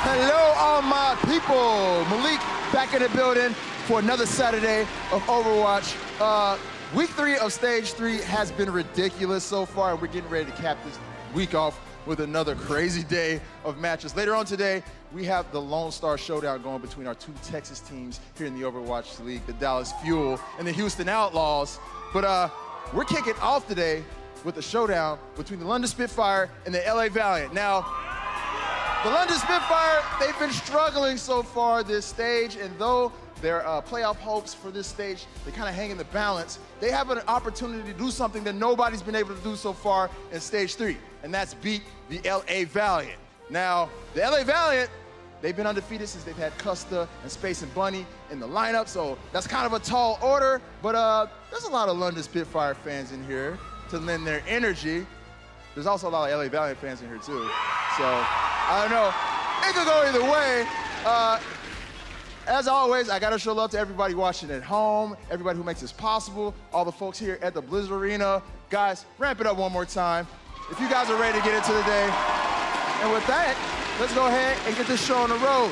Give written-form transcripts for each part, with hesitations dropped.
Hello, all my people. Malik back in the building for another Saturday of Overwatch. Week 3 of Stage 3 has been ridiculous so far, and we're getting ready to cap this week off with another crazy day of matches. Later on today, we have the Lone Star Showdown going between our 2 Texas teams here in the Overwatch League, the Dallas Fuel and the Houston Outlaws. But we're kicking off today with a showdown between the London Spitfire and the LA Valiant. Now, the London Spitfire, they've been struggling so far this stage, and though their playoff hopes for this stage, they kind of hang in the balance, they have an opportunity to do something that nobody's been able to do so far in Stage 3, and that's beat the LA Valiant. Now, the LA Valiant, they've been undefeated since they've had Custa and Space and Bunny in the lineup, so that's kind of a tall order, but there's a lot of London Spitfire fans in here to lend their energy. There's also a lot of LA Valiant fans in here too, so I don't know. It could go either way. As always, I gotta show love to everybody watching at home, everybody who makes this possible, all the folks here at the Blizzard Arena. Guys, ramp it up one more time. If you guys are ready to get into the day. And with that, let's go ahead and get this show on the road.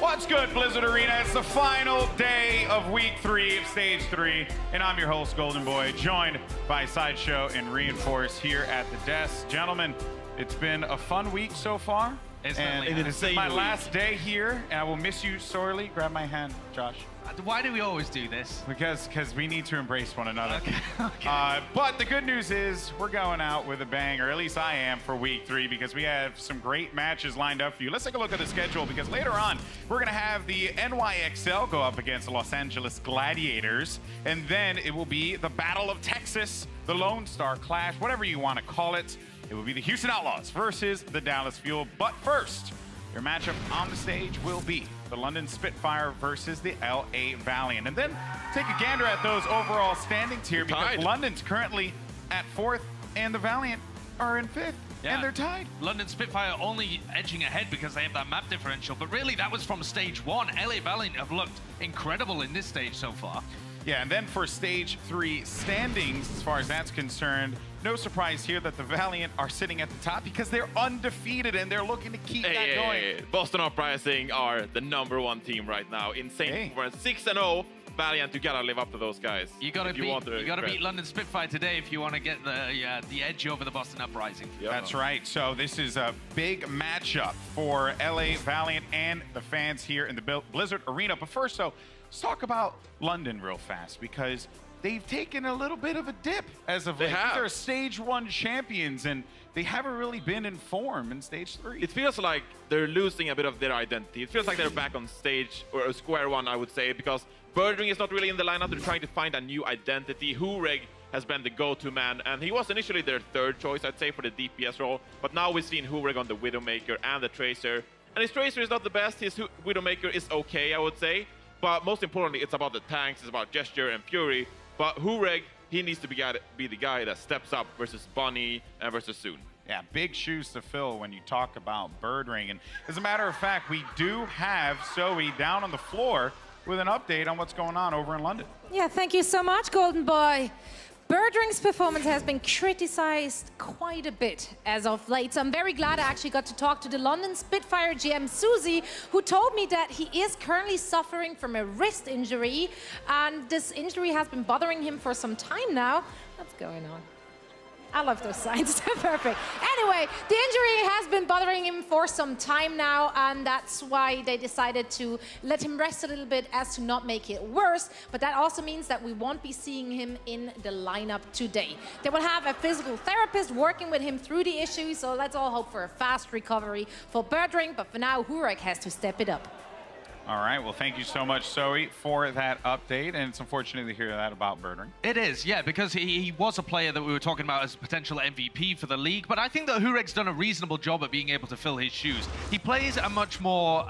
What's good, Blizzard Arena? It's the final day of week 3 of Stage 3, and I'm your host, Golden Boy, joined by Sideshow and Reinforce here at the desk. Gentlemen, it's been a fun week so far. This is my last day here, and I will miss you sorely. Grab my hand, Josh. Why do we always do this? Because we need to embrace one another. Okay. But the good news is we're going out with a bang, or at least I am, for week 3, because we have some great matches lined up for you. Let's take a look at the schedule, because later on we're going to have the NYXL go up against the Los Angeles Gladiators, and then it will be the Battle of Texas, the Lone Star Clash, whatever you want to call it. It will be the Houston Outlaws versus the Dallas Fuel. But first, your matchup on the stage will be the London Spitfire versus the LA Valiant. And then take a gander at those overall standings here, because London's currently at 4th and the Valiant are in 5th. Yeah. And they're tied. London Spitfire only edging ahead because they have that map differential, but really that was from Stage 1. LA Valiant have looked incredible in this stage so far. Yeah, and then for Stage 3 standings, as far as that's concerned, no surprise here that the Valiant are sitting at the top because they're undefeated and they're looking to keep that going. Boston Uprising are the #1 team right now. Insane. We're 6-0. Valiant, you gotta live up to those guys. You gotta beat London Spitfire today if you want to get the edge over the Boston Uprising. Yep. That's right. So this is a big matchup for LA Valiant and the fans here in the Blizzard Arena. But first, though, let's talk about London real fast, because they've taken a little bit of a dip as of late. These are Stage 1 champions, and they haven't really been in form in Stage 3. It feels like they're losing a bit of their identity. It feels like they're back on stage, or square one, I would say, because Birdring is not really in the lineup. They're trying to find a new identity. Hureg has been the go-to man, and he was initially their 3rd choice, I'd say, for the DPS role. But now we've seen Hureg on the Widowmaker and the Tracer. And his Tracer is not the best. His Widowmaker is okay, I would say. But most importantly, it's about the tanks, it's about Gesture and Fury. But Hureg, he needs to be the guy that steps up versus Bunny and versus Soon. Yeah, big shoes to fill when you talk about Birdring. And as a matter of fact, we do have Zoe down on the floor with an update on what's going on over in London. Yeah, thank you so much, Golden Boy. Birdring's performance has been criticized quite a bit as of late, so I'm very glad I actually got to talk to the London Spitfire GM, Susie, who told me that he is currently suffering from a wrist injury, and this injury has been bothering him for some time now. What's going on? I love those signs. Perfect. Anyway, the injury has been bothering him for some time now, and that's why they decided to let him rest a little bit as to not make it worse. But that also means that we won't be seeing him in the lineup today. They will have a physical therapist working with him through the issue, so let's all hope for a fast recovery for Birdring. But for now, Hureg has to step it up. All right, well, thank you so much, Zoe, for that update, and it's unfortunate to hear that about Birdring. It is, yeah, because he was a player that we were talking about as a potential MVP for the league, but I think that Hureg's done a reasonable job at being able to fill his shoes. He plays a much more,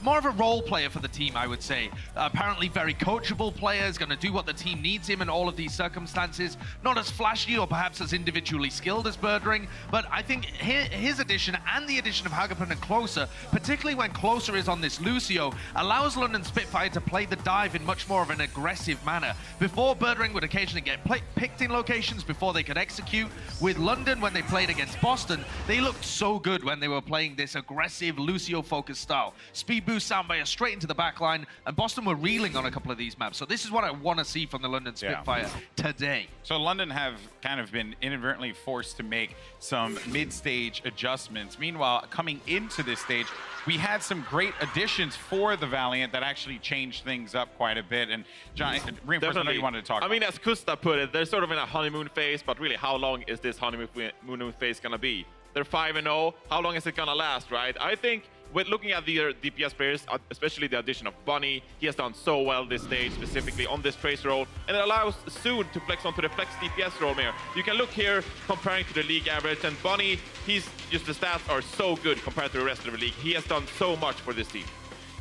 more of a role player for the team, I would say. Apparently very coachable player, is going to do what the team needs him in all of these circumstances. Not as flashy or perhaps as individually skilled as Birdring, but I think his addition and the addition of Hagapun and Closer, particularly when Closer is on this Lucio, allows London Spitfire to play the dive in much more of an aggressive manner. Before, Birdring would occasionally get picked in locations before they could execute. With London, when they played against Boston, they looked so good when they were playing this aggressive Lucio-focused style. Speed boost Soundbite straight into the backline, and Boston were reeling on a couple of these maps. So this is what I want to see from the London Spitfire today. So London have kind of been inadvertently forced to make some mid-stage adjustments. Meanwhile, coming into this stage, we had some great additions for the Valiant that actually changed things up quite a bit. And John, Reinforce, I know you wanted to talk about. I mean, as Kusta put it, they're sort of in a honeymoon phase, but really, how long is this honeymoon phase going to be? They're 5-0. How long is it going to last, right? I think with looking at the DPS players, especially the addition of Bunny, he has done so well this stage, specifically on this Trace role, and it allows Soon to flex onto the Flex DPS role here. You can look here, comparing to the league average, and Bunny, the stats are so good compared to the rest of the league. He has done so much for this team.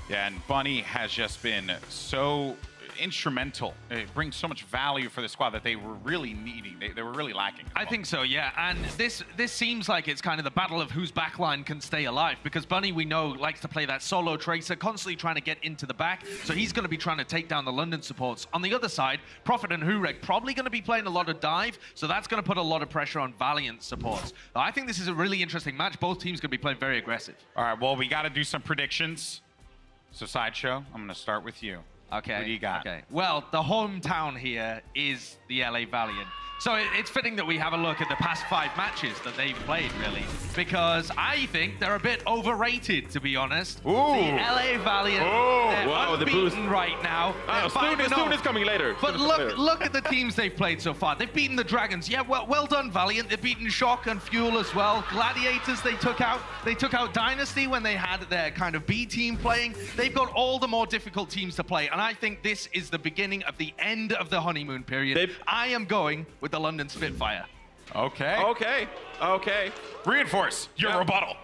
Yeah, and Bunny has just been so instrumental. It brings so much value for the squad that they were really needing. They were really lacking. I think so, yeah. And this seems like it's kind of the battle of whose backline can stay alive, because Bunny, we know, likes to play that solo tracer, constantly trying to get into the back. So he's going to be trying to take down the London supports. On the other side, Prophet and Hureg probably going to be playing a lot of dive, so that's going to put a lot of pressure on Valiant supports. I think this is a really interesting match. Both teams going to be playing very aggressive. All right, well, we got to do some predictions. So, Sideshow, I'm going to start with you. Okay. What do you got? Okay. Well, the hometown here is the LA Valiant. So it's fitting that we have a look at the past 5 matches that they've played, really, because I think they're a bit overrated, to be honest. Ooh. The LA Valiant, they're unbeaten right now. Soon is coming later. But look at the teams they've played so far. They've beaten the Dragons. Yeah, well done, Valiant. They've beaten Shock and Fuel as well. Gladiators they took out. They took out Dynasty when they had their kind of B team playing. They've got all the more difficult teams to play, and I think this is the beginning of the end of the honeymoon period. I am going with the London Spitfire. Okay. Okay. Reinforce your rebuttal.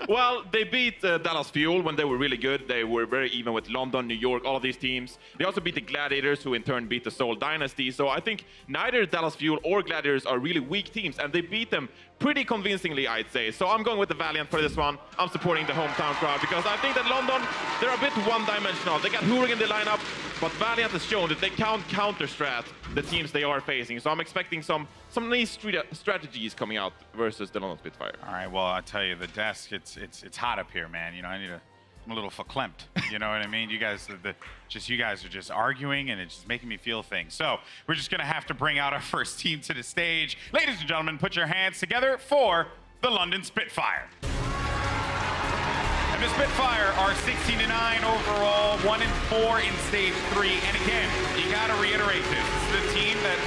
Well, they beat Dallas Fuel when they were really good. They were very even with London, New York, all of these teams. They also beat the Gladiators, who in turn beat the Seoul Dynasty. So I think neither Dallas Fuel or Gladiators are really weak teams, and they beat them pretty convincingly, I'd say. So I'm going with the Valiant for this one. I'm supporting the hometown crowd because I think that London, they're a bit one-dimensional. They got Hureg in the lineup, but Valiant has shown that they can't counter-strat the teams they are facing. So I'm expecting some nice strategies coming out versus the London Spitfire. All right, well, I tell you, the desk, it's hot up here, man. You know, I'm a little verklempt. You know what I mean? You guys, you guys are just arguing, and it's just making me feel things. So we're just gonna have to bring out our first team to the stage. Ladies and gentlemen, put your hands together for the London Spitfire. And the Spitfire are 16-9 overall, 1-4 in stage 3. And again, you gotta reiterate this. This is a team that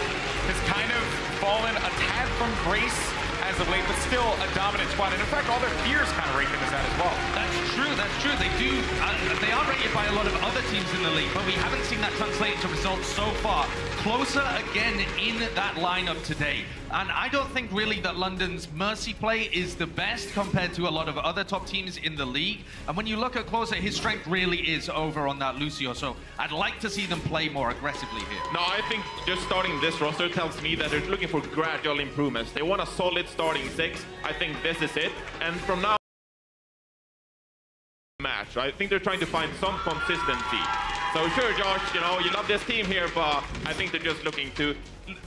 has kind of fallen a tad from grace as of late, but still a dominant squad. And in fact, all their peers kind of rate them as that as well. That's true, that's true. They do. They are rated by a lot of other teams in the league, but we haven't seen that translate into results so far. Closer again in that lineup today. And I don't think really that London's Mercy play is the best compared to a lot of other top teams in the league. And when you look at Closer, his strength really is over on that Lucio. So I'd like to see them play more aggressively here. No, I think just starting this roster tells me that they're looking for gradual improvements. They want a solid starting 6. I think this is it. And from now match, I think they're trying to find some consistency. So sure, Josh, you know, you love this team here, but I think they're just looking to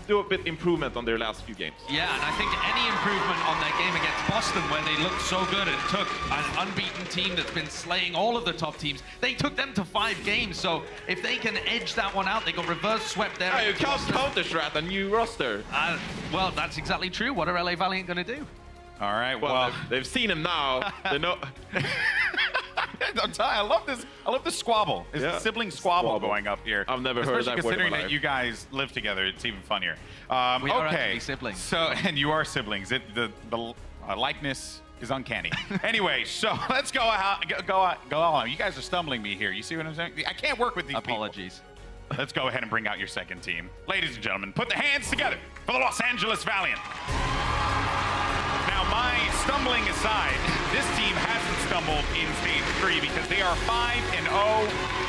do a bit improvement on their last few games. Yeah, and I think any improvement on their game against Boston, where they looked so good and took an unbeaten team that's been slaying all of the top teams, they took them to 5 games. So if they can edge that one out, they got reverse swept there. Yeah, you can't counter-strat a new roster. Well, that's exactly true. What are LA Valiant going to do? All right, well they've seen him now. They know. I'm telling you, I love the squabble. It's the sibling squabble going up here. I've never heard that word in my life. Considering that you guys live together, it's even funnier. We are actually siblings. So, and you are siblings. The likeness is uncanny. Anyway, so let's go on. You guys are stumbling me here. You see what I'm saying? I can't work with these Apologies. people. Let's go ahead and bring out your second team. Ladies and gentlemen, put the hands together for the Los Angeles Valiant. Now, my stumbling aside, this team hasn't stumbled in Stage 3 because they are 5-0,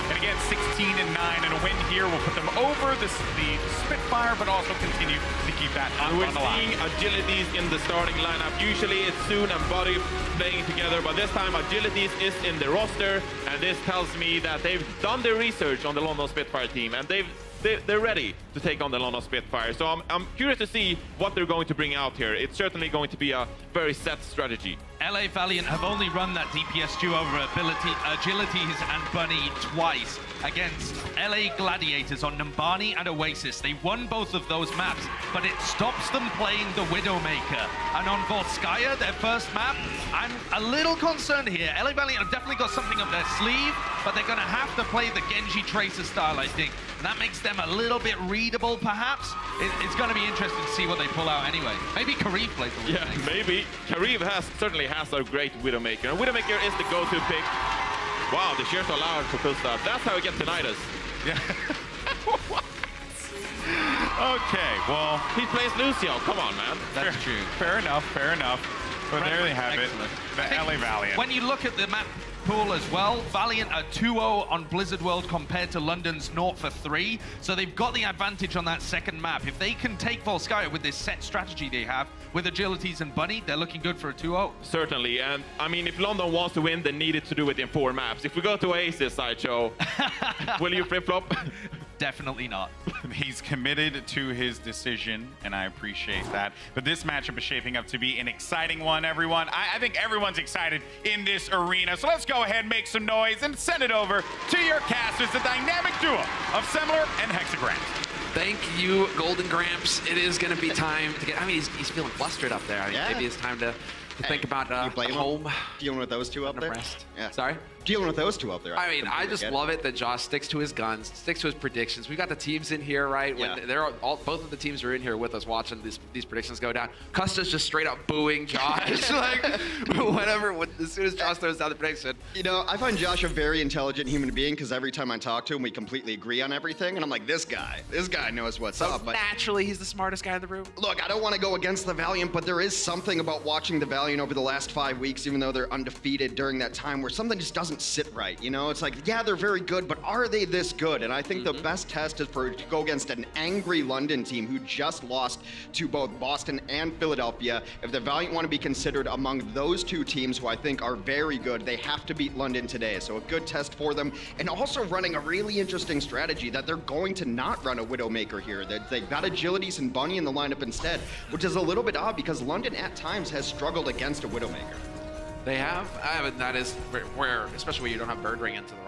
and again, 16-9, and a win here will put them over the Spitfire, but also continue to keep that on the line. We're seeing Agilities in the starting lineup. Usually it's Soon and Buddy playing together, but this time Agilities is in the roster, and this tells me that they've done their research on the London Spitfire team, and they're ready to take on the London Spitfire. So I'm curious to see what they're going to bring out here. It's certainly going to be a very set strategy. LA Valiant have only run that DPS duo over Agilities and Bunny twice against LA Gladiators on Numbani and Oasis. They won both of those maps, but it stops them playing the Widowmaker. And on Volskaya, their first map, I'm a little concerned here. LA Valiant have definitely got something up their sleeve, but they're going to have to play the Genji Tracer style, I think. And that makes them a little bit readable, perhaps. It's going to be interesting to see what they pull out anyway. Maybe Karif plays the Widowmaker. Yeah, maybe. Karif certainly has a great Widowmaker. And Widowmaker is the go-to pick. Wow, the shares are loud for Kustav. That's how we get tinnitus. Yeah. Okay, well, he plays Lucio. Come on, man. That's true. Fair enough, fair enough. But there they have Excellent. it. The LA Valiant. When you look at the map pool as well, Valiant are 2-0 on Blizzard World compared to London's 0-3. So they've got the advantage on that second map. If they can take Volskaya with this set strategy they have, with Agilities and Bunny, they're looking good for a 2-0. Certainly, and I mean, if London wants to win, they needed to do it in 4 maps. If we go to Oasis, Sideshow, will you flip-flop? Definitely not. He's committed to his decision, and I appreciate that. But this matchup is shaping up to be an exciting one, everyone. I think everyone's excited in this arena. So let's go ahead and make some noise and send it over to your casters, the dynamic duo of Semler and Hexagram. Thank you, Golden Gramps. It is going to be time to get... I mean, he's feeling flustered up there. I mean, maybe it's time to think about home. Dealing with those two up there? Rest. Yeah. Sorry? Dealing with those two up there. I mean, I just love it that Josh sticks to his guns, sticks to his predictions. We got the teams in here, right? Yeah. When they're both of the teams are in here with us watching these predictions go down. Custa's just straight up booing Josh. Like, whatever, as soon as Josh throws down the prediction. You know, I find Josh a very intelligent human being because every time I talk to him, we completely agree on everything. And I'm like, this guy knows what's up. But naturally, he's the smartest guy in the room. look, I don't want to go against the Valiant, but there is something about watching the Valiant over the last 5 weeks, even though they're undefeated during that time, where something just doesn't sit right. You know, it's like, yeah, they're very good, but are they this good? And I think the best test is to go against an angry London team who just lost to both Boston and Philadelphia. If the Valiant want to be considered among those two teams who I think are very good, they have to beat London today. So a good test for them. And also running a really interesting strategy that they're going to not run a Widowmaker here. They've got Agilities and Bunny in the lineup instead, which is a little bit odd because London at times has struggled against a Widowmaker. They have, and that is where, especially when you don't have Birdring into the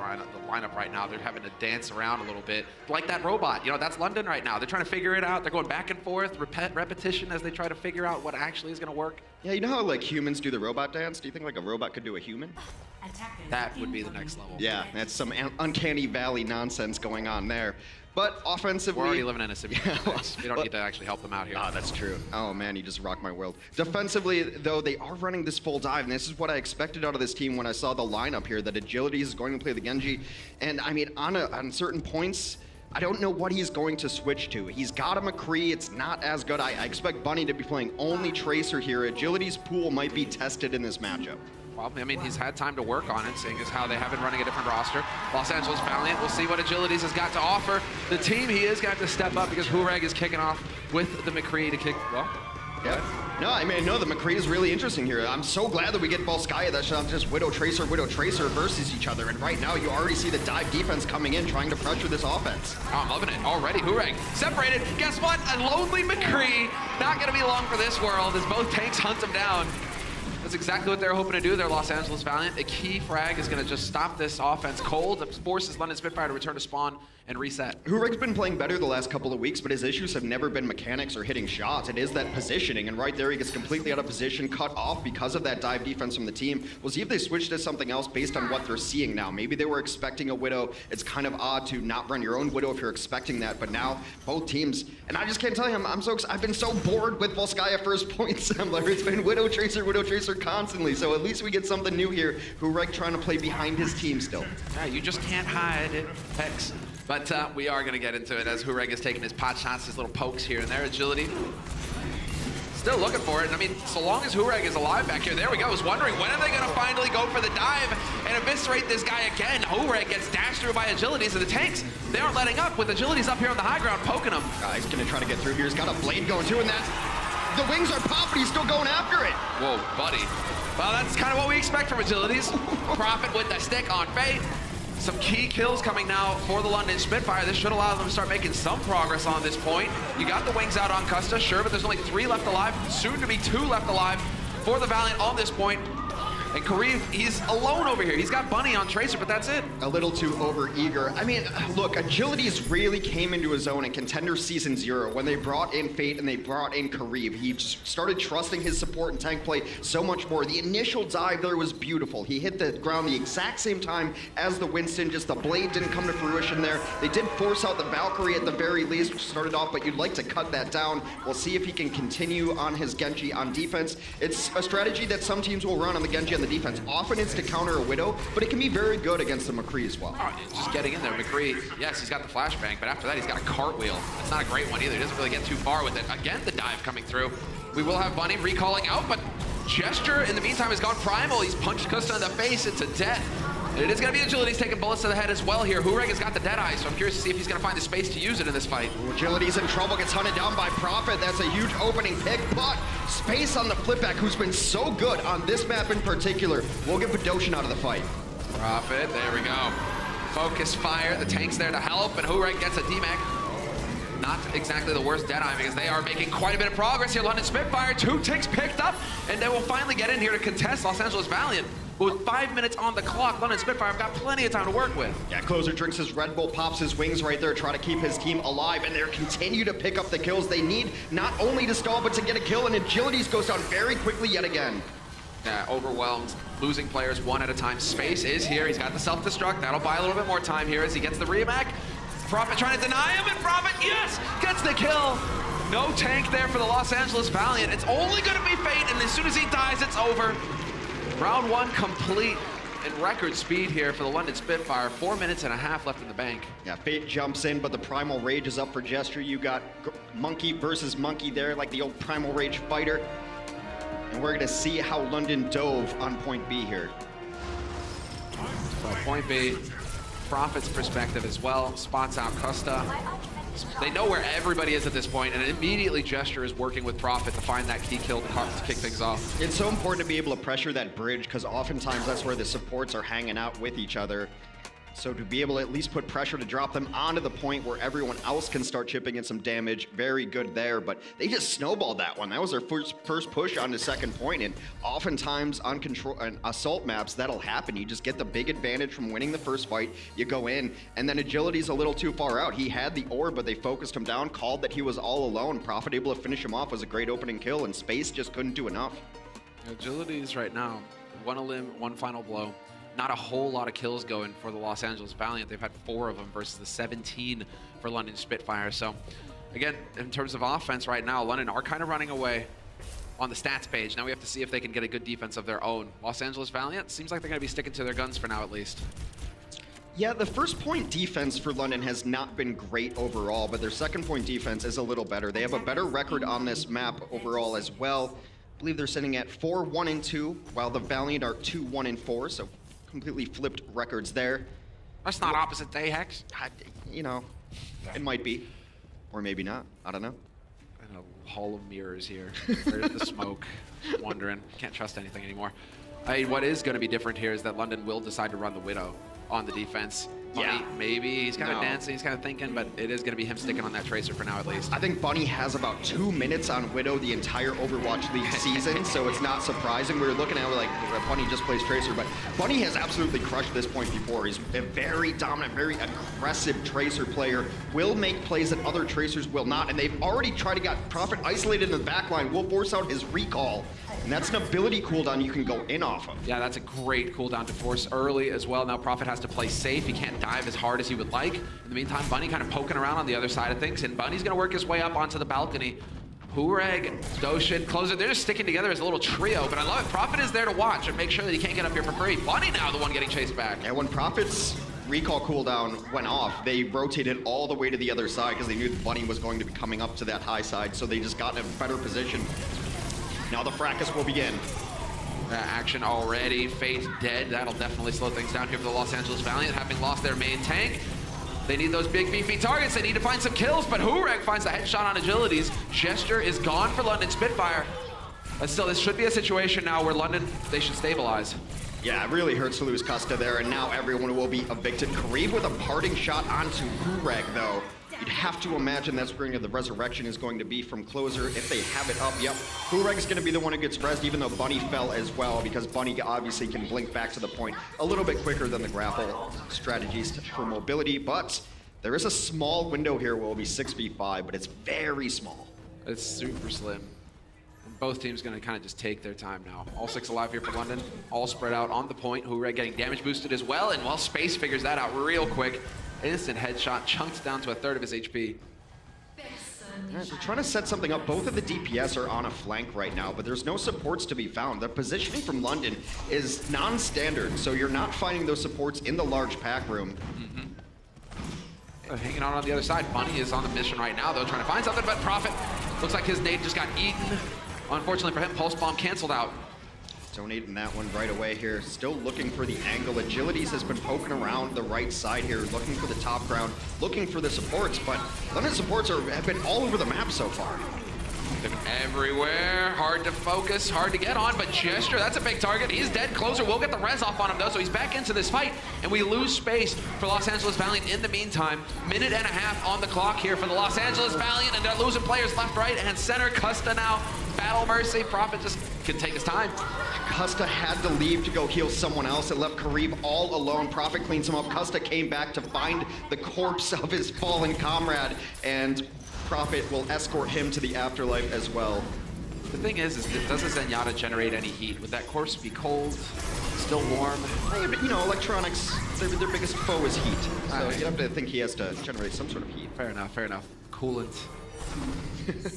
lineup right now, they're having to dance around a little bit. Like that robot, you know, that's London right now. They're trying to figure it out. They're going back and forth, repetition as they try to figure out what actually is going to work. Yeah, you know how like humans do the robot dance? Do you think like a robot could do a human? That would be the next level. Yeah, that's some uncanny valley nonsense going on there. But offensively... We're already living in a simulation. We don't need to actually help them out here. Oh, that's true. Oh, man, you just rocked my world. Defensively, though, they are running this full dive, and this is what I expected out of this team when I saw the lineup here, that Agilities is going to play the Genji. And, I mean, on certain points, I don't know what he's going to switch to. He's got a McCree. It's not as good. I expect Bunny to be playing only Tracer here. Agility's pool might be tested in this matchup. I mean, he's had time to work on it, seeing as how they have been running a different roster. Los Angeles Valiant, we'll see what Agilities has got to offer. The team, he is going to have to step up because Hureg is kicking off with the McCree to kick, well. Yeah. No, I mean, no, the McCree is really interesting here. I'm so glad that we get Volskaya. That's not just Widow Tracer versus each other. And right now, you already see the dive defense coming in, trying to pressure this offense. Oh, I'm loving it already. Hureg separated. Guess what? A lonely McCree. Not going to be long for this world as both tanks hunt him down. That's exactly what they're hoping to do. They're Los Angeles Valiant. A key frag is going to just stop this offense cold. It forces London Spitfire to return to spawn and reset. Hureg's been playing better the last couple of weeks, but his issues have never been mechanics or hitting shots. It is that positioning, and right there he gets completely out of position, cut off because of that dive defense from the team. We'll see if they switch to something else based on what they're seeing now. Maybe they were expecting a Widow. It's kind of odd to not run your own Widow if you're expecting that, but now both teams, and I just can't tell you, I've been so bored with Volskaya first point assembler. It's been Widow Tracer constantly, so at least we get something new here. Hureg trying to play behind his team still. Yeah, you just can't hide it, Hex. But we are going to get into it as Hureg is taking his pot shots, his little pokes here and there. Agility. Still looking for it. And I mean, so long as Hureg is alive back here, there we go. I was wondering, when are they going to finally go for the dive and eviscerate this guy again? Hureg gets dashed through by Agilities, and the tanks, they aren't letting up with Agilities up here on the high ground poking him. He's going to try to get through here. He's got a blade going too, and the wings are popped, but he's still going after it. Whoa, buddy. Well, that's kind of what we expect from Agilities. Prophet with the stick on Fate. Some key kills coming now for the London Spitfire. This should allow them to start making some progress on this point. You got the wings out on Custa, sure, but there's only 3 left alive, soon to be 2 left alive for the Valiant on this point. And Kareev, he's alone over here. He's got Bunny on Tracer, but that's it. A little too over-eager. I mean, look, Agilities really came into his own in Contender Season 0 when they brought in Fate and they brought in Kareev. He just started trusting his support and tank play so much more. The initial dive there was beautiful. He hit the ground the exact same time as the Winston, just the blade didn't come to fruition there. They did force out the Valkyrie at the very least, which started off, but you'd like to cut that down. We'll see if he can continue on his Genji on defense. It's a strategy that some teams will run on the Genji on the defense. Often it's to counter a Widow, but it can be very good against the McCree as well. Oh, just getting in there. McCree, yes, he's got the flashbang, but after that, he's got a cartwheel. It's not a great one either. He doesn't really get too far with it. Again, the dive coming through. We will have Bunny recalling out, but Gesture, in the meantime, has gone primal. He's punched Kusta in the face into death. And it is going to be Agilities taking bullets to the head as well here. Hureg has got the Deadeye, so I'm curious to see if he's going to find the space to use it in this fight. Agility's in trouble, gets hunted down by Prophet. That's a huge opening pick, but Space on the flipback, who's been so good on this map in particular, will get Badoshin out of the fight. Prophet, there we go. Focus fire, the tank's there to help, and Hureg gets a DMAC. Not exactly the worst Deadeye, because they are making quite a bit of progress here. London Spitfire, 2 ticks picked up, and they will finally get in here to contest Los Angeles Valiant. But with 5 minutes on the clock, London Spitfire have got plenty of time to work with. Yeah, Closer drinks his Red Bull, pops his wings right there, try to keep his team alive, and they continue to pick up the kills they need, not only to stall, but to get a kill, and Agilities goes down very quickly yet again. Yeah, overwhelmed, losing players one at a time. Space is here, he's got the self-destruct. That'll buy a little bit more time here as he gets the Remac. Prophet trying to deny him, and Prophet, yes, gets the kill. No tank there for the Los Angeles Valiant. It's only gonna be Fate, and as soon as he dies, it's over. Round 1 complete in record speed here for the London Spitfire. 4 minutes and a half left in the bank. Yeah, Fate jumps in, but the Primal Rage is up for Gesture. You got Monkey versus Monkey there, like the old Primal Rage fighter. And we're gonna see how London dove on point B here. So point B, Prophet's perspective as well, spots out Custa. They know where everybody is at this point, and immediately Gesture is working with Prophet to find that key kill to kick things off. It's so important to be able to pressure that bridge, because oftentimes that's where the supports are hanging out with each other. So to be able to at least put pressure to drop them onto the point where everyone else can start chipping in some damage, very good there. But they just snowballed that one. That was their first push on the second point, and oftentimes on assault maps, that'll happen. You just get the big advantage from winning the first fight, you go in, and then Agility's a little too far out. He had the orb, but they focused him down, called that he was all alone. Prophet able to finish him off was a great opening kill, and Space just couldn't do enough. Agility's right now, 1 a limb, 1 final blow. Not a whole lot of kills going for the Los Angeles Valiant. They've had 4 of them versus the 17 for London Spitfire. So again, in terms of offense right now, London are kind of running away on the stats page. Now we have to see if they can get a good defense of their own. Los Angeles Valiant seems like they're going to be sticking to their guns for now at least. Yeah, the first point defense for London has not been great overall, but their second point defense is a little better. They have a better record on this map overall as well. I believe they're sitting at 4-1-2, while the Valiant are 2-1-4, so completely flipped records there. That's not opposite day, Hex. You know, it might be, or maybe not. I don't know. And a hall of mirrors here. There's the smoke. Wondering. Can't trust anything anymore. I mean, what is going to be different here is that London will decide to run the Widow on the defense. Bunny, maybe. He's kind of dancing, he's kind of thinking, but it is going to be him sticking on that Tracer for now at least. I think Bunny has about 2 minutes on Widow the entire Overwatch League season, so it's not surprising. We were looking at it, we're like, Bunny just plays Tracer, but Bunny has absolutely crushed this point before. He's a very dominant, very aggressive Tracer player, will make plays that other Tracers will not, and they've already tried to get Prophet isolated in the backline, will force out his recall. And that's an ability cooldown you can go in off of. Yeah, that's a great cooldown to force early as well. Now Prophet has to play safe. He can't dive as hard as he would like. In the meantime, Bunny kind of poking around on the other side of things, and Bunny's gonna work his way up onto the balcony. Hureg, Doshin, Closer, they're just sticking together as a little trio, but I love it. Prophet is there to watch and make sure that he can't get up here for free. Bunny now the one getting chased back. And when Prophet's recall cooldown went off, they rotated all the way to the other side because they knew the Bunny was going to be coming up to that high side, so they just got in a better position. Now the fracas will begin. Action already, Fate dead. That'll definitely slow things down here for the Los Angeles Valiant, having lost their main tank. They need those big beefy targets. They need to find some kills, but Hureg finds the headshot on Agilities. Gesture is gone for London Spitfire. But still, this should be a situation now where London, they should stabilize. Yeah, it really hurts to lose Custa there, and now everyone will be evicted. Kareem with a parting shot onto Hureg, though. You'd have to imagine that's where the resurrection is going to be from Closer if they have it up. Yep, Hureg's going to be the one who gets rezzed, even though Bunny fell as well, because Bunny obviously can blink back to the point a little bit quicker than the grapple strategies for mobility, but there is a small window here where it will be 6v5, but it's very small. It's super slim. And both teams going to kind of just take their time now. All 6 alive here for London, all spread out on the point. Hureg getting damage boosted as well, and while Space figures that out real quick, instant headshot, chunked down to 1/3 of his HP. They're trying to set something up. Both of the DPS are on a flank right now, but there's no supports to be found. The positioning from London is non-standard, so you're not finding those supports in the large pack room. Hanging out on the other side. Bunny is on the mission right now, though, trying to find something, but Prophet looks like his nade just got eaten. Unfortunately for him, Pulse Bomb canceled out. Donating that one right away here. Still looking for the angle. Agilities has been poking around the right side here, looking for the top ground, looking for the supports, but London supports have been all over the map so far. They're everywhere, hard to focus, hard to get on, but Gesture, that's a big target. He's dead. Closer will get the res off on him, though, so he's back into this fight, and we lose space for Los Angeles Valiant in the meantime. 1.5 minutes on the clock here for the Los Angeles Valiant, and they're losing players left, right, and center. Custa now, Battle Mercy. Prophet just can take his time. Custa had to leave to go heal someone else. It left Kareem all alone. Prophet cleans him up. Custa came back to find the corpse of his fallen comrade, and Prophet will escort him to the afterlife as well. The thing is doesn't Zenyatta generate any heat? Would that corpse be cold, still warm? Yeah, but, you know, electronics, their biggest foe is heat. So you have to think he has to generate some sort of heat. Fair enough, fair enough. Coolant.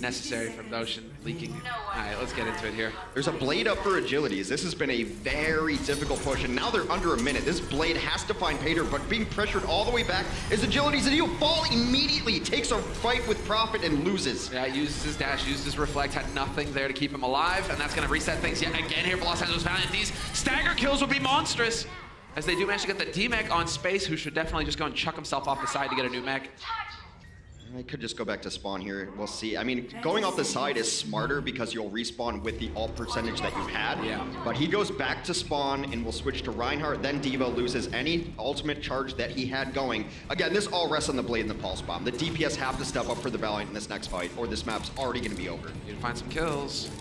Necessary from Notion leaking. All right, let's get into it here. There's a blade up for Agilities. This has been a very difficult push, and now they're under a minute. This blade has to find Pater, but being pressured all the way back is Agilities, and he'll fall immediately. Takes a fight with Prophet and loses. Yeah, uses his dash, used his reflect, had nothing there to keep him alive, and that's going to reset things yet again here for Los Angeles Valiant. These stagger kills would be monstrous, as they do manage to get the D-Mech on Space, who should definitely just go and chuck himself off the side to get a new mech. I could just go back to spawn here. We'll see. I mean, going off the side is smarter because you'll respawn with the ult percentage that you've had. Yeah. But he goes back to spawn and will switch to Reinhardt. Then D.Va loses any ultimate charge that he had going. Again, this all rests on the blade and the pulse bomb. The DPS have to step up for the Valiant in this next fight, or this map's already going to be over. Need to find some kills.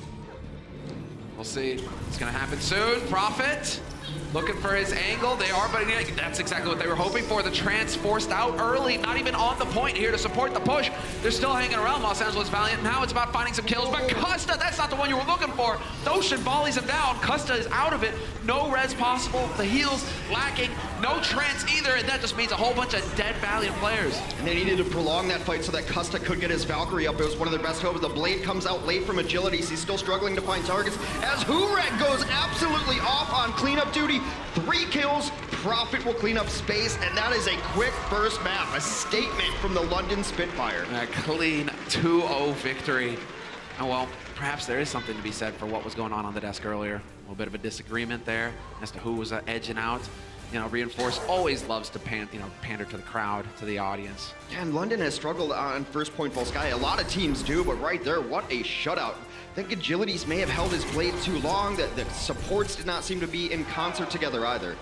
We'll see. It's going to happen soon. Prophet looking for his angle. They are, but that's exactly what they were hoping for. The trance forced out early, not even on the point here to support the push. They're still hanging around Los Angeles Valiant. Now it's about finding some kills, but Custa, that's not the one you were looking for. Doshin volleys him down. Custa is out of it. No res possible. The heals lacking. No trance either, and that just means a whole bunch of dead Valiant players. And they needed to prolong that fight so that Custa could get his Valkyrie up. It was one of their best hopes. The blade comes out late from Agilities. He's still struggling to find targets as Hureg goes absolutely off on cleanup duty. 3 kills, Prophet will clean up Space, and that is a quick first map. A statement from the London Spitfire. A clean 2-0 victory. Oh, well, perhaps there is something to be said for what was going on the desk earlier. A little bit of a disagreement there as to who was edging out. You know, Reinforce always loves to pander to the crowd, to the audience. Yeah, and London has struggled on first point full sky. A lot of teams do, but right there, what a shutout. I think Agilities may have held his blade too long, that the supports did not seem to be in concert together either.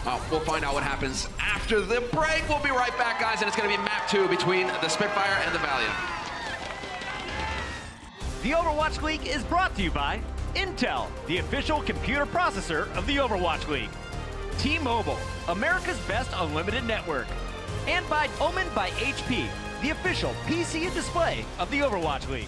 Well, we'll find out what happens after the break. We'll be right back, guys, and it's going to be map 2 between the Spitfire and the Valiant. The Overwatch League is brought to you by Intel, the official computer processor of the Overwatch League. T-Mobile, America's best unlimited network. And by Omen by HP, the official PC and display of the Overwatch League.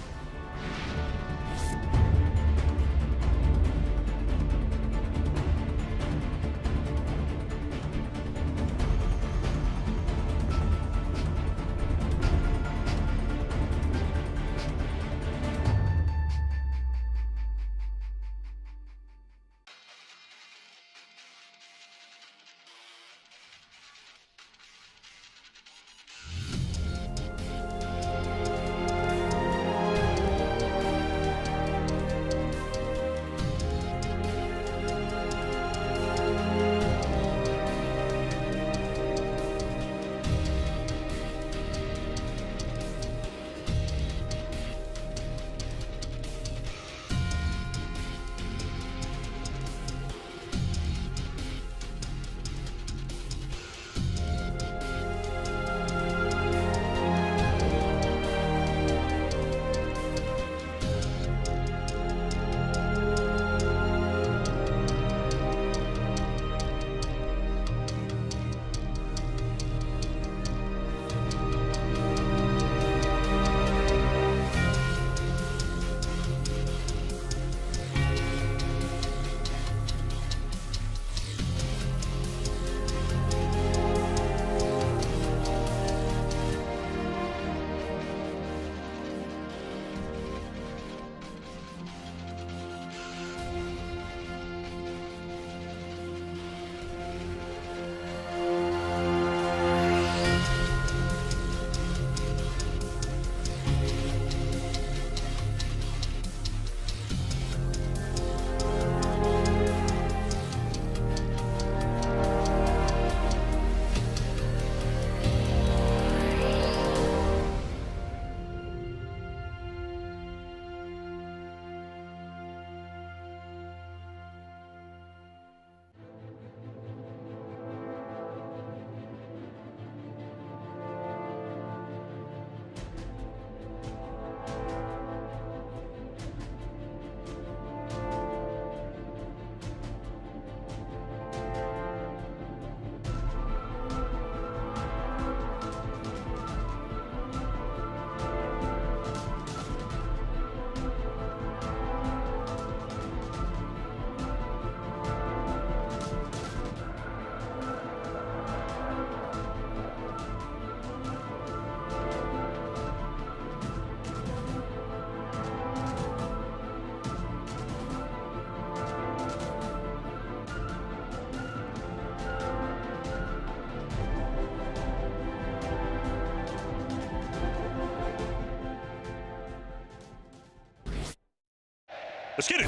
Let's get it.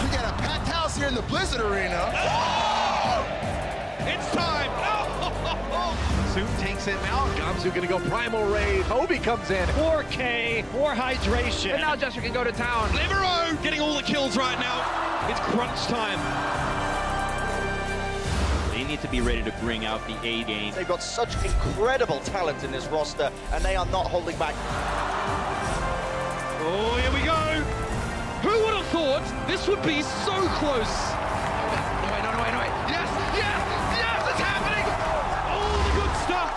We got a packed house here in the Blizzard Arena. Oh! It's time. Oh! Soon takes him out. Gamsu gonna go primal raid. Obi comes in. 4K, more hydration. And now Jester can go to town. Libero getting all the kills right now. It's crunch time. They need to be ready to bring out the A game. They've got such incredible talent in this roster, and they are not holding back. Oh, here we go. Who would have thought this would be so close? No way. Yes, it's happening. All the good stuff.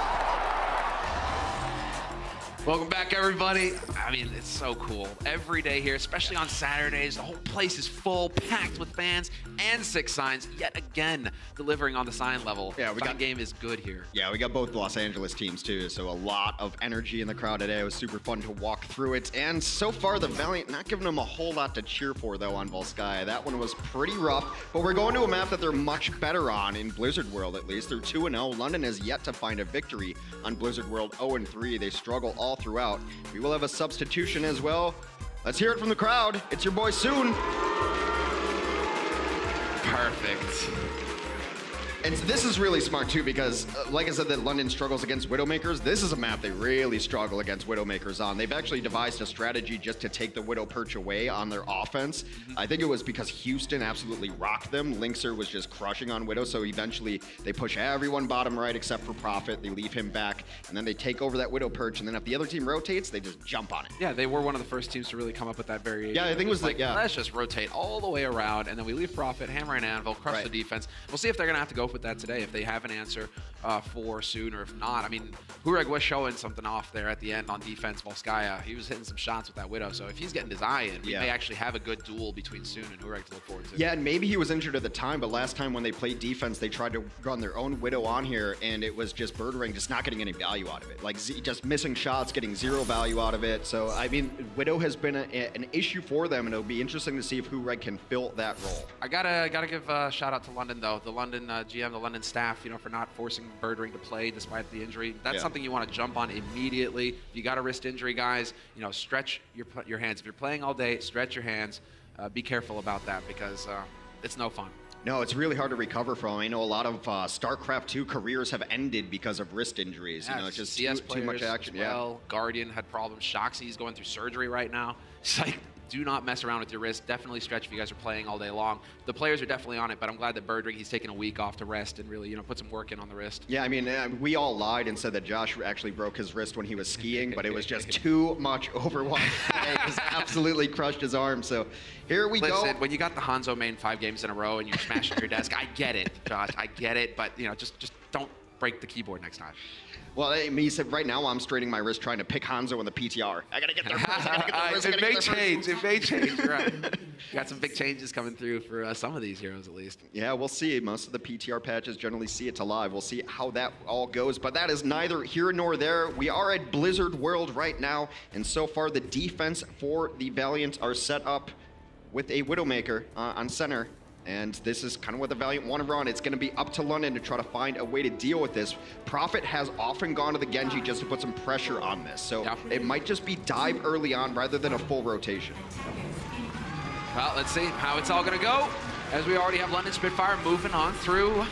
Welcome back, everybody. I mean, it's so cool. Every day here, especially on Saturdays, the whole place is full, packed with fans and Six Signs, yet again, delivering on the sign level. Yeah, Sign game is good here. Yeah, we got both Los Angeles teams too, so a lot of energy in the crowd today. It was super fun to walk through it, and so far the Valiant not giving them a whole lot to cheer for though on Volskaya. That one was pretty rough, but we're going to a map that they're much better on in Blizzard World at least. They're 2-0. London has yet to find a victory on Blizzard World 0-3. They struggle all throughout. We will have a substitution as well. Let's hear it from the crowd. It's your boy Soon. Perfect. And this is really smart too, because like I said, that London struggles against Widowmakers. This is a map they really struggle against Widowmakers on. They've actually devised a strategy just to take the Widow perch away on their offense. I think it was because Houston absolutely rocked them. Linkser was just crushing on Widow, so eventually they push everyone bottom right except for Prophet. They leave him back, and then they take over that Widow perch, and then if the other team rotates, they just jump on it. Yeah, they were one of the first teams to really come up with that variation. Yeah, I think it was like, let's just rotate all the way around, and then we leave Prophet, Hammer and Anvil, crush the defense. We'll see if they're going to have to go with that today, if they have an answer for soon, or if not. I mean, Hureg was showing something off there at the end on defense. Volskaya, he was hitting some shots with that Widow, so if he's getting his eye in, we may actually have a good duel between Soon and Hureg to look forward to. Yeah, and maybe he was injured at the time, but last time when they played defense, they tried to run their own Widow on here, and it was just Birdring just not getting any value out of it. Like, just missing shots, getting zero value out of it. So, I mean, Widow has been an issue for them, and it'll be interesting to see if Hureg can fill that role. I gotta give a shout out to London, though. The London GM, the London staff, you know, for not forcing Birdring to play despite the injury. That's something you want to jump on immediately. If you got a wrist injury, guys, you know, stretch your hands. If you're playing all day, stretch your hands. Be careful about that, because it's no fun. No, it's really hard to recover from. I know a lot of StarCraft 2 careers have ended because of wrist injuries. Yeah, you know, it's just CS too much action. Well, Guardian had problems. Shoxy's going through surgery right now. It's like, do not mess around with your wrist. Definitely stretch if you guys are playing all day long. The players are definitely on it, but I'm glad that Birdring, he's taking a week off to rest and really, you know, put some work in on the wrist. Yeah, I mean, we all lied and said that Josh actually broke his wrist when he was skiing, but it was just too much Overwatch. He just absolutely crushed his arm. So here we go. Listen, when you got the Hanzo main 5 games in a row and you're smashing your desk, I get it, Josh. I get it, but you know, just don't break the keyboard next time. Well, I mean, he said right now I'm straining my wrist trying to pick Hanzo in the PTR. I gotta get there first. I gotta get there first. It may change. It may change. You're right. You got some big changes coming through for some of these heroes, at least. Yeah, we'll see. Most of the PTR patches generally see it to live. We'll see how that all goes. But that is neither here nor there. We are at Blizzard World right now, and so far the defense for the Valiant are set up with a Widowmaker on center. And this is kind of what the Valiant want to run. It's going to be up to London to try to find a way to deal with this. Prophet has often gone to the Genji just to put some pressure on this. So it might just be dive early on rather than a full rotation. Well, let's see how it's all going to go, as we already have London Spitfire moving on through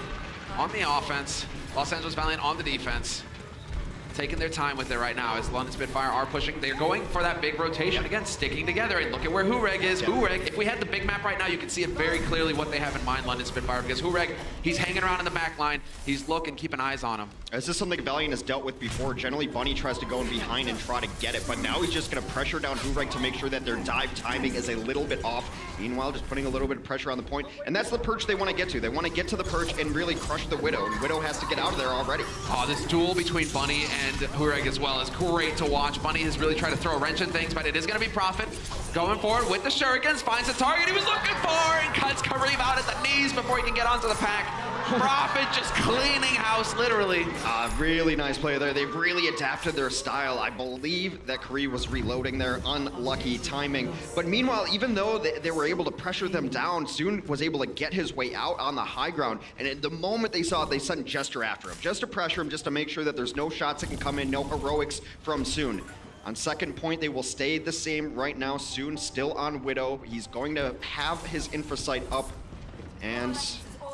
on the offense. Los Angeles Valiant on the defense. Taking their time with it right now as London Spitfire are pushing. They're going for that big rotation again, sticking together. And look at where Hureg is. Hureg, if we had the big map right now, you can see it very clearly what they have in mind, London Spitfire, because Hureg, he's hanging around in the back line. He's looking, keeping eyes on him. This is something Valiant has dealt with before. Generally, Bunny tries to go in behind and try to get it, but now he's just going to pressure down Hureg to make sure that their dive timing is a little bit off. Meanwhile, just putting a little bit of pressure on the point. And that's the perch they want to get to. They want to get to the perch and really crush the Widow. And Widow has to get out of there already. Oh, this duel between Bunny and Hureg as well is great to watch. Bunny has really tried to throw a wrench in things, but it is going to be Prophet going forward with the shurikens, finds the target he was looking for, and cuts Kareem out at the knees before he can get onto the pack. Prophet just cleaning house, literally. Really nice play there. They've really adapted their style. I believe that Kareem was reloading there. Unlucky timing. But meanwhile, even though they were able to pressure them down, Soon was able to get his way out on the high ground. And at the moment they saw it, they sent Jester after him, just to pressure him, just to make sure that there's no shots that can come in, no heroics from Soon. On second point, they will stay the same right now. Soon still on Widow. He's going to have his infra sight up. And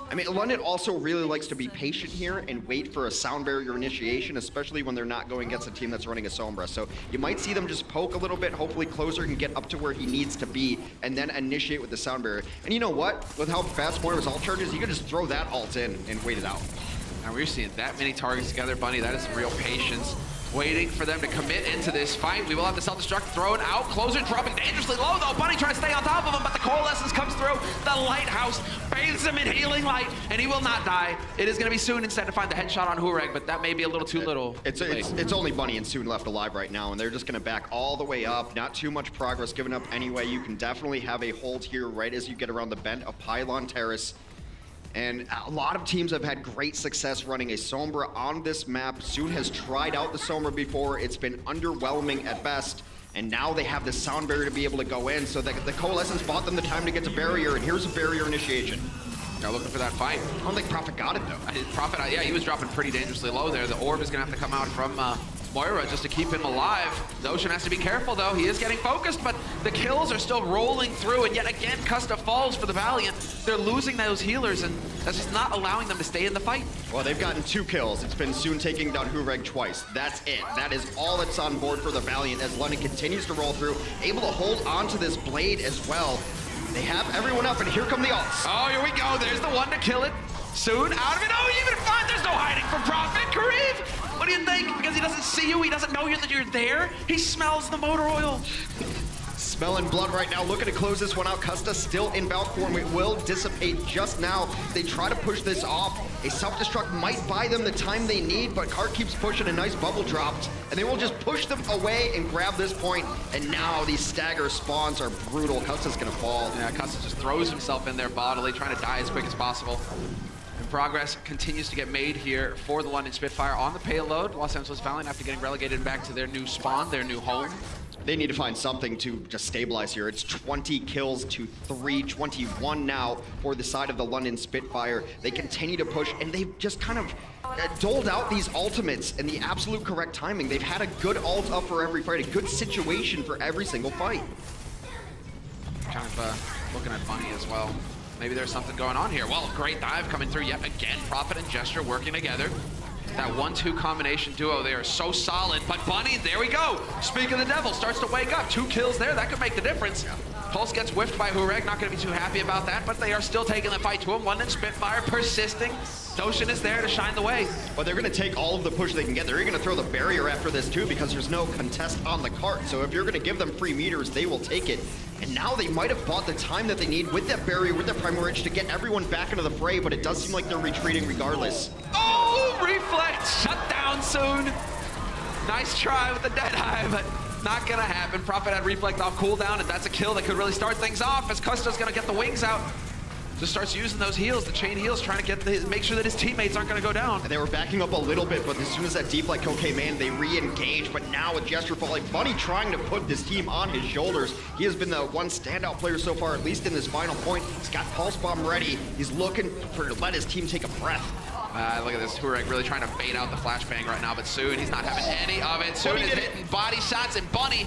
I mean, London also really likes to be patient here and wait for a sound barrier initiation, especially when they're not going against a team that's running a Sombra. So you might see them just poke a little bit. Hopefully Closer can get up to where he needs to be and then initiate with the sound barrier. And you know what? With how fast Moira's ult charges, you can just throw that ult in and wait it out. And we're seeing that many targets together, Bunny. That is some real patience. Waiting for them to commit into this fight. We will have the self-destruct thrown out. Closer dropping dangerously low, though. Bunny trying to stay on top of him, but the Coalescence comes through. The Lighthouse bathes him in healing light, and he will not die. It is going to be Soon instead to find the headshot on Hureg, but that may be a little too little. It's only Bunny and Soon left alive right now, and they're just going to back all the way up. Not too much progress given up anyway. You can definitely have a hold here right as you get around the bend of Pylon Terrace. And a lot of teams have had great success running a Sombra on this map. Soon has tried out the Sombra before. It's been underwhelming at best. And now they have the sound barrier to be able to go in. So the Coalescence bought them the time to get to barrier. And here's a barrier initiation. They're looking for that fight. I don't think Prophet got it, though. Prophet, yeah, he was dropping pretty dangerously low there. The orb is going to have to come out from Moira just to keep him alive. Notion has to be careful though. He is getting focused, but the kills are still rolling through, and yet again, Custa falls for the Valiant. They're losing those healers, and that's just not allowing them to stay in the fight. Well, they've gotten 2 kills. It's been Soon taking down Hureg twice. That's it. That is all that's on board for the Valiant as London continues to roll through, able to hold on to this blade as well. They have everyone up, and here come the ults. Oh, here we go. There's the one to kill it. Soon out of it. Oh, even fine. There's no hiding from Prophet. Kareev, what do you think? Because he doesn't see you, he doesn't know that you're there. He smells the motor oil. Smelling blood right now, looking to close this one out. Custa still in bout form. It will dissipate just now. They try to push this off. A self-destruct might buy them the time they need, but Cart keeps pushing. A nice bubble dropped, and they will just push them away and grab this point. And now these stagger spawns are brutal. Custa's gonna fall. Yeah, Custa just throws himself in there bodily, trying to die as quick as possible. And progress continues to get made here for the London Spitfire on the payload. Los Angeles Valiant, after getting relegated back to their new spawn, their new home. They need to find something to just stabilize here. It's 20 kills to 3, 21 now for the side of the London Spitfire. They continue to push, and they've just kind of doled out these ultimates in the absolute correct timing. They've had a good ult up for every fight, a good situation for every single fight. Kind of looking at Bunny as well. Maybe there's something going on here. Well, great dive coming through yet again. Prophet and Gesture working together. That 1-2 combination duo, they are so solid. But Bunny, there we go. Speak of the devil, starts to wake up. 2 kills there, that could make the difference. Pulse gets whiffed by Hureg, not going to be too happy about that, but they are still taking the fight to him. London Spitfire persisting. Notion is there to shine the way. But they're going to take all of the push they can get. They're going to throw the barrier after this too, because there's no contest on the cart. So if you're going to give them free meters, they will take it. And now they might have bought the time that they need with that barrier, with that Primal Rage to get everyone back into the fray, but it does seem like they're retreating regardless. Oh, reflex, shut down soon. Nice try with the Deadeye, but not gonna happen. Prophet had reflect off cooldown, and that's a kill that could really start things off as Custa's gonna get the wings out. Just starts using those heals, the chain heals, trying to make sure that his teammates aren't going to go down. And they were backing up a little bit, but as soon as that deep like Cocaine Man, they re-engage. But now with Gesture falling, Bunny trying to put this team on his shoulders. He has been the one standout player so far, at least in this final point. He's got Pulse Bomb ready. He's looking to let his team take a breath. Look at this, Hureg really trying to bait out the flashbang right now, but Soon, he's not having any of it. Soon is hitting body shots, and Bunny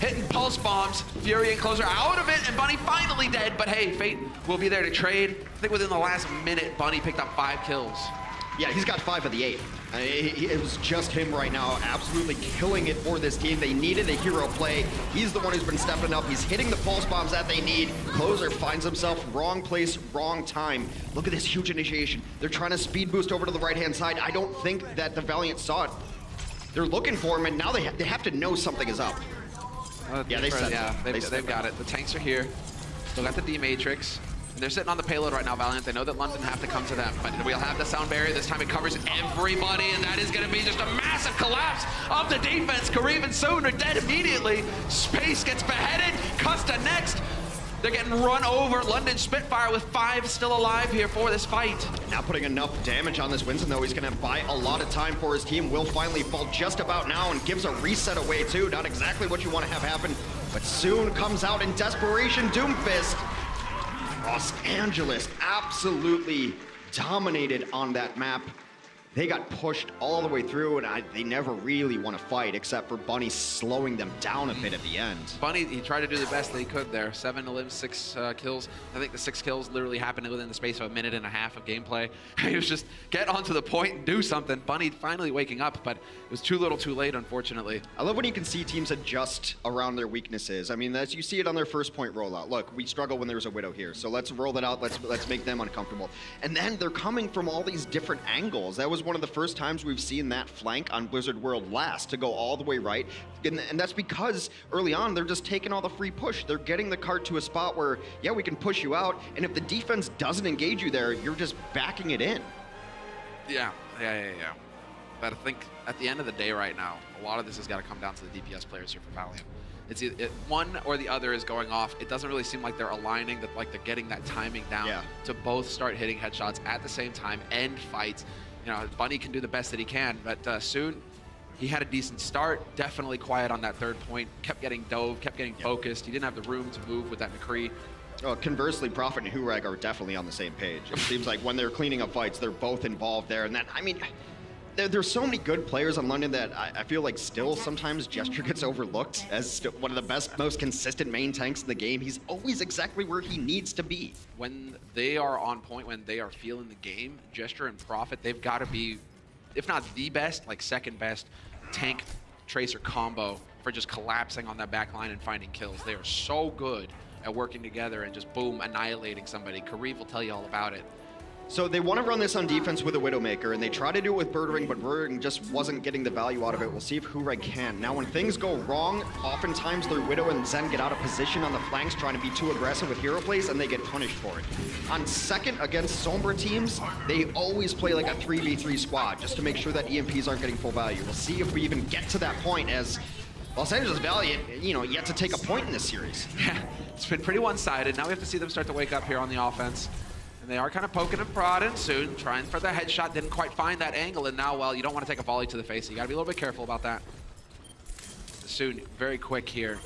hitting pulse bombs. Fury and Closer out of it, and Bunny finally dead. But hey, Fate will be there to trade. I think within the last minute, Bunny picked up 5 kills. Yeah, he's got 5 of the 8. It was just him right now, absolutely killing it for this team. They needed a hero play. He's the one who's been stepping up. He's hitting the pulse bombs that they need. Closer finds himself wrong place, wrong time. Look at this huge initiation. They're trying to speed boost over to the right-hand side. I don't think that the Valiant saw it. They're looking for him, and now they have to know something is up. Yeah, they've got it. The tanks are here. Still got the D-Matrix. They're sitting on the payload right now, Valiant. They know that London have to come to them, but we'll have the sound barrier. This time it covers everybody, and that is going to be just a massive collapse of the defense. Kareev and Soon are dead immediately. Space gets beheaded. Custa next. They're getting run over. London Spitfire with 5 still alive here for this fight. Now putting enough damage on this Winston, though. He's going to buy a lot of time for his team. Will finally fall just about now and gives a reset away, too. Not exactly what you want to have happen, but Soon comes out in desperation. Doomfist. Los Angeles absolutely dominated on that map. They got pushed all the way through, and they never really want to fight, except for Bunny slowing them down a bit at the end. Bunny, he tried to do the best that he could there. 7 elims, 6 kills. I think the 6 kills literally happened within the space of 1.5 minutes of gameplay. He was just get onto the point and do something. Bunny finally waking up, but it was too little too late, unfortunately. I love when you can see teams adjust around their weaknesses. I mean, you see it on their first point rollout. Look, we struggle when there's a Widow here, so let's roll that out. Let's make them uncomfortable. And then they're coming from all these different angles. That was one of the first times we've seen that flank on Blizzard World last to go all the way right. And that's because early on, they're just taking all the free push. They're getting the cart to a spot where, yeah, we can push you out. And if the defense doesn't engage you there, you're just backing it in. Yeah. But I think at the end of the day right now, a lot of this has got to come down to the DPS players here for Valiant. It's one or the other is going off. It doesn't really seem like they're aligning, that like they're getting that timing down to both start hitting headshots at the same time, end fights. You know, Bunny can do the best that he can, but Soon, he had a decent start, definitely quiet on that 3rd point, kept getting dove, kept getting focused. He didn't have the room to move with that McCree. Conversely, Prophet and Hureg are definitely on the same page. It seems like when they're cleaning up fights, they're both involved there. And that, I mean, there's so many good players on London that I feel like still sometimes Gesture gets overlooked as one of the best, most consistent main tanks in the game. He's always exactly where he needs to be. When they are on point, when they are feeling the game, Gesture and Prophet, they've got to be, if not the best, like second best tank tracer combo for just collapsing on that back line and finding kills. They are so good at working together and just boom, annihilating somebody. Kareev will tell you all about it. So they want to run this on defense with a Widowmaker, and they try to do it with Birdring, but Birdring just wasn't getting the value out of it. We'll see if Hureg can. Now, when things go wrong, oftentimes their Widow and Zen get out of position on the flanks, trying to be too aggressive with hero plays, and they get punished for it. On second against Sombra teams, they always play like a 3v3 squad, just to make sure that EMPs aren't getting full value. We'll see if we even get to that point, as Los Angeles Valiant, yet to take a point in this series. Yeah, it's been pretty one-sided. Now we have to see them start to wake up here on the offense. And they are kind of poking and prodding soon, trying for the headshot, didn't quite find that angle, and now, well, you don't want to take a volley to the face, so you got to be a little bit careful about that. Soon, very quick here,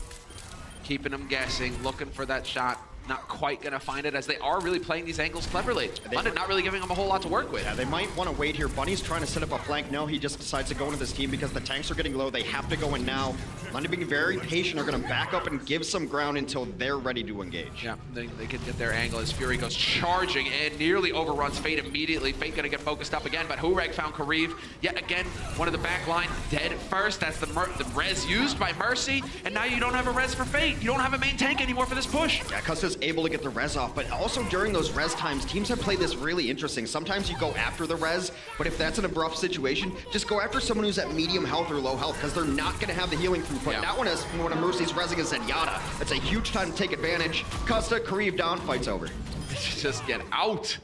keeping them guessing, looking for that shot, not quite going to find it, as they are really playing these angles cleverly. London not really giving them a whole lot to work with. Yeah, they might want to wait here. Bunny's trying to set up a flank. No, he just decides to go into this team because the tanks are getting low. They have to go in now. London being very patient are going to back up and give some ground until they're ready to engage. Yeah, they can get their angle as Fury goes charging and nearly overruns Fate immediately. Fate going to get focused up again, but Hureg found Kareev. Yet again, one of the back line dead first. That's the res used by Mercy, and now you don't have a res for Fate. You don't have a main tank anymore for this push. Yeah, Custa's able to get the res off, but also during those res times, teams have played this really interesting. Sometimes you go after the res, but if that's an abrupt situation, just go after someone who's at medium health or low health, because they're not going to have the healing throughput. Yeah. Not when a Mercy's resing a Zenyatta. That's a huge time to take advantage. Custa, Kareev down, fight's over. Just get out.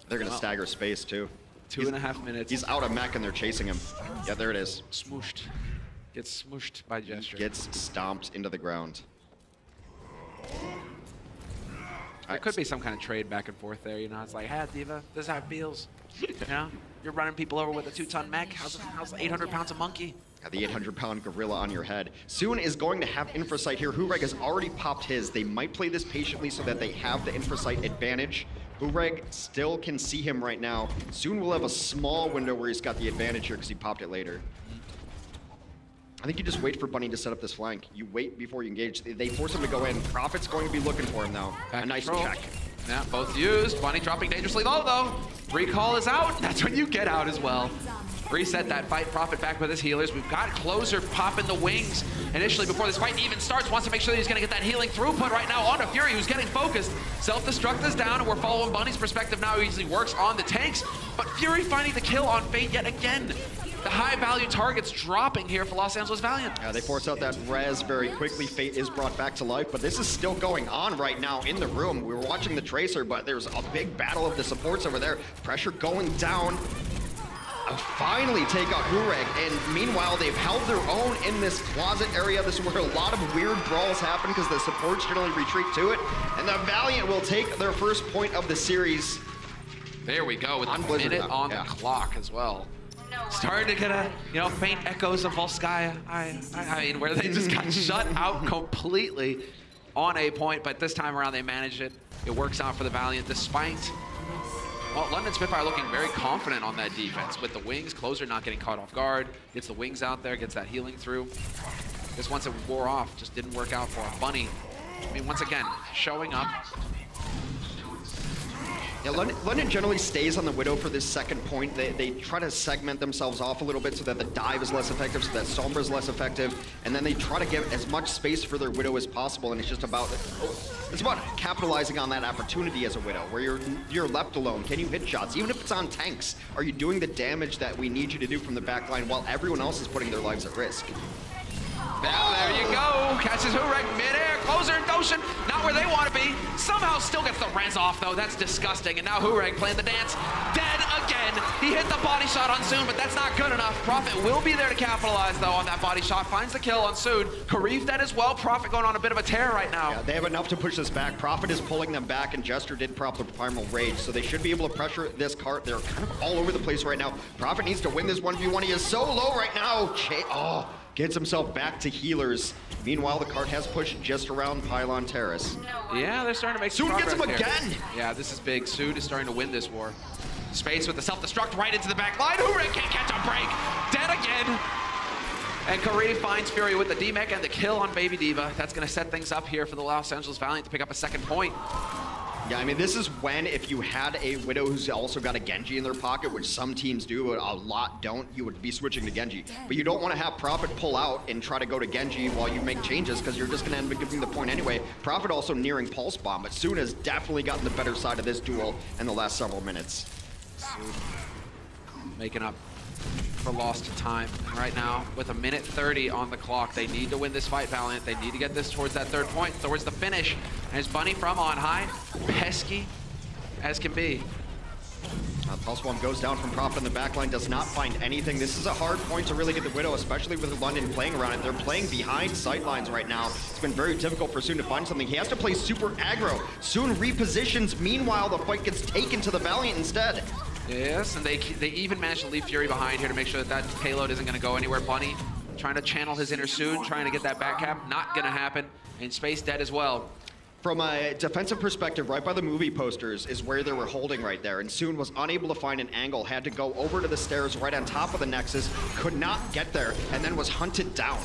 They're going to stagger space, too. 2.5 minutes. He's out of mech, and they're chasing him. Yeah, there it is. Smooshed. Gets smooshed by Gesture. Gets stomped into the ground. There could be some kind of trade back and forth there, it's like, hey, Diva, this is how it feels. You're running people over with a 2-ton mech. How's 800 pounds of monkey? Yeah, the 800-pound gorilla on your head. Soon is going to have Infrasight here. Hureg has already popped his. They might play this patiently so that they have the Infrasight advantage. Hureg still can see him right now. Soon we'll have a small window where he's got the advantage here because he popped it later. I think you just wait for Bunny to set up this flank. You wait before you engage. They force him to go in. Prophet's going to be looking for him now. A nice check. Yeah, both used. Bunny dropping dangerously low, though. Recall is out. That's when you get out as well. Reset that fight. Prophet back with his healers. We've got Closer popping the wings initially before this fight even starts. Wants to make sure that he's going to get that healing throughput right now onto Fury, who's getting focused. Self-destruct is down, and we're following Bunny's perspective now. He usually works on the tanks, but Fury finding the kill on Fate yet again. The high-value targets dropping here for Los Angeles Valiant. Yeah, they force out that res very quickly. Fate is brought back to life, but this is still going on right now in the room. We were watching the Tracer, but there's a big battle of the supports over there. Pressure going down. Finally take out Hureg, and meanwhile, they've held their own in this closet area. This is where a lot of weird brawls happen because the supports generally retreat to it, and the Valiant will take their first point of the series. There we go, with a minute on the clock as well. Starting to get a, faint echoes of Volskaya. I mean, where they just got shut out completely on a point, but this time around they managed it. It works out for the Valiant despite, well, London Spitfire looking very confident on that defense with the wings. Closer not getting caught off guard. Gets the wings out there, gets that healing through. Just once it wore off, just didn't work out for him. Bunny, I mean, once again, showing up. Yeah, London generally stays on the Widow for this second point. They try to segment themselves off a little bit so that the dive is less effective, so that Sombra is less effective, and then they try to give as much space for their Widow as possible, and it's just about capitalizing on that opportunity as a Widow, where you're left alone. Can you hit shots? Even if it's on tanks, are you doing the damage that we need you to do from the back line while everyone else is putting their lives at risk? There you go. Catches Hureg midair. Closer and Doshin, not where they want to be. Somehow still gets the res off, though. That's disgusting. And now Hureg playing the dance. Dead again. He hit the body shot on Soon, but that's not good enough. Prophet will be there to capitalize, though, on that body shot. Finds the kill on Soon. Kareev dead as well. Prophet going on a bit of a tear right now. Yeah, they have enough to push this back. Prophet is pulling them back, and Jester did prop the Primal Rage, so they should be able to pressure this cart. They're kind of all over the place right now. Prophet needs to win this 1v1. He is so low right now. Gets himself back to healers. Meanwhile, the cart has pushed just around Pylon Terrace. Yeah, they're starting to make some progress. Soon gets him again! Yeah, this is big. Soon is starting to win this war. Space with the self-destruct right into the back line. Hurek can't catch a break. Dead again. And Kareem finds Fury with the D-Mech and the kill on Baby D.Va. That's going to set things up here for the Los Angeles Valiant to pick up a second point. Yeah, I mean, this is when, if you had a Widow who's also got a Genji in their pocket, which some teams do, a lot don't, you would be switching to Genji. But you don't want to have Prophet pull out and try to go to Genji while you make changes, because you're just going to end up giving the point anyway. Prophet also nearing Pulse Bomb, but Soon has definitely gotten the better side of this duel in the last several minutes. Soon making up for lost time. And right now, with a minute 30 on the clock, they need to win this fight, Valiant. They need to get this towards that third point, towards the finish. And it's Bunny from on high, pesky as can be. Pulse Bomb goes down from Prophet in the backline, does not find anything. This is a hard point to really get the Widow, especially with London playing around it. They're playing behind sightlines right now. It's been very difficult for Soon to find something. He has to play super aggro. Soon repositions. Meanwhile, the fight gets taken to the Valiant instead. Yes, and they even managed to leave Fury behind here to make sure that that payload isn't going to go anywhere. Bunny trying to channel his inner Soon, trying to get that back cap. Not going to happen. And Space dead as well. From a defensive perspective, right by the movie posters is where they were holding right there. And Soon was unable to find an angle, had to go over to the stairs right on top of the Nexus, could not get there, and then was hunted down.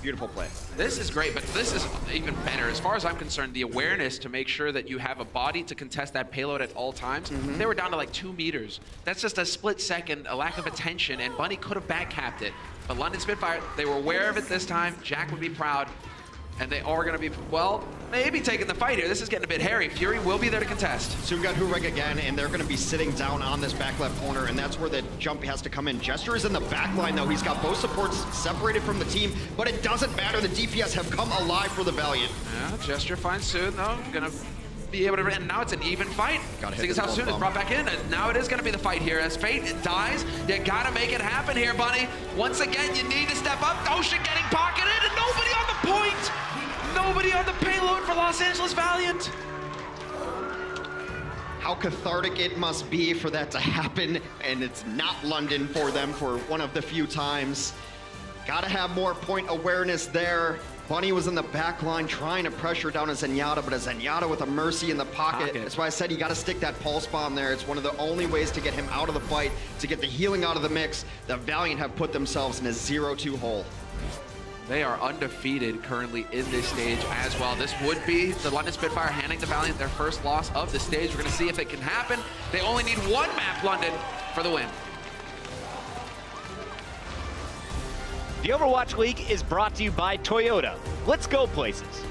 Beautiful play. This is great, but this is even better. As far as I'm concerned, the awareness to make sure that you have a body to contest that payload at all times, they were down to like 2 meters. That's just a split second, a lack of attention, and Bunny could have back-capped it. But London Spitfire, they were aware of it this time. Jack would be proud. And they are going to be, well, maybe taking the fight here. This is getting a bit hairy. Fury will be there to contest. Soon got Hurek again, and they're going to be sitting down on this back left corner, and that's where the jump has to come in. Jester is in the back line, though. He's got both supports separated from the team, but it doesn't matter. The DPS have come alive for the Valiant. Yeah, Jester finds Soon, though. Going to be able to, and now it's an even fight. Seeing as how Soon is brought back in, and now it is going to be the fight here. As Fate dies, you got to make it happen here, Bunny. Once again, you need to step up. Ocean getting pocketed, and nobody on the point. Nobody on the payload for Los Angeles Valiant. How cathartic it must be for that to happen, and it's not London for them for one of the few times. Gotta have more point awareness there. Bunny was in the back line trying to pressure down a Zenyatta, but a Zenyatta with a Mercy in the pocket. That's why I said you gotta stick that Pulse Bomb there. It's one of the only ways to get him out of the fight, to get the healing out of the mix. The Valiant have put themselves in a 0-2 hole. They are undefeated currently in this stage as well. This would be the London Spitfire handing the Valiant their first loss of the stage. We're going to see if it can happen. They only need one map, London, for the win. The Overwatch League is brought to you by Toyota. Let's go places.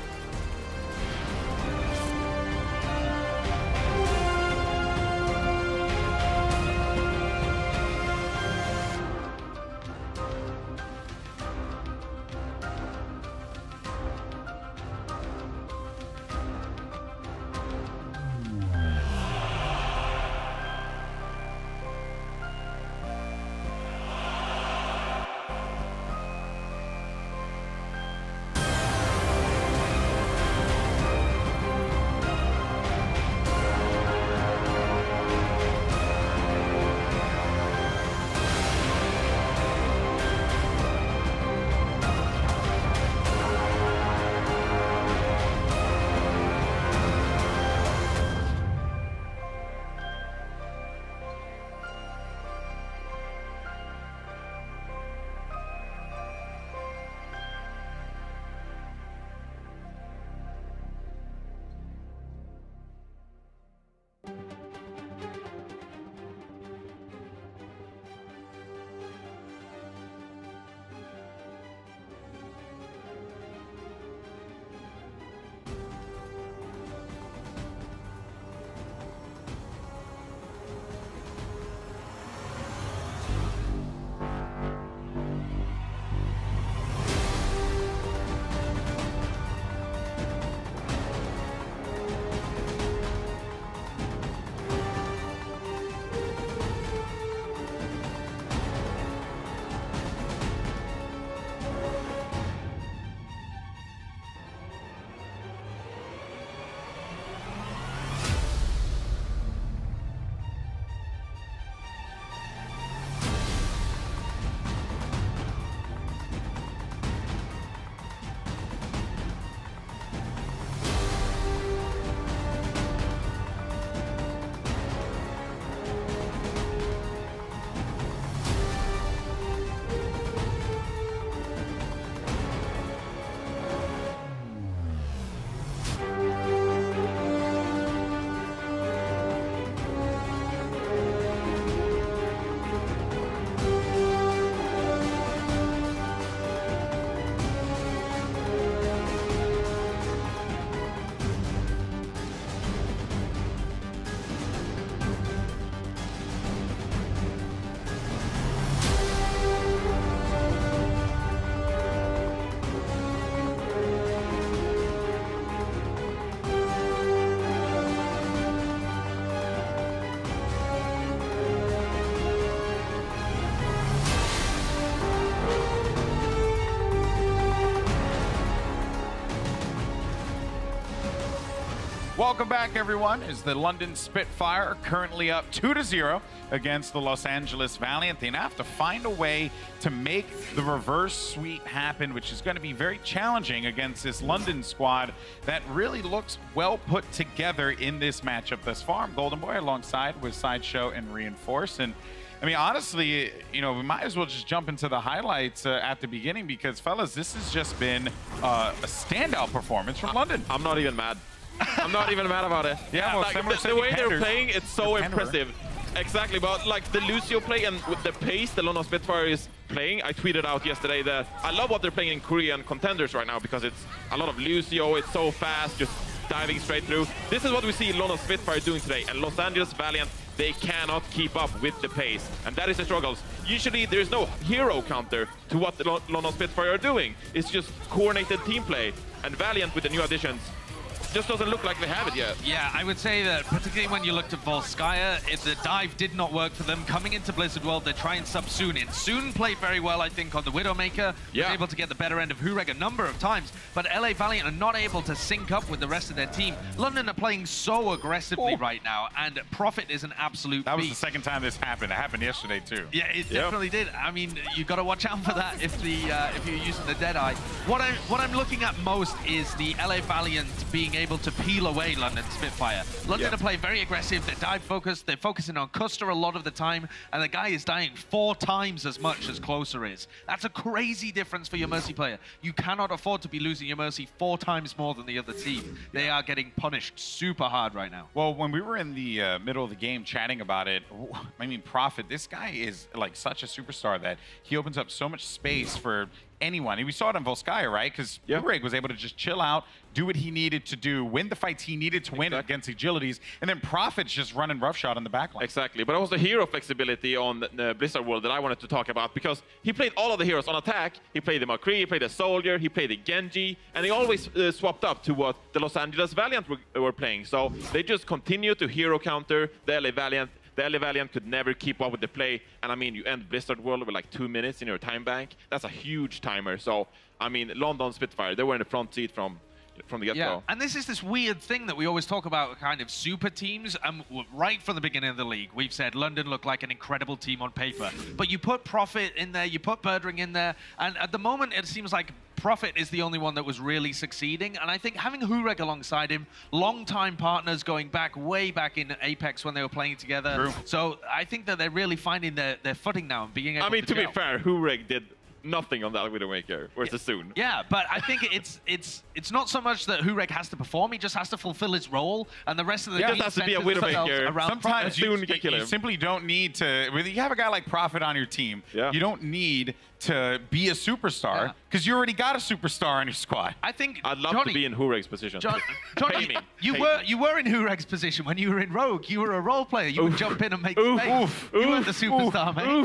Welcome back, everyone. Is the London Spitfire currently up 2-0 against the Los Angeles Valiant. They now have to find a way to make the reverse sweep happen, which is going to be very challenging against this London squad that really looks well put together in this matchup thus far. I'm Golden Boy alongside with Sideshow and Reinforce. And I mean, honestly, you know, we might as well just jump into the highlights at the beginning because, fellas, this has just been a standout performance from London. I'm not even mad. I'm not even mad about it. Yeah, well, like, the way they're playing, it's so impressive. Exactly, but like the Lucio play and with the pace the London Spitfire is playing, I tweeted out yesterday that I love what they're playing in Korean contenders right now because it's a lot of Lucio, it's so fast, just diving straight through. This is what we see London Spitfire doing today, and Los Angeles Valiant, they cannot keep up with the pace, and that is the struggles. Usually there's no hero counter to what the London Spitfire are doing. It's just coordinated team play, and Valiant with the new additions just doesn't look like they have it yet. Yeah, I would say that particularly when you looked at Volskaya, the dive did not work for them. Coming into Blizzard World, they try and sub Soon in. Soon played very well, I think, on the Widowmaker. Yeah. Was able to get the better end of Hureg a number of times, but LA Valiant are not able to sync up with the rest of their team. London are playing so aggressively right now, and Profit is an absolute That was beast. the second time this happened. It happened yesterday, too. Yeah, it definitely did. I mean, you got to watch out for that if you're using the Deadeye. What I'm looking at most is the LA Valiant being able to peel away London Spitfire. London are playing very aggressive. They're dive focused. They're focusing on Custer a lot of the time, and the guy is dying 4 times as much as Closer is. That's a crazy difference for your Mercy player. You cannot afford to be losing your Mercy 4 times more than the other team. They are getting punished super hard right now. Well, when we were in the middle of the game chatting about it, I mean, Prophet, this guy is like such a superstar that he opens up so much space for anyone. And we saw it on Volskaya, right? Because Hureg was able to just chill out, do what he needed to do, win the fights he needed to win against Agilities, and then Prophet's just running roughshod on the backline. Exactly, but it was the hero flexibility on the Blizzard World that I wanted to talk about because he played all of the heroes on attack. He played the McCree, he played the Soldier, he played the Genji, and he always swapped up to what the Los Angeles Valiant were playing. So they just continue to hero counter the LA Valiant. The LA Valiant could never keep up with the play. And I mean, you end Blizzard World with like 2 minutes in your time bank. That's a huge timer. So, I mean, London Spitfire, they were in the front seat from the get-go. Yeah, and this is this weird thing that we always talk about, kind of super teams. Right from the beginning of the league, we've said London looked like an incredible team on paper. But you put Profit in there, you put Birdring in there, and at the moment it seems like Profit is the only one that was really succeeding. And I think having Hureg alongside him, long-time partners going back, way back in Apex when they were playing together. True. So I think that they're really finding their footing now and being able to I mean, to be gel. fair, Hureg did nothing on that Widowmaker versus Soon. Yeah, but I think it's not so much that Hureg has to perform; he just has to fulfill his role, and the rest of the team just has to be a Widowmaker. Sometimes Soon can kill him. You simply don't need to. When you have a guy like Prophet on your team, you don't need to be a superstar because you already got a superstar on your squad. I think I'd love Johnny, to be in Hureg's position. Johnny, Pay me. you were in Hureg's position when you were in Rogue. You were a role player. You would jump in and make space. You weren't the superstar, mate.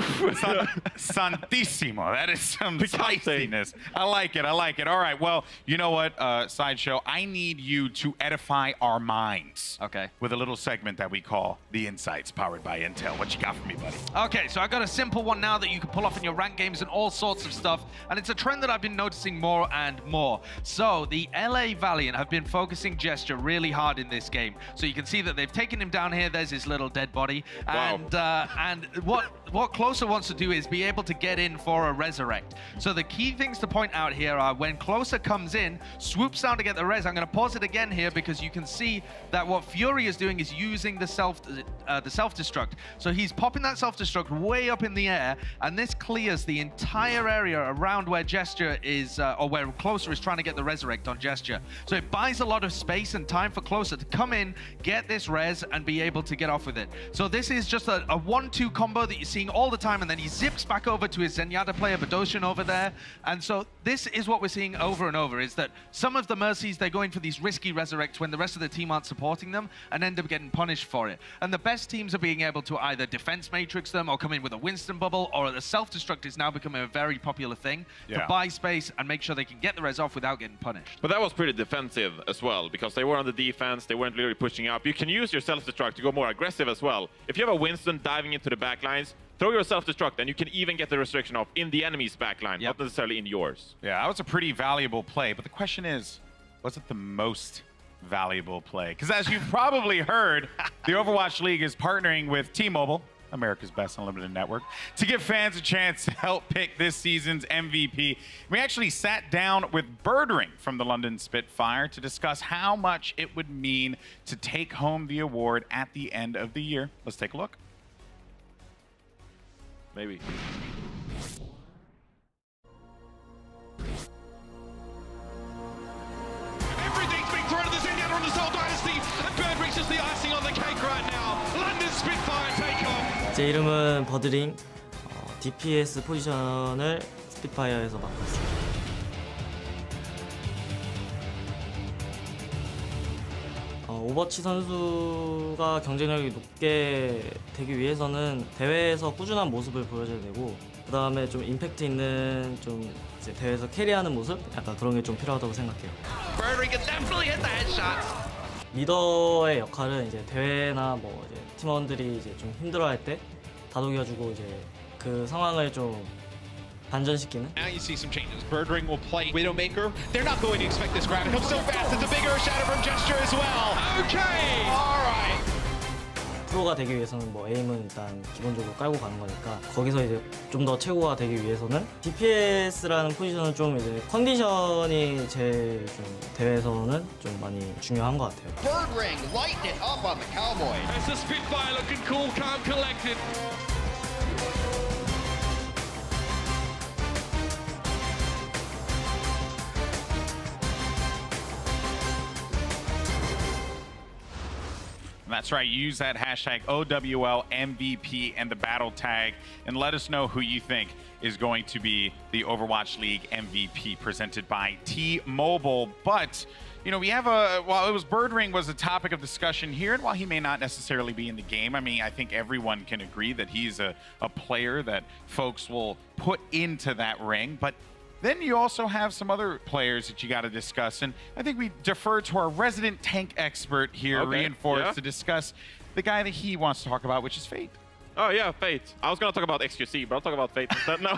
Santissimo. That is some spiciness. I like it. I like it. All right. Well, you know what, Sideshow? I need you to edify our minds. Okay. With a little segment that we call The Insights, powered by Intel. What you got for me, buddy? Okay, so I got a simple one now that you can pull off in your ranked games and all sorts of stuff, and it's a trend that I've been noticing more and more. So the LA Valiant have been focusing Gesture really hard in this game. So you can see that they've taken him down here. There's his little dead body. Wow. And what Closer wants to do is be able to get in for a resurrect. So the key things to point out here are when Closer comes in, swoops down to get the res. I'm going to pause it again here because you can see that what Fury is doing is using the self-destruct. So he's popping that self-destruct way up in the air, and this clears the entire area around where Gesture is, or where Closer is trying to get the resurrect on Gesture. So it buys a lot of space and time for Closer to come in, get this res, and be able to get off with it. So this is just a 1-2 combo that you're seeing all the time, and then he zips back over to his Zenyatta player, Badoshan over there. And so this is what we're seeing over and over, is that some of the Mercies, they're going for these risky resurrects when the rest of the team aren't supporting them and end up getting punished for it. And the best teams are being able to either defense matrix them or come in with a Winston bubble, or the self-destruct is now becoming a very popular thing to buy space and make sure they can get the res off without getting punished. But that was pretty defensive as well, because they were on the defense, they weren't really pushing up. You can use your self-destruct to go more aggressive as well. If you have a Winston diving into the backlines, throw your self-destruct, and you can even get the restriction off in the enemy's backline, not necessarily in yours. Yeah, that was a pretty valuable play, but the question is, was it the most valuable play. Because as you've probably heard, the Overwatch League is partnering with T-Mobile, America's best unlimited network, to give fans a chance to help pick this season's MVP. We actually sat down with Birdring from the London Spitfire to discuss how much it would mean to take home the award at the end of the year. Let's take a look. Maybe. Everything's being thrown at the Zenyatta on the Seoul Dynasty, and Birdring's just the icing on the cake right now. London Spitfire take off. 제 이름은 버드링, DPS 포지션을 스핏파이어에서 맡고 있습니다. 오버워치 선수가 경쟁력이 높게 되기 위해서는 대회에서 꾸준한 모습을 보여줘야 되고, 그 다음에 좀 임팩트 있는 좀 이제 대회에서 캐리하는 모습, 약간 그런 게 좀 필요하다고 생각해요. 리더의 역할은 이제 대회나 뭐 이제 팀원들이 이제 좀 힘들어할 때 다독여주고 이제 그 상황을 좀 반전시키는. Now you see some changes. Birdring will play Widowmaker. They're not going to expect this grab to come so fast. It's a bigger shadow from Gesture as well. Okay, all right. 프로가 되기 위해서는 뭐 에임은 일단 기본적으로 깔고 가는 거니까 거기서 이제 좀 더 최고가 되기 위해서는 DPS라는 포지션은 좀 이제 컨디션이 제일 좀 대회에서는 좀 많이 중요한 것 같아요. Birdring lighting it up on the Cowboy. It's the Spitfire looking cool, calm, collected. That's right. Use that hashtag OWLMVP and the battle tag and let us know who you think is going to be the Overwatch League MVP presented by T-Mobile. But, you know, we have while it was Birdring was a topic of discussion here, and while he may not necessarily be in the game, I mean, I think everyone can agree that he's a player that folks will put into that ring. But then you also have some other players that you got to discuss, and I think we defer to our resident tank expert here, Reinforced, to discuss the guy that he wants to talk about, which is Fate. Oh yeah, Fate. I was gonna talk about XQC, but I'll talk about Fate instead. No.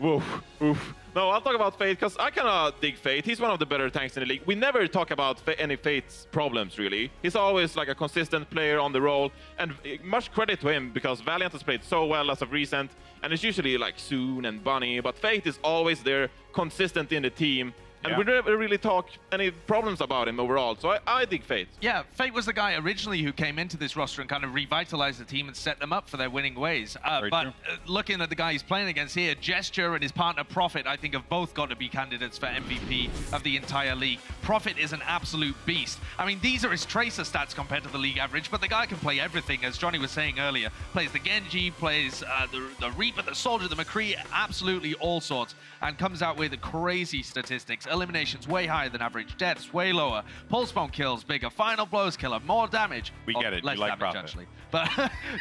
Oof. No, I'll talk about Fate because I kind of dig Fate. He's one of the better tanks in the league. We never talk about any Fate's problems, really. He's always like a consistent player on the roll, and much credit to him because Valiant has played so well as of recent, and it's usually like Soon and Bunny, but Fate is always there, consistent in the team. And we never really talk any problems about him overall, so I dig Fate. Yeah, Fate was the guy originally who came into this roster and kind of revitalized the team and set them up for their winning ways. But looking at the guy he's playing against here, Gesture and his partner Prophet, I think have both got to be candidates for MVP of the entire league. Prophet is an absolute beast. I mean, these are his Tracer stats compared to the league average, but the guy can play everything, as Johnny was saying earlier. Plays the Genji, plays the Reaper, the Soldier, the McCree, absolutely all sorts, and comes out with crazy statistics. Eliminations way higher than average, deaths way lower, pulse bomb kills bigger, final blows killer, more damage. We get it, less you like damage Prophet. actually. But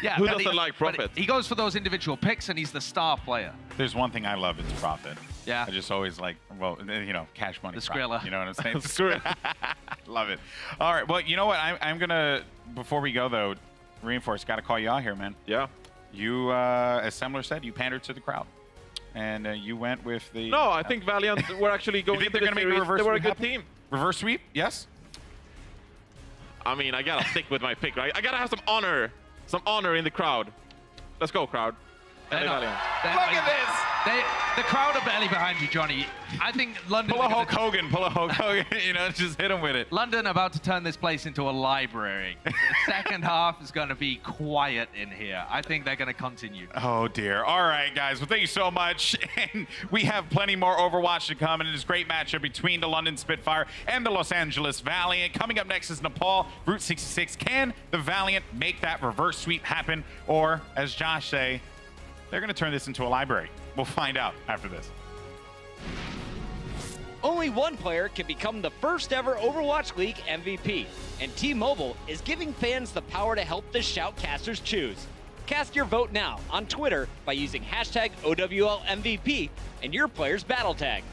yeah, who doesn't like Prophet? He goes for those individual picks and he's the star player. There's one thing I love, it's Prophet. Yeah. I just always like, well, you know, cash money. The Skrilla. You know what I'm saying? Skrilla. Love it. All right, well, you know what? I'm going to, before we go though, Reinforce, got to call you out here, man. Yeah. You, as Semler said, you pandered to the crowd. And you went with the... No, I think Valiant were actually going into the series. They were a good team. Reverse sweep, yes? I mean, I gotta stick with my pick, right? I gotta have some honor in the crowd. Let's go, crowd. Look at this! The crowd are barely behind you, Johnny. I think London... Pull a Hulk Hogan, you know, just hit him with it. London about to turn this place into a library. The second half is going to be quiet in here. I think they're going to continue. Oh, dear. All right, guys. Well, thank you so much. And we have plenty more Overwatch to come, and it is a great matchup between the London Spitfire and the Los Angeles Valiant. Coming up next is Nepal, Route 66. Can the Valiant make that reverse sweep happen? Or, as Josh say, they're going to turn this into a library. We'll find out after this. Only one player can become the first ever Overwatch League MVP, and T-Mobile is giving fans the power to help the shoutcasters choose. Cast your vote now on Twitter by using hashtag OWLMVP and your player's battle tag.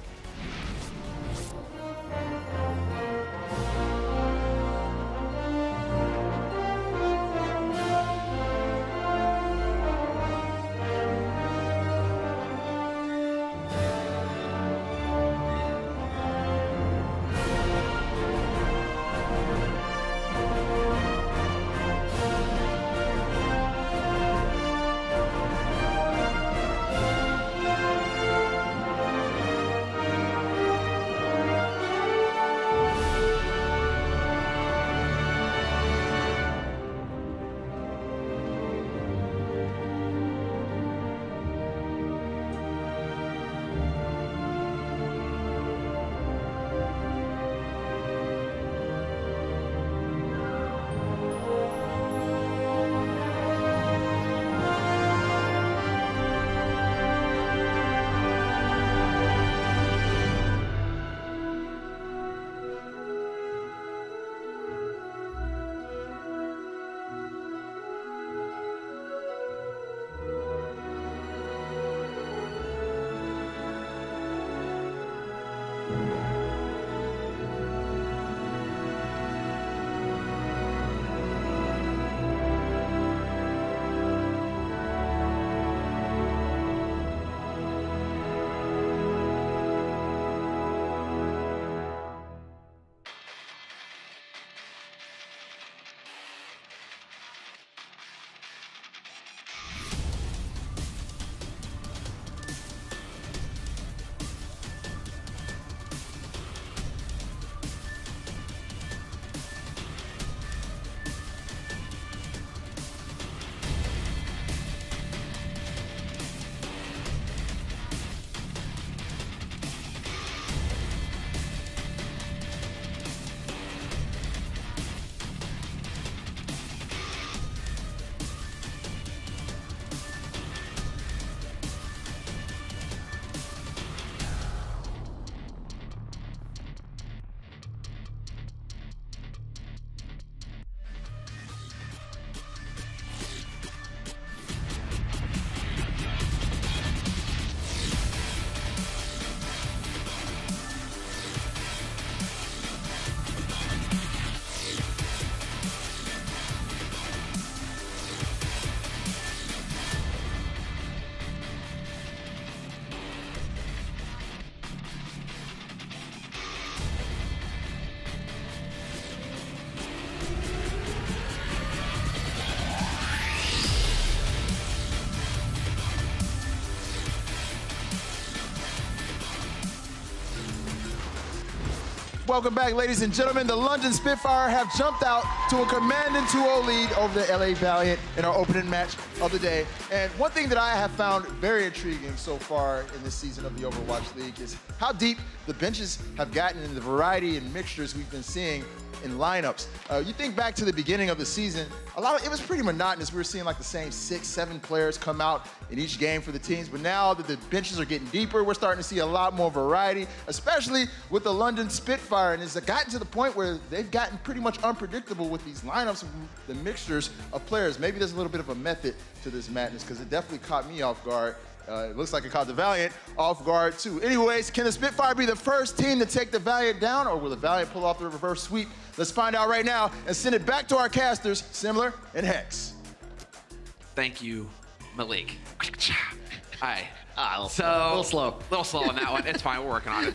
Welcome back, ladies and gentlemen. The London Spitfire have jumped out to a commanding 2-0 lead over the LA Valiant in our opening match of the day. And one thing that I have found very intriguing so far in this season of the Overwatch League is how deep the benches have gotten in the variety and mixtures we've been seeing in lineups. You think back to the beginning of the season, it was pretty monotonous. We were seeing like the same 6, 7 players come out in each game for the teams, but now that the benches are getting deeper, we're starting to see a lot more variety, especially with the London Spitfire, and it's gotten to the point where they've gotten pretty much unpredictable with these lineups and the mixtures of players. Maybe there's a little bit of a method to this madness, because it definitely caught me off guard. It looks like it caught the Valiant off guard too. Anyways, can the Spitfire be the first team to take the Valiant down, or will the Valiant pull off the reverse sweep? Let's find out right now and send it back to our casters, Simler and Hex. Thank you, Malik. Hi. A little slow. A little slow on that one. It's fine. We're working on it.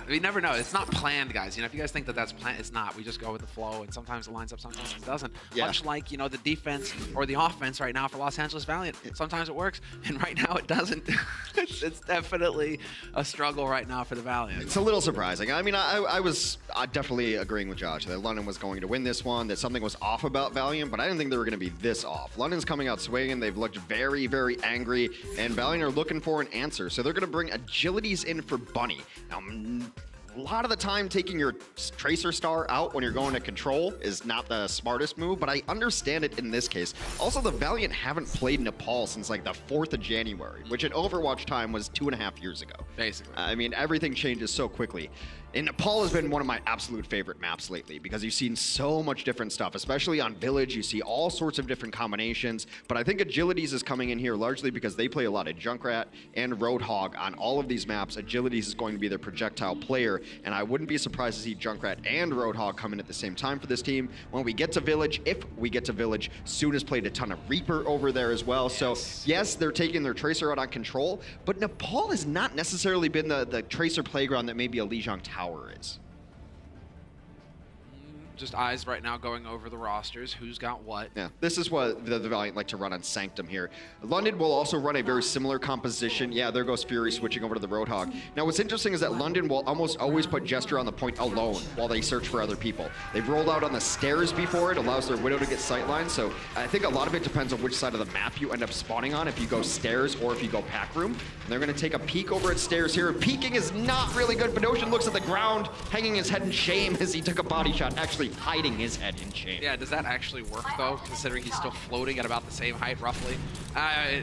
We never know. It's not planned, guys. If you guys think that that's planned, it's not. We just go with the flow, and sometimes it lines up, sometimes it doesn't. Yeah. Much like, the defense or the offense right now for Los Angeles Valiant. Sometimes it works, and right now it doesn't. It's definitely a struggle right now for the Valiant. It's a little surprising. I mean, I was definitely agreeing with Josh that London was going to win this one, that something was off about Valiant, but I didn't think they were going to be this off. London's coming out swinging. They've looked very, very angry, and Valiant are looking for an answer. So they're going to bring Agilities in for Bunny. Now, a lot of the time taking your Tracer Star out when you're going to control is not the smartest move, but I understand it in this case. Also, the Valiant haven't played Nepal since like the 4th of January, which in Overwatch time was 2.5 years ago. Basically. I mean, everything changes so quickly. And Nepal has been one of my absolute favorite maps lately because you've seen so much different stuff, especially on Village. You see all sorts of different combinations, but I think Agilities is coming in here largely because they play a lot of Junkrat and Roadhog on all of these maps. Agilities is going to be their projectile player, and I wouldn't be surprised to see Junkrat and Roadhog come in at the same time for this team. When we get to Village, if we get to Village, Soon has played a ton of Reaper over there as well. Yes. So yes, they're taking their Tracer out on control, but Nepal has not necessarily been the Tracer playground that maybe a Lijiang Tower is. Just eyes right now going over the rosters. Who's got what? Yeah, this is what the Valiant like to run on Sanctum here. London will also run a very similar composition. Yeah, there goes Fury switching over to the Roadhog. Now, what's interesting is that London will almost always put Jester on the point alone while they search for other people. They've rolled out on the stairs before. It allows their Widow to get sightline. So I think a lot of it depends on which side of the map you end up spawning on, if you go stairs or if you go pack room. And they're going to take a peek over at stairs here. Peeking is not really good. Benocean looks at the ground, hanging his head in shame as he took a body shot, actually hiding his head in shame. Yeah, does that actually work though, considering he's still floating at about the same height roughly?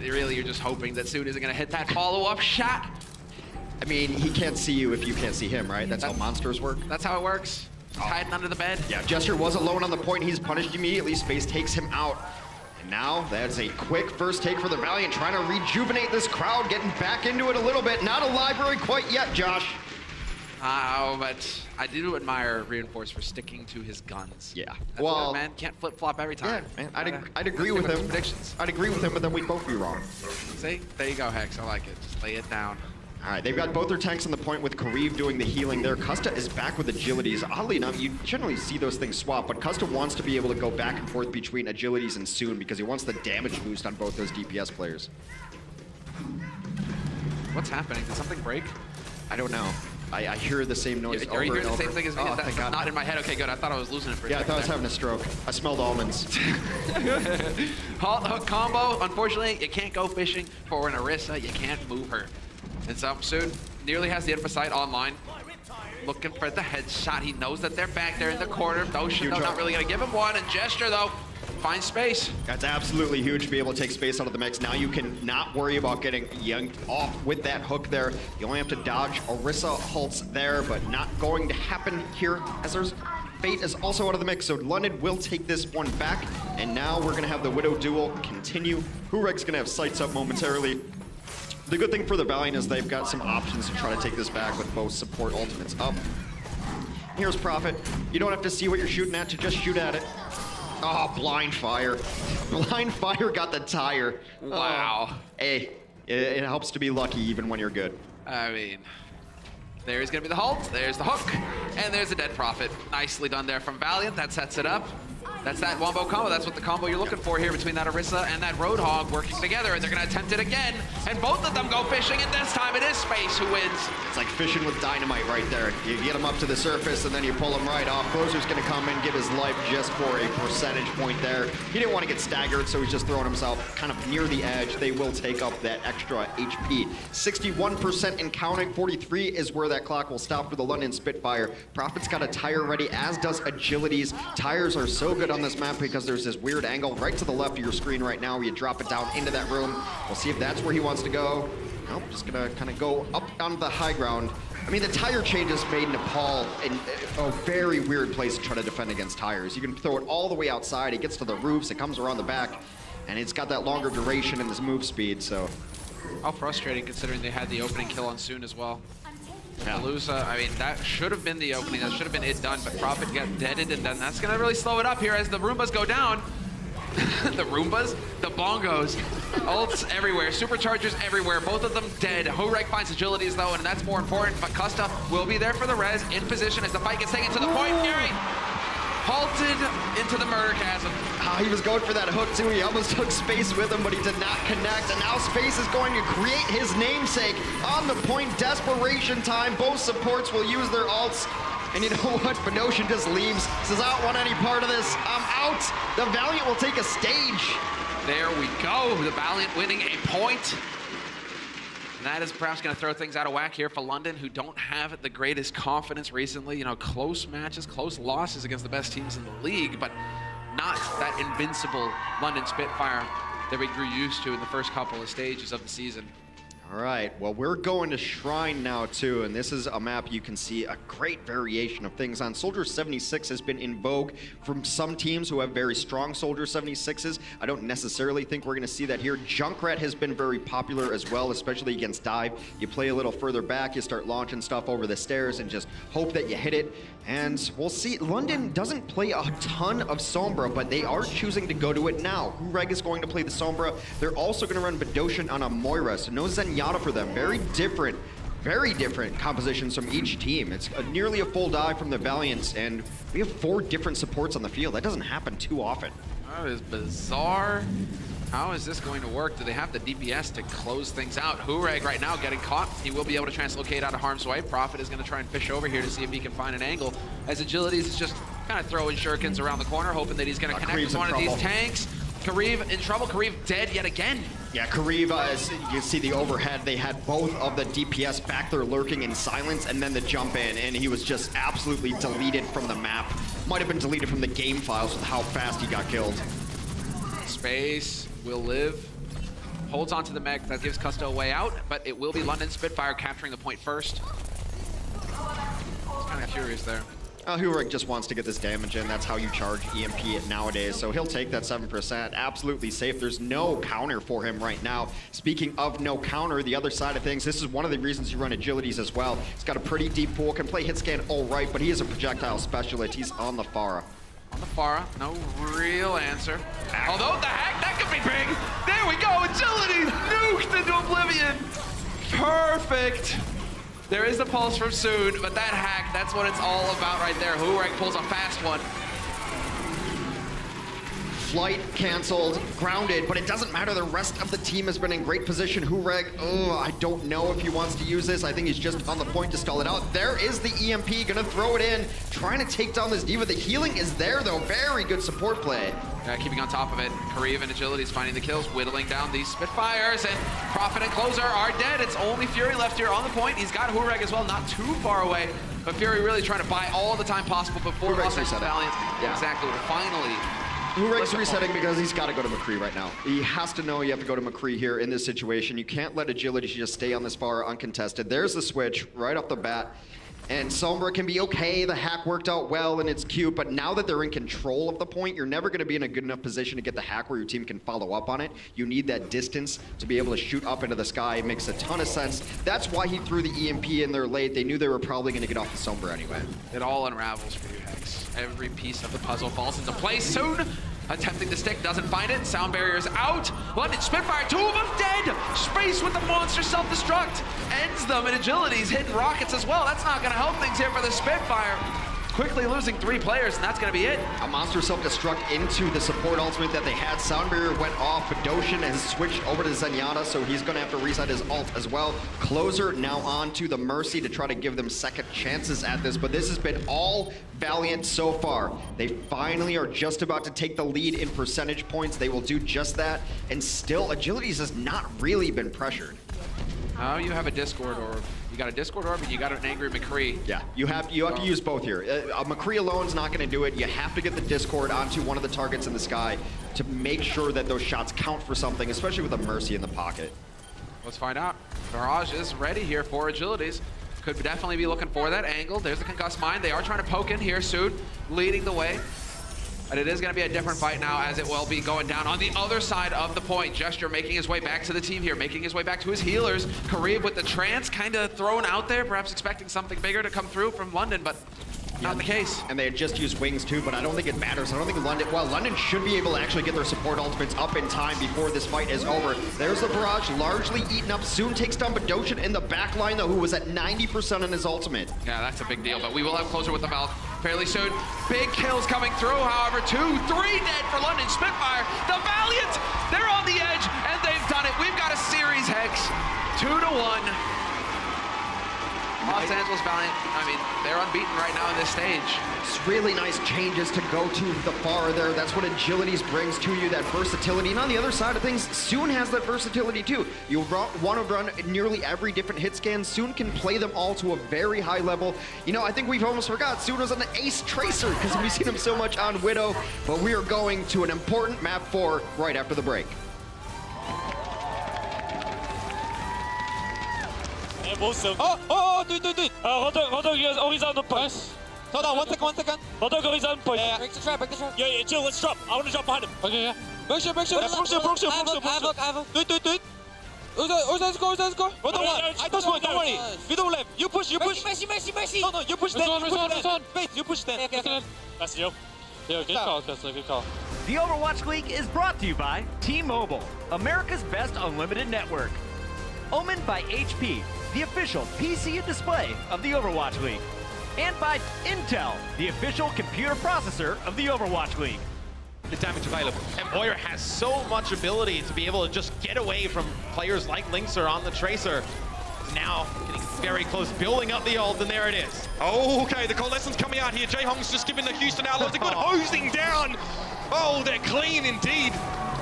Really, you're just hoping that Soon isn't going to hit that follow-up shot. I mean, he can't see you if you can't see him, right? That's how monsters work. That's how it works. He's hiding under the bed. Yeah, Jester was alone on the point. He's punished immediately. Space takes him out. And now that's a quick first take for the Valiant, trying to rejuvenate this crowd, getting back into it a little bit. Not a library quite yet, Josh. But I do admire Reinforce for sticking to his guns. Yeah. That's well, man, can't flip-flop every time. Yeah, man, I'd agree with him. I'd agree with him, but then we'd both be wrong. See? There you go, Hex. I like it. Just lay it down. All right, they've got both their tanks on the point with Kareev doing the healing there. Custa is back with Agilities. Oddly enough, you generally see those things swap, but Custa wants to be able to go back and forth between Agilities and Soon because he wants the damage boost on both those DPS players. What's happening? Did something break? I don't know. I hear the same noise over and over. Are you hearing the same thing as me? Oh, That's not in my head. Okay, good. I thought I was losing it for a second. Yeah, I thought I was having a stroke. I smelled almonds. Halt hook combo. Unfortunately, you can't go fishing for an Orisa. You can't move her. And so Soon nearly has the Infocyte online. Looking for the headshot. He knows that they're back there in the corner. Notion, not really going to give him one. And Gesture, though, finds space. That's absolutely huge to be able to take space out of the mix. Now you can not worry about getting yanked off with that hook there. You only have to dodge Orisa halts there, but not going to happen here as there's Fate is also out of the mix, so London will take this one back. And now we're going to have the Widow duel continue. Hureg's going to have sights up momentarily. The good thing for the Valiant is they've got some options to try to take this back with both support ultimates up. Here's Prophet. You don't have to see what you're shooting at to just shoot at it. Oh, blind fire. Blind fire got the tire. Wow. Hey, it helps to be lucky even when you're good. I mean, there's gonna be the halt, there's the hook, and there's a dead Prophet. Nicely done there from Valiant, that sets it up. That's that wombo combo. That's what the combo you're looking for here between that Orisa and that Roadhog working together, and they're going to attempt it again. And both of them go fishing, and this time it is Space who wins. It's like fishing with dynamite right there. You get him up to the surface, and then you pull him right off. Closer's going to come in, give his life just for a percentage point there. He didn't want to get staggered, so he's just throwing himself kind of near the edge. They will take up that extra HP. 61% in counting. 43 is where that clock will stop for the London Spitfire. Prophet's got a tire ready, as does Agilities. Tires are so good on this map because there's this weird angle right to the left of your screen right now where you drop it down into that room. We'll see if that's where he wants to go. Nope, just gonna kind of go up onto the high ground. I mean, the tire changes made Nepal in a very weird place to try to defend against tires. You can throw it all the way outside, it gets to the roofs, it comes around the back, and it's got that longer duration and this move speed, so. How frustrating considering they had the opening kill on Soon as well. Yeah. Alusa, I mean, that should have been the opening, that should have been it done, but Prophet got deaded, and then that's gonna really slow it up here as the Roombas go down. The Roombas? The Bongos. Ults everywhere, superchargers everywhere, both of them dead. Horeg finds Agilities though, and that's more important, but Custa will be there for the res, in position as the fight gets taken to the point. Gary halted into the murder chasm. He was going for that hook too. He almost took Space with him, but he did not connect. And now Space is going to create his namesake on the point. Desperation time. Both supports will use their ults. And you know what? Benocean just leaves. Says, I don't want any part of this. I'm out. The Valiant will take a stage. There we go. The Valiant winning a point. And that is perhaps going to throw things out of whack here for London, who don't have the greatest confidence recently. You know, close matches, close losses against the best teams in the league, but not that invincible London Spitfire that we grew used to in the first couple of stages of the season. All right, well, we're going to Shrine now too, and this is a map you can see a great variation of things on. Soldier 76 has been in vogue from some teams who have very strong Soldier 76s. I don't necessarily think we're gonna see that here. Junkrat has been very popular as well, especially against dive. You play a little further back, you start launching stuff over the stairs and just hope that you hit it. And we'll see, London doesn't play a ton of Sombra, but they are choosing to go to it now. Hureg is going to play the Sombra. They're also gonna run Bidoshin on a Moira, so no Zenyatta for them. Very different compositions from each team. It's nearly a full dive from the Valiants, and we have 4 different supports on the field. That doesn't happen too often. That is bizarre. How is this going to work? Do they have the DPS to close things out? Hureg right now getting caught. He will be able to translocate out of harm's way. Prophet is going to try and fish over here to see if he can find an angle. As Agilities is just kind of throwing shurikens around the corner, hoping that he's going to connect with one of these tanks. Kariv in trouble. Kariv dead yet again. Yeah, Kariv, as you see the overhead, they had both of the DPS back there lurking in silence, and then the jump in, and he was just absolutely deleted from the map. Might have been deleted from the game files with how fast he got killed. Space will live. Holds onto the mech. That gives Custo a way out, but it will be London Spitfire capturing the point first. Kind of curious there. Hureg just wants to get this damage in. That's how you charge EMP nowadays. So he'll take that 7%. Absolutely safe. There's no counter for him right now. Speaking of no counter, the other side of things, this is one of the reasons you run Agilities as well. He's got a pretty deep pool, can play hit scan all right, but he is a projectile specialist. He's on the Pharah. On the Pharah, no real answer. Although the hack, that could be big. There we go, Agilities nuked into oblivion. Perfect. There is a pulse from Soon, but that hack, that's what it's all about right there. Hureg pulls a fast one. Flight canceled, grounded, but it doesn't matter. The rest of the team has been in great position. Hureg, I don't know if he wants to use this. I think he's just on the point to stall it out. There is the EMP, gonna throw it in, trying to take down this D.Va. The healing is there though, very good support play. Keeping on top of it. Kariv and Agilities finding the kills, whittling down these Spitfires, and Prophet and Closer are dead. It's only Fury left here on the point. He's got Hureg as well, not too far away, but Fury really trying to buy all the time possible before Valiant. Yeah. Exactly, finally. Hureg's resetting because he's got to go to McCree right now. He has to know you have to go to McCree here in this situation. You can't let Agility just stay on this far uncontested. There's the switch right off the bat. And Sombra can be okay, the hack worked out well and it's cute, but now that they're in control of the point, you're never gonna be in a good enough position to get the hack where your team can follow up on it. You need that distance to be able to shoot up into the sky. It makes a ton of sense. That's why he threw the EMP in there late. They knew they were probably gonna get off the Sombra anyway. It all unravels for you, Hex. Every piece of the puzzle falls into place soon. Attempting to stick, doesn't find it. Sound barrier's out. London Spitfire, 2 of them dead. Space with the monster self-destruct. Ends them, and Agility's hitting rockets as well. That's not gonna help things here for the Spitfire. quickly losing 3 players, and that's going to be it. A monster self-destruct into the support ultimate that they had. Sound Barrier went off, but Doshin has switched over to Zenyatta, so he's going to have to reset his ult as well. Closer now on to the Mercy to try to give them second chances at this, but this has been all Valiant so far. They finally are just about to take the lead in percentage points. They will do just that, and still Agilities has not really been pressured. Oh, you have a Discord orb. You got a Discord orb and you got an angry McCree. Yeah, you have to use both here. A McCree alone's not going to do it. You have to get the Discord onto one of the targets in the sky to make sure that those shots count for something, especially with a Mercy in the pocket. Let's find out. Barrage is ready here for Agilities. Could definitely be looking for that angle. There's the Concussed Mine. They are trying to poke in here. Sood leading the way. But it is going to be a different fight now, as it will be going down on the other side of the point. Gesture making his way back to the team here, making his way back to his healers. Karib with the trance kind of thrown out there, perhaps expecting something bigger to come through from London, but not the case. And they had just used wings too, but I don't think it matters. I don't think London should be able to actually get their support ultimates up in time before this fight is over. There's the Barrage largely eaten up. Soon takes down Badoshin in the back line though, who was at 90% on his ultimate. Yeah, that's a big deal, but we will have Closer with the Valve fairly soon. Big kills coming through, however, 2, 3 dead for London Spitfire. The Valiant, they're on the edge, and they've done it. We've got a series, Hex, 2-1. Los Angeles Valiant, I mean, they're unbeaten right now in this stage. It's really nice changes to go to the far there. That's what Agilities brings to you, that versatility. And on the other side of things, Soon has that versatility too. You want to run nearly every different hit scan. Soon can play them all to a very high level. You know, I think we've almost forgot Soon was an ace tracer because we've seen him so much on Widow. But we are going to an important map 4 right after the break. Horizontal point. Hold on, 1 second. Hold on, horizontal point. Break the trap. Yeah, chill, let's drop. I want to drop behind him. Okay, yeah. Push him. Do it. Let's go. Hold on, I touch one, don't worry. We don't left. You push. Mercy. No, you push then. Wait, you push then. Okay. That's you. Yeah, good call. The Overwatch League is brought to you by T-Mobile, America's best unlimited network. Omened by HP, the official PC and display of the Overwatch League. And by Intel, the official computer processor of the Overwatch League. The damage available. And Boyer has so much ability to be able to just get away from players like Linkser on the Tracer. Now getting very close, building up the ult, and there it is. Oh, okay, the Coalescence coming out here. Jaehong's just giving the Houston Outlaws a good hosing down. Oh, they're clean indeed.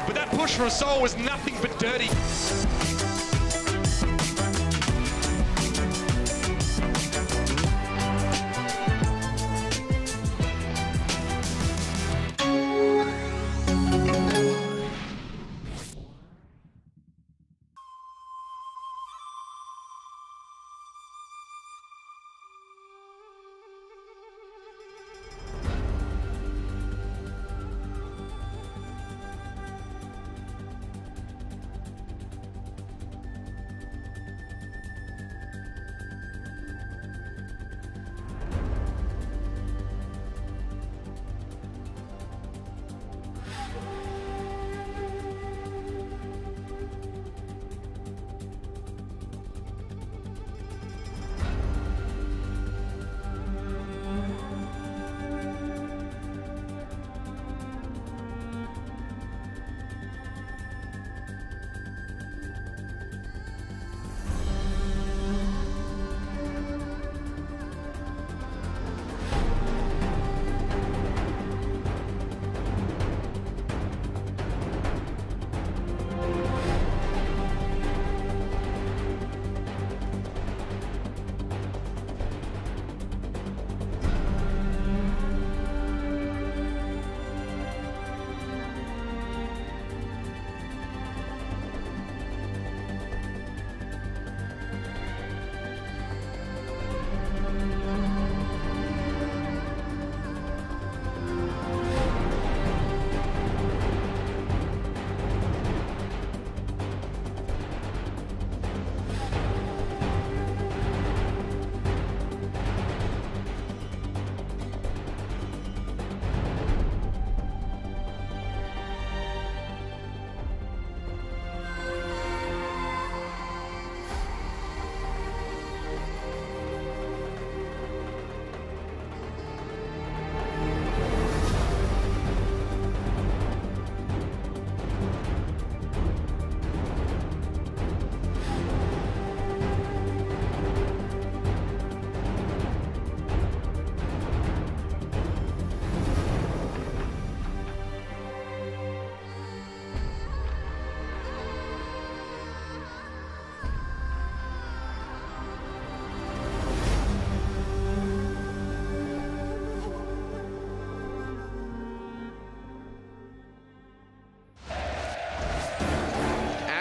But that push from Soul was nothing but dirty.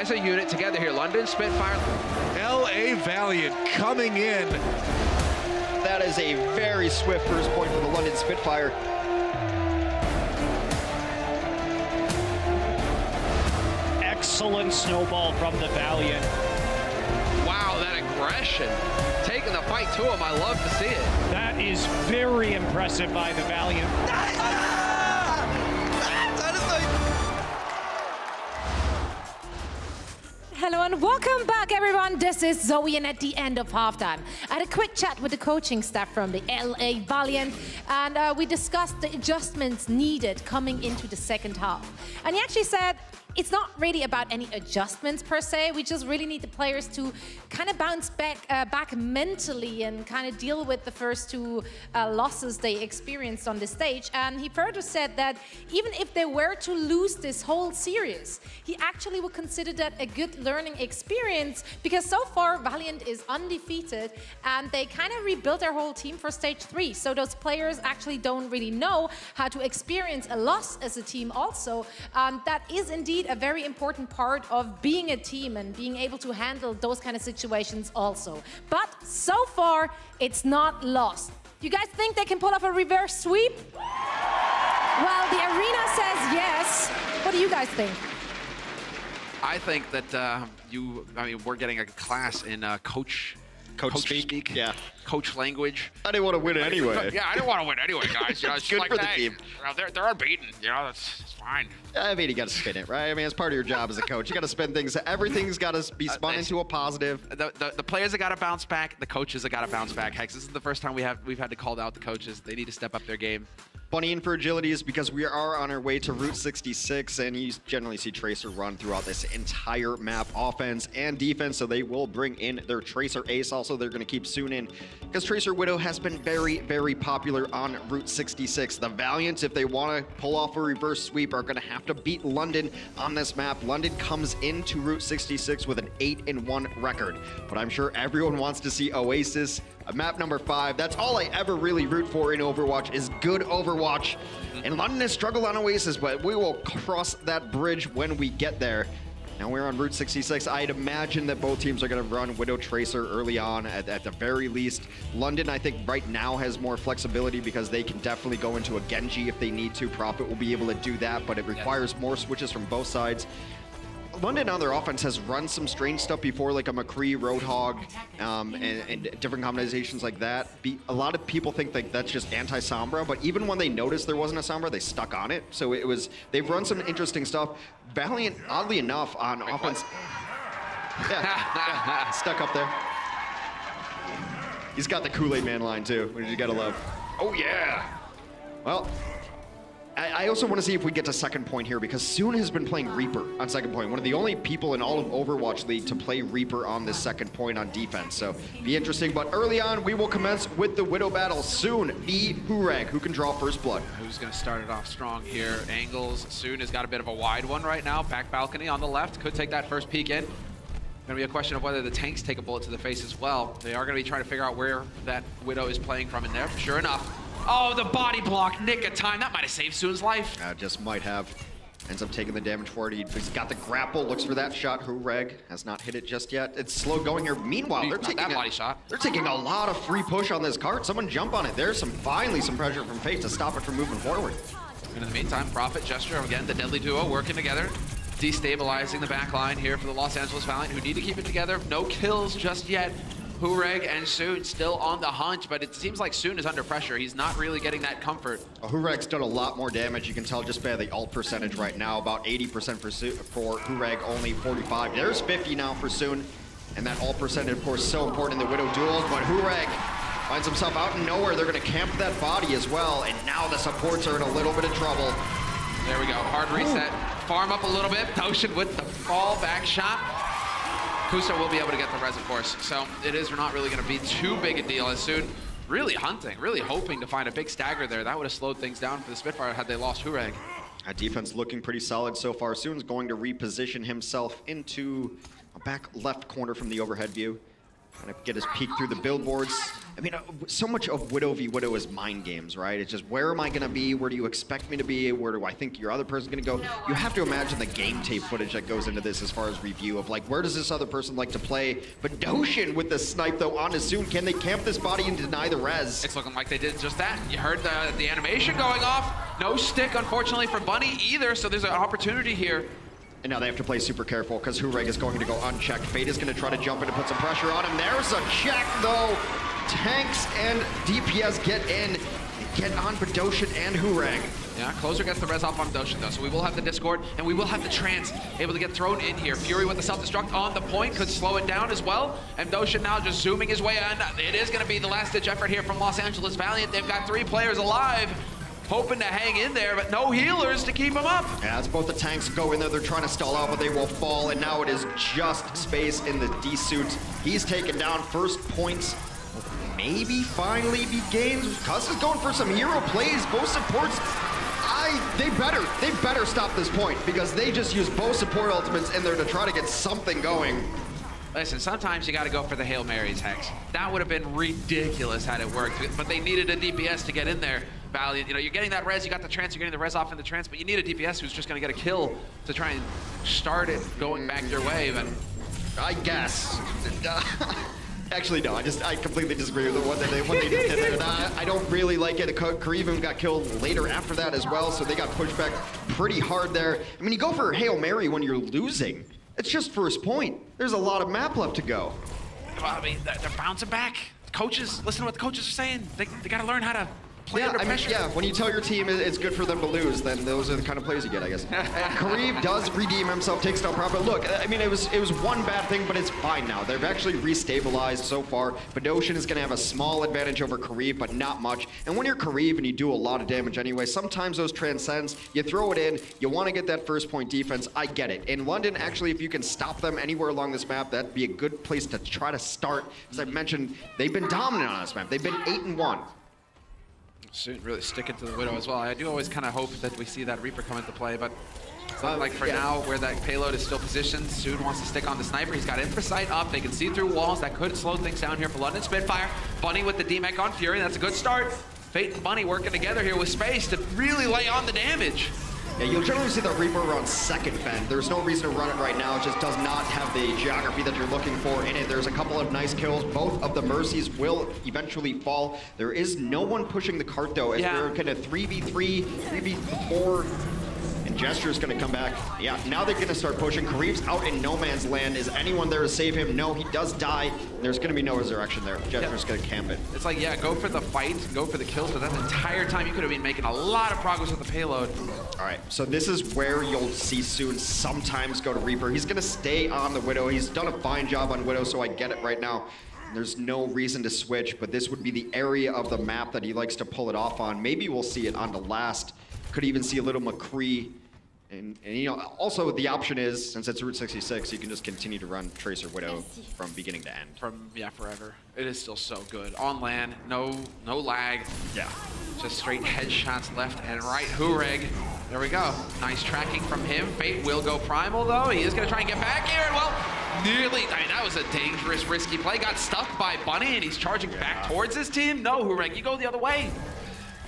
as a unit together here. London, Spitfire. LA Valiant coming in. That is a very swift first point for the London Spitfire. Excellent snowball from the Valiant. Wow, that aggression. Taking the fight to him, I love to see it. That is very impressive by the Valiant. Hello and welcome back, everyone. This is Zoe, and at the end of halftime, I had a quick chat with the coaching staff from the LA Valiant, and we discussed the adjustments needed coming into the second half. And he actually said, it's not really about any adjustments per se. We just really need the players to kind of bounce back mentally and kind of deal with the first two losses they experienced on the stage. And he further said that even if they were to lose this whole series, he actually would consider that a good learning experience, because so far Valiant is undefeated and they kind of rebuilt their whole team for stage 3. So those players actually don't really know how to experience a loss as a team also. That is indeed a very important part of being a team and being able to handle those kind of situations also. But so far, it's not lost. You guys think they can pull off a reverse sweep? Well, the arena says yes. What do you guys think? I think that we're getting a class in coach speak. Yeah. Coach language. I didn't want to win anyway. Yeah, I didn't want to win anyway, guys. You know, it's good like, for the hey, team. They're unbeaten. You know, it's fine. I mean, you got to spin it, right? I mean, it's part of your job as a coach. You got to spin things. Everything's got to be spun into a positive. The players have got to bounce back. The coaches have got to bounce back. Hex, this is the first time we've had to call out the coaches. They need to step up their game. Bunny in for agility is because we are on our way to Route 66, and you generally see Tracer run throughout this entire map, offense and defense, so they will bring in their Tracer Ace. Also, they're going to keep Soon in, because Tracer Widow has been very, very popular on Route 66. The Valiant, if they want to pull off a reverse sweep, are going to have to beat London on this map. London comes into Route 66 with an 8-1 record, but I'm sure everyone wants to see Oasis. Map number 5, that's all I ever really root for in Overwatch, is good Overwatch. And London has struggled on Oasis, but we will cross that bridge when we get there. Now we're on Route 66. I'd imagine that both teams are going to run Widow Tracer early on at the very least. London, I think, right now has more flexibility because they can definitely go into a Genji if they need to. Profit will be able to do that, but it requires more switches from both sides. London on their offense has run some strange stuff before, like a McCree, Roadhog, and different combinations like that. A lot of people think that that's just anti-Sombra, but even when they noticed there wasn't a Sombra, they stuck on it. So they've run some interesting stuff. Valiant, oddly enough, on offense... Yeah, stuck up there. He's got the Kool-Aid Man line, too, which you gotta love. Oh, yeah! Well... I also want to see if we get to second point here, because Soon has been playing Reaper on second point. One of the only people in all of Overwatch League to play Reaper on this second point on defense. So be interesting. But early on, we will commence with the Widow battle. Soon, v Hurag, who can draw first blood. Who's going to start it off strong here? Angles. Soon has got a bit of a wide one right now. Back balcony on the left. Could take that first peek in. Going to be a question of whether the tanks take a bullet to the face as well. They are going to be trying to figure out where that Widow is playing from in there. Sure enough. Oh, the body block, nick of time. That might have saved Soon's life. Just might have. Ends up taking the damage for it. He's got the grapple, looks for that shot. Hurag has not hit it just yet. It's slow going here. Meanwhile, they're taking They're taking a lot of free push on this cart. Someone jump on it. There's finally some pressure from Fate to stop it from moving forward. And in the meantime, Prophet, Gesture, again, the deadly duo working together. Destabilizing the back line here for the Los Angeles Valiant, who need to keep it together. No kills just yet. Hurag and Soon still on the hunt, but it seems like Soon is under pressure. He's not really getting that comfort. Hurag's done a lot more damage. You can tell just by the ult percentage right now. About 80% for Hurag, only 45. There's 50 now for Soon. And that ult percentage, of course, so important in the Widow duels. But Hurag finds himself out in nowhere. They're going to camp that body as well. And now the supports are in a little bit of trouble. There we go. Hard reset. Farm up a little bit. Potion with the fall back shot. Kusa will be able to get the res, of course. So it is not really going to be too big a deal as Soon. Really hunting, really hoping to find a big stagger there. That would have slowed things down for the Spitfire had they lost Hurag. Defense looking pretty solid so far. Soon's going to reposition himself into a back left corner from the overhead view. Kind of get his peek through the billboards. I mean, so much of Widow v Widow is mind games, right? It's just, where am I going to be? Where do you expect me to be? Where do I think your other person's going to go? You have to imagine the game tape footage that goes into this as far as review of, like, where does this other person like to play? But Doshin with the snipe, though, on Soon. Can they camp this body and deny the res? It's looking like they did just that. You heard the animation going off. No stick, unfortunately, for Bunny either, so there's an opportunity here. And now they have to play super careful because Hureg is going to go unchecked. Fate is going to try to jump in and put some pressure on him. There's a check, though. Tanks and DPS get in. Get on Badoshin and Hureg. Yeah, Closer gets the res off on Doshin, though, so we will have the Discord, and we will have the Trance able to get thrown in here. Fury with the self-destruct on the point could slow it down as well, and Doshin now just zooming his way in. It is going to be the last-ditch effort here from Los Angeles Valiant. They've got 3 players alive, hoping to hang in there, but no healers to keep them up. Yeah, it's both the tanks go in there. They're trying to stall out, but they will fall, and now it is just Space in the D-suit. He's taken down. First points maybe finally be gains. Cuss is going for some hero plays. Both supports, they better stop this point because they just use both support ultimates in there to try to get something going. Listen, sometimes you got to go for the Hail Marys, Hex. That would have been ridiculous had it worked, but they needed a DPS to get in there. Valiant, you know, you're getting that res, you got the Trance, you're getting the res off in the Trance, but you need a DPS who's just going to get a kill to try and start it going back your way. But I guess. Actually, no, I completely disagree with what they did there. I don't really like it. Kareem got killed later after that as well, so they got pushed back pretty hard there. I mean, you go for a Hail Mary when you're losing. It's just first point. There's a lot of map left to go. Well, I mean, they're bouncing back. Coaches, listen to what the coaches are saying. They got to learn how to play under pressure. Yeah, when you tell your team it's good for them to lose, then those are the kind of plays you get, I guess. Kareem does redeem himself, takes down Prop, but look, I mean, it was one bad thing, but it's fine now. They've actually restabilized so far. Badoshin is going to have a small advantage over Kareem, but not much. And when you're Kareem and you do a lot of damage anyway, sometimes those transcends, you throw it in, you want to get that first point defense, I get it. In London, actually, if you can stop them anywhere along this map, that'd be a good place to try to start. As I mentioned, they've been dominant on this map. They've been 8-1. Soon really sticking to the Widow as well. I do always kind of hope that we see that Reaper come into play, but it's not like for now where that payload is still positioned. Soon wants to stick on the Sniper. He's got Infrasight up. They can see through walls. That could slow things down here for London. Spitfire. Bunny with the D-Mech on Fury. That's a good start. Fate and Bunny working together here with Space to really lay on the damage. Yeah, you'll generally see the Reaper around second Fen. There's no reason to run it right now. It just does not have the geography that you're looking for in it. There's a couple of nice kills. Both of the Mercies will eventually fall. There is no one pushing the cart, though, as we're kind of 3v3, 3v4, and Gesture's going to come back. Yeah, now they're going to start pushing. Kareem's out in no man's land. Is anyone there to save him? No, he does die. There's going to be no resurrection there. Gesture's going to camp it. It's like, yeah, go for the fight, go for the kills, but that entire time you could have been making a lot of progress with the payload. All right, so this is where you'll see Soon sometimes go to Reaper. He's going to stay on the Widow. He's done a fine job on Widow, so I get it right now. There's no reason to switch, but this would be the area of the map that he likes to pull it off on. Maybe we'll see it on the last. Could even see a little McCree. And you know, also the option is, since it's Route 66, you can just continue to run Tracer Widow from beginning to end. Yeah, forever. It is still so good. On land, no lag. Yeah. Just straight headshots left and right. Hureg. There we go. Nice tracking from him. Fate will go primal, though. He is going to try and get back here. And, well, nearly. I mean, that was a dangerous, risky play. Got stuck by Bunny, and he's charging back towards his team. No, Hureg, you go the other way.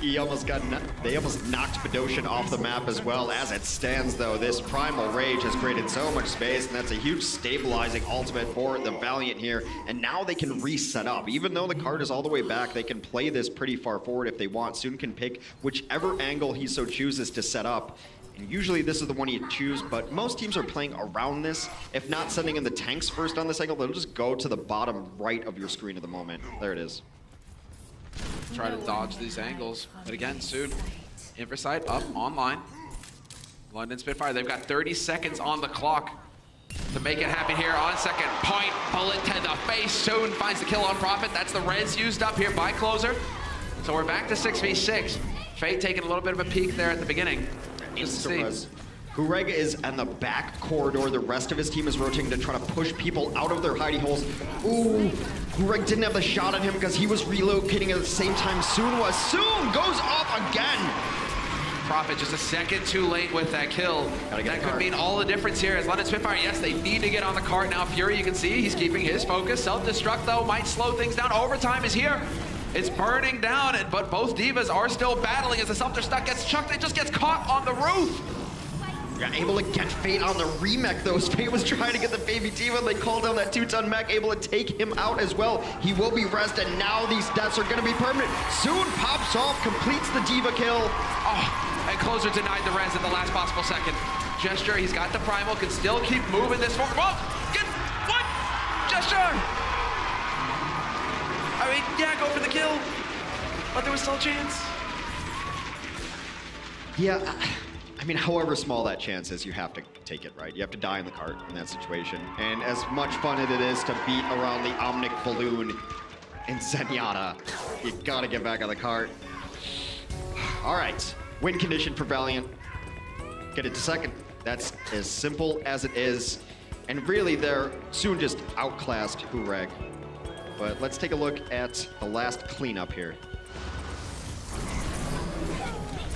They almost knocked Badoshin off the map as well. As it stands, though, this Primal Rage has created so much space, and that's a huge stabilizing ultimate for the Valiant here. And now they can reset up. Even though the card is all the way back, they can play this pretty far forward if they want. Soon can pick whichever angle he so chooses to set up. And usually this is the one you choose, but most teams are playing around this. If not sending in the tanks first on this angle, they'll just go to the bottom right of your screen at the moment. There it is. Try to dodge these angles, but again, Soon. Infrasight up, online. London Spitfire, they've got 30 seconds on the clock to make it happen here on second point. Bullet to the face. Soon finds the kill on Prophet. That's the res used up here by Closer. So we're back to 6v6. Fate taking a little bit of a peek there at the beginning. Just to see. Hureg is on the back corridor. The rest of his team is rotating to try to push people out of their hidey holes. Ooh, Hureg didn't have the shot on him because he was relocating at the same time Soon was. Soon goes off again. Prophet just a second too late with that kill. That could mean all the difference here as London Spitfire, yes, they need to get on the cart now. Fury, you can see, he's keeping his focus. Self-destruct, though, might slow things down. Overtime is here. It's burning down, but both Divas are still battling as the self-destruct gets chucked. It just gets caught on the roof. Yeah, able to get Fate on the remech though. Fate was trying to get the baby Diva. They called down that 2-ton mech, able to take him out as well. He will be rested, and now these deaths are gonna be permanent. Soon pops off, completes the Diva kill. Oh, and Closer denied the res at the last possible second. Gesture, he's got the primal, can still keep moving this forward. Whoa, get, what? Gesture! I mean, yeah, go for the kill, but there was still a chance. Yeah, I mean, however small that chance is, you have to take it, right? You have to die in the cart in that situation. And as much fun as it is to beat around the Omnic Balloon in Zenyatta, you gotta get back on the cart. All right, win condition for Valiant. Get it to second. That's as simple as it is. And really, they're soon just outclassed Hureg. But let's take a look at the last cleanup here.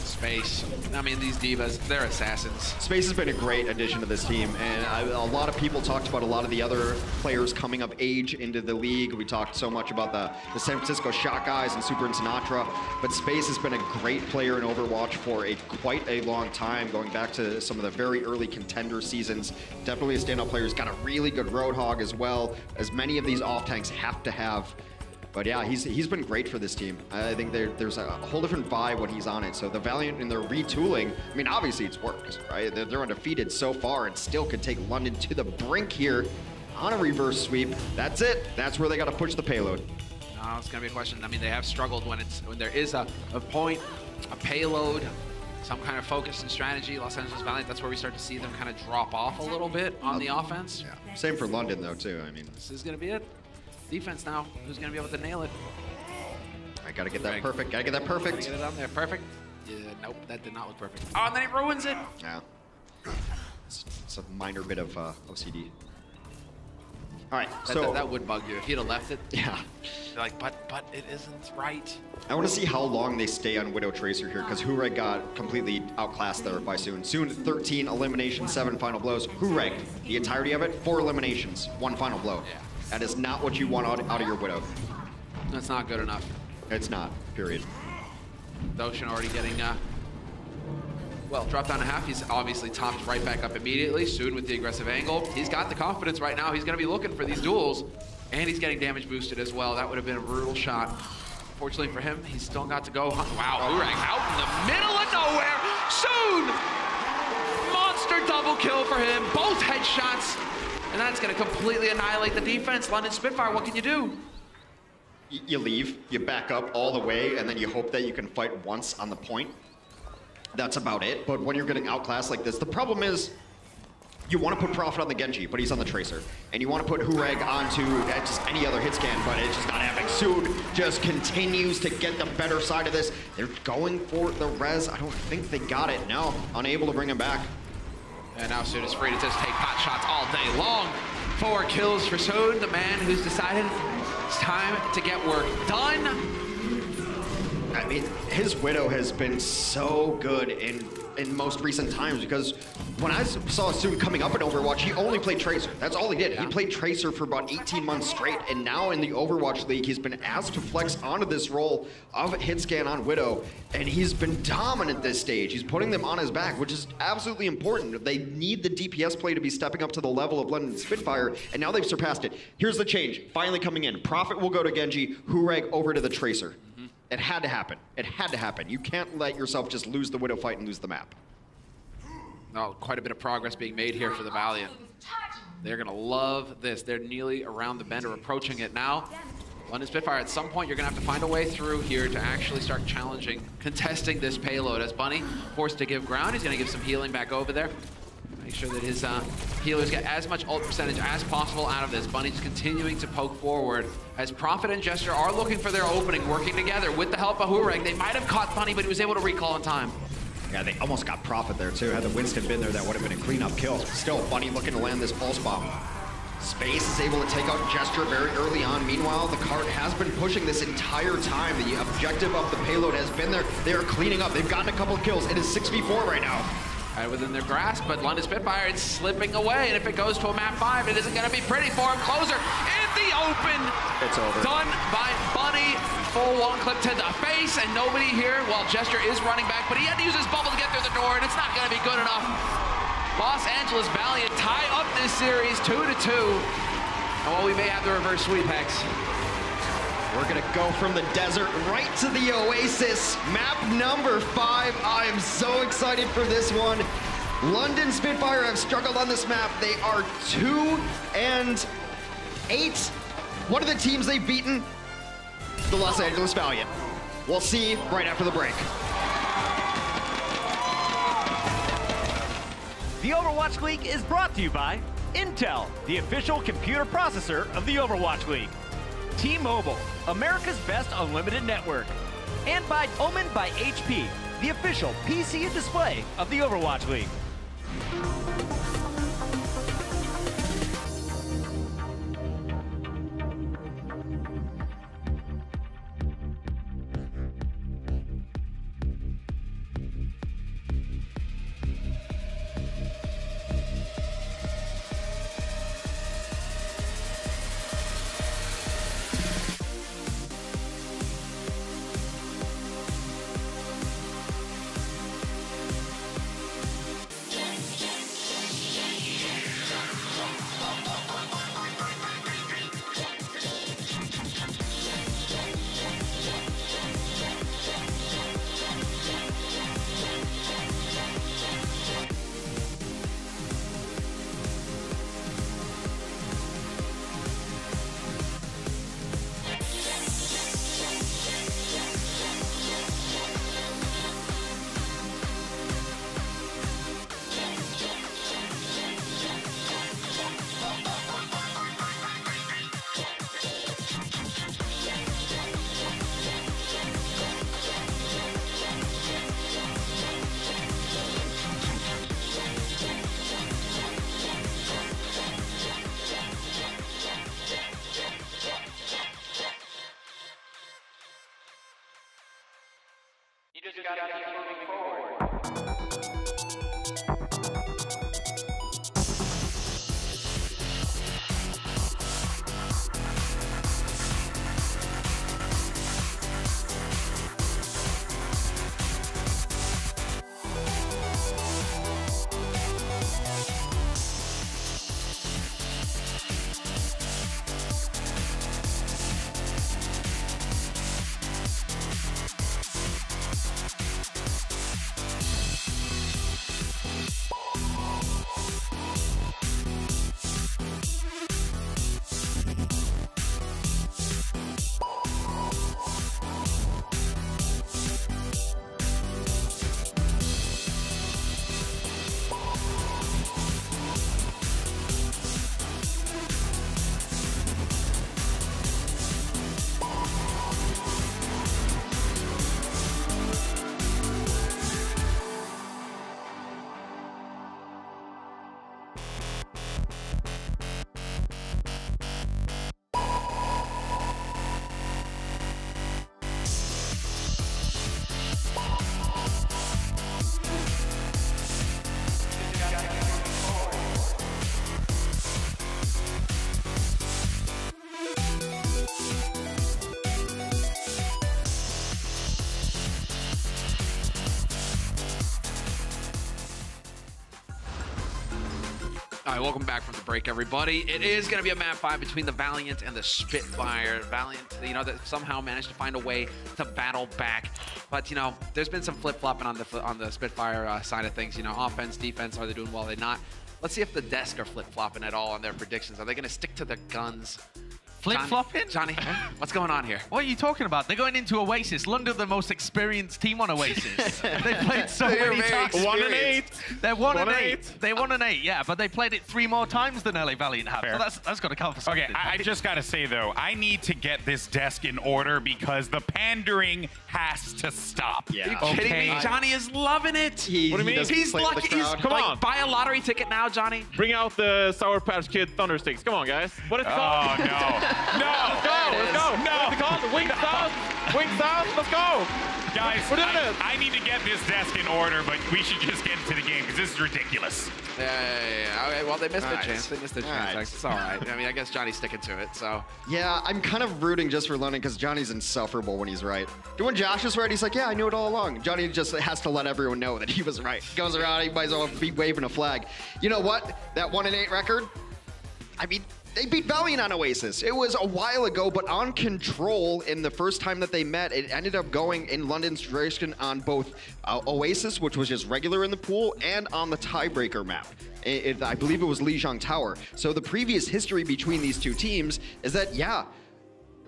Space. I mean, these Divas, they're assassins. Space has been a great addition to this team, and a lot of people talked about a lot of the other players coming of age into the league. We talked so much about the San Francisco Shot Guys and Super and Sinatra, but Space has been a great player in Overwatch for quite a long time, going back to some of the very early contender seasons. Definitely a standout player. He's got a really good Roadhog as well, as many of these off-tanks have to have. But yeah, he's been great for this team. I think there's a whole different vibe when he's on it. So the Valiant in their retooling, I mean, obviously it's worked, right? They're undefeated so far and still could take London to the brink here on a reverse sweep. That's it. That's where they got to push the payload. No, it's gonna be a question. I mean, they have struggled when there is a point, a payload, some kind of focus and strategy. Los Angeles Valiant, that's where we start to see them kind of drop off a little bit on the offense. Yeah. Same for London though too. I mean, this is gonna be it. Defense now. Who's gonna be able to nail it? I gotta get that perfect. Gotta get that perfect. Get it on there. Perfect. Yeah, nope, that did not look perfect. Oh, and then he ruins it. Yeah. It's a minor bit of OCD. All right, so that would bug you if he'd have left it. Yeah. You're like, but it isn't right. I want to see how long they stay on Widow Tracer here, because Hureg got completely outclassed there by Soon. Soon, 13 eliminations, 7 final blows. Hureg, the entirety of it, 4 eliminations, 1 final blow. Yeah. That is not what you want out of your Widow. That's not good enough. It's not, period. Doshin already getting, well, dropped down a half. He's obviously topped right back up immediately. Soon with the aggressive angle. He's got the confidence right now. He's going to be looking for these duels. And he's getting damage boosted as well. That would have been a brutal shot. Fortunately for him, he's still got to go. Wow, Hureg out in the middle of nowhere. Soon! Monster double kill for him. Both headshots. And that's going to completely annihilate the defense. London Spitfire, what can you do? You leave, you back up all the way, and then you hope that you can fight once on the point. That's about it. But when you're getting outclassed like this, the problem is you want to put Prophet on the Genji, but he's on the Tracer. And you want to put Hureg onto just any other hit scan, but it's just not happening. Soon just continues to get the better side of this. They're going for the res. I don't think they got it. No, unable to bring him back. And now Soon is free to just take pot shots all day long. 4 kills for Soon, the man who's decided it's time to get work done. I mean, his Widow has been so good in most recent times, because when I saw Soon coming up in Overwatch, he only played Tracer. That's all he did. Yeah. He played Tracer for about 18 months straight, and now in the Overwatch League, he's been asked to flex onto this role of hit scan on Widow, and he's been dominant this stage. He's putting them on his back, which is absolutely important. They need the DPS play to be stepping up to the level of London Spitfire, and now they've surpassed it. Here's the change, finally coming in. Prophet will go to Genji, Hureg over to the Tracer. It had to happen. It had to happen. You can't let yourself just lose the Widow fight and lose the map. Oh, quite a bit of progress being made here for the Valiant. They're gonna love this. They're nearly around the bend or approaching it now. London Spitfire, at some point, you're gonna have to find a way through here to actually start challenging, contesting this payload. As Bunny forced to give ground, he's gonna give some healing back over there. Make sure that his healers get as much ult percentage as possible out of this. Bunny's continuing to poke forward as Prophet and Gesture are looking for their opening, working together with the help of Hureg. They might have caught Bunny, but he was able to recall in time. Yeah, they almost got Prophet there too. Had the Winston been there, that would have been a cleanup kill. Still, Bunny looking to land this pulse bomb. Space is able to take out Gesture very early on. Meanwhile, the cart has been pushing this entire time. The objective of the payload has been there. They are cleaning up. They've gotten a couple of kills. It is 6v4 right now. Right within their grasp, but London Spitfire is slipping away, and if it goes to a map 5, it isn't going to be pretty for him. Closer in the open. It's over. Done by Bunny. Full one clip to the face, and nobody here. Well, Gesture is running back, but he had to use his bubble to get through the door, and it's not going to be good enough. Los Angeles Valiant tie up this series 2-2. And while we may have the reverse sweep, Hex, we're gonna go from the desert right to the oasis. Map number 5. I am so excited for this one. London Spitfire have struggled on this map. They are 2-8. What are the teams they've beaten? The Los Angeles Valiant. We'll see right after the break. The Overwatch League is brought to you by Intel, the official computer processor of the Overwatch League. T-Mobile, America's best unlimited network. And by Omen by HP, the official PC and display of the Overwatch League. All right, welcome back from the break, everybody. It is going to be a map 5 between the Valiant and the Spitfire. Valiant, you know, that somehow managed to find a way to battle back. But, you know, there's been some flip-flopping on the Spitfire side of things. You know, offense, defense, are they doing well? Are they not? Let's see if the desk are flip-flopping at all on their predictions. Are they going to stick to their guns? Flip-flopping? Johnny, what's going on here? What are you talking about? They're going into Oasis. London, the most experienced team on Oasis. They played so many times. 1-8. They're 1-8. They 1-8, yeah, but they played it 3 more times than LA Valiant have. Fair. So that's got to count for something. Okay, I just got to say, though, I need to get this desk in order because the pandering has to stop. Yeah. Are you kidding me? Johnny is loving it. What do you mean? He's lucky. Come on. Buy a lottery ticket now, Johnny. Bring out the Sour Patch Kid Thunder Sticks. Come on, guys. What is it called? Oh, no. Let's go. No. What's it called? Wing South. Wing South. Let's go. Guys, We're doing it. I need to get this desk in order, but we should just get into the game because this is ridiculous. Yeah. Okay, well, they missed their chance. They missed their chance. right. It's all right. I mean, I guess Johnny's sticking to it, so. Yeah, I'm kind of rooting just for London because Johnny's insufferable when he's right. When Josh is right, he's like, yeah, I knew it all along. Johnny just has to let everyone know that he was right. Goes around, he might as well be waving a flag. You know what? That 1-8 record, I mean, they beat Valiant on Oasis. It was a while ago, but on Control, in the first time that they met, it ended up going in London's direction on both Oasis, which was just regular in the pool, and on the tiebreaker map. I believe it was Lijiang Tower. So the previous history between these two teams is that, yeah,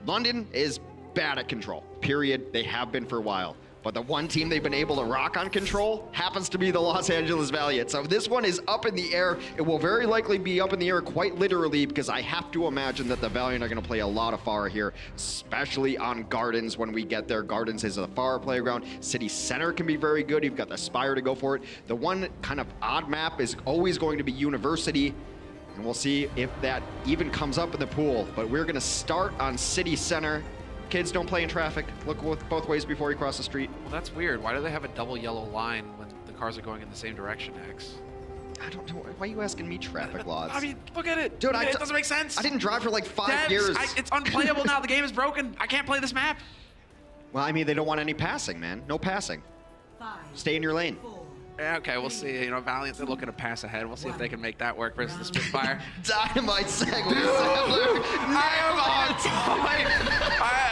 London is bad at Control, period. They have been for a while. But the one team they've been able to rock on Control happens to be the Los Angeles Valiant. So this one is up in the air. It will very likely be up in the air quite literally because I have to imagine that the Valiant are going to play a lot of Pharah here, especially on Gardens when we get there. Gardens is a Pharah playground. City Center can be very good. You've got the Spire to go for it. The one kind of odd map is always going to be University. And we'll see if that even comes up in the pool. But we're going to start on City Center. Kids, don't play in traffic. Look both ways before you cross the street. Well, that's weird. Why do they have a double yellow line when the cars are going in the same direction, X? I don't know. Why are you asking me traffic laws? I mean, look at it. Dude, it doesn't make sense. I didn't drive for like 5 years. It's unplayable now. The game is broken. I can't play this map. Well, I mean, they don't want any passing, man. No passing. Stay in your lane. Yeah, okay, we'll see. You know, Valiant, they're looking to pass ahead. We'll see if they can make that work versus the Spitfire. Dynamite segue. I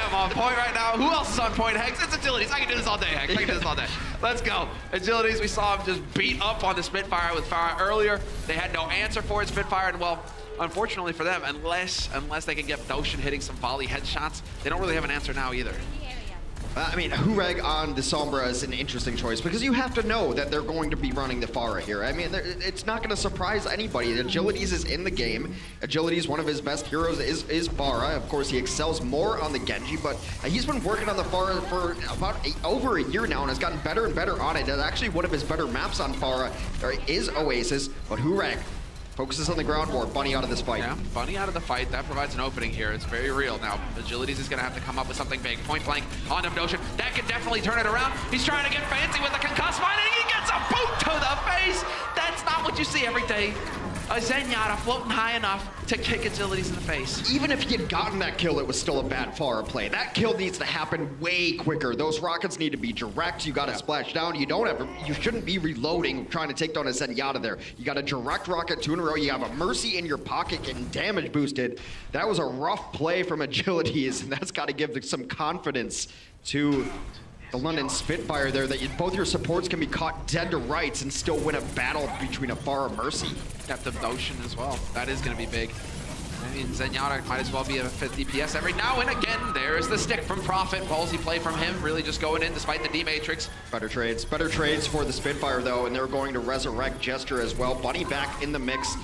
am on point right now. Who else is on point, Hex? It's Agilities. I can do this all day, Hex. I can do this all day. Let's go. Agilities, we saw him just beat up on the Spitfire with Pharah earlier. They had no answer for it, Spitfire, and well, unfortunately for them, unless they can get Doshin hitting some volley headshots, they don't really have an answer now either. I mean, Hureg on the Sombra is an interesting choice because you have to know that they're going to be running the Pharah here. I mean, it's not going to surprise anybody. Agilities is in the game. Agilities, one of his best heroes, is Pharah. Of course, he excels more on the Genji, but he's been working on the Pharah for about over a year now and has gotten better and better on it. And actually, one of his better maps on Pharah is Oasis, but Hureg focuses on the ground war. Bunny out of this fight. Yeah, Bunny out of the fight. That provides an opening here. It's very real. Now, Agilities is going to have to come up with something big. Point blank on Doshin. That can definitely turn it around. He's trying to get fancy with the concuss mine, and he gets a boot to the face. That's not what you see every day. A Zenyatta floating high enough to kick Agilities in the face. Even if he had gotten that kill, it was still a bad Pharah play. That kill needs to happen way quicker. Those rockets need to be direct. You got to splash down. You shouldn't be reloading, trying to take down a Zenyatta there. You got a direct rocket 2 in a row. You have a Mercy in your pocket getting damage boosted. That was a rough play from Agilities, and that's got to give some confidence to the London Spitfire there, that both your supports can be caught dead to rights and still win a battle between a Pharah Mercy. Got the Doshin as well. That is going to be big. I mean, Zenyatta might as well be a 50 DPS every now and again. There's the stick from Prophet. Ballsy play from him, really just going in despite the D-Matrix. Better trades for the Spitfire though, and they're going to resurrect Gesture as well. Bunny back in the mix.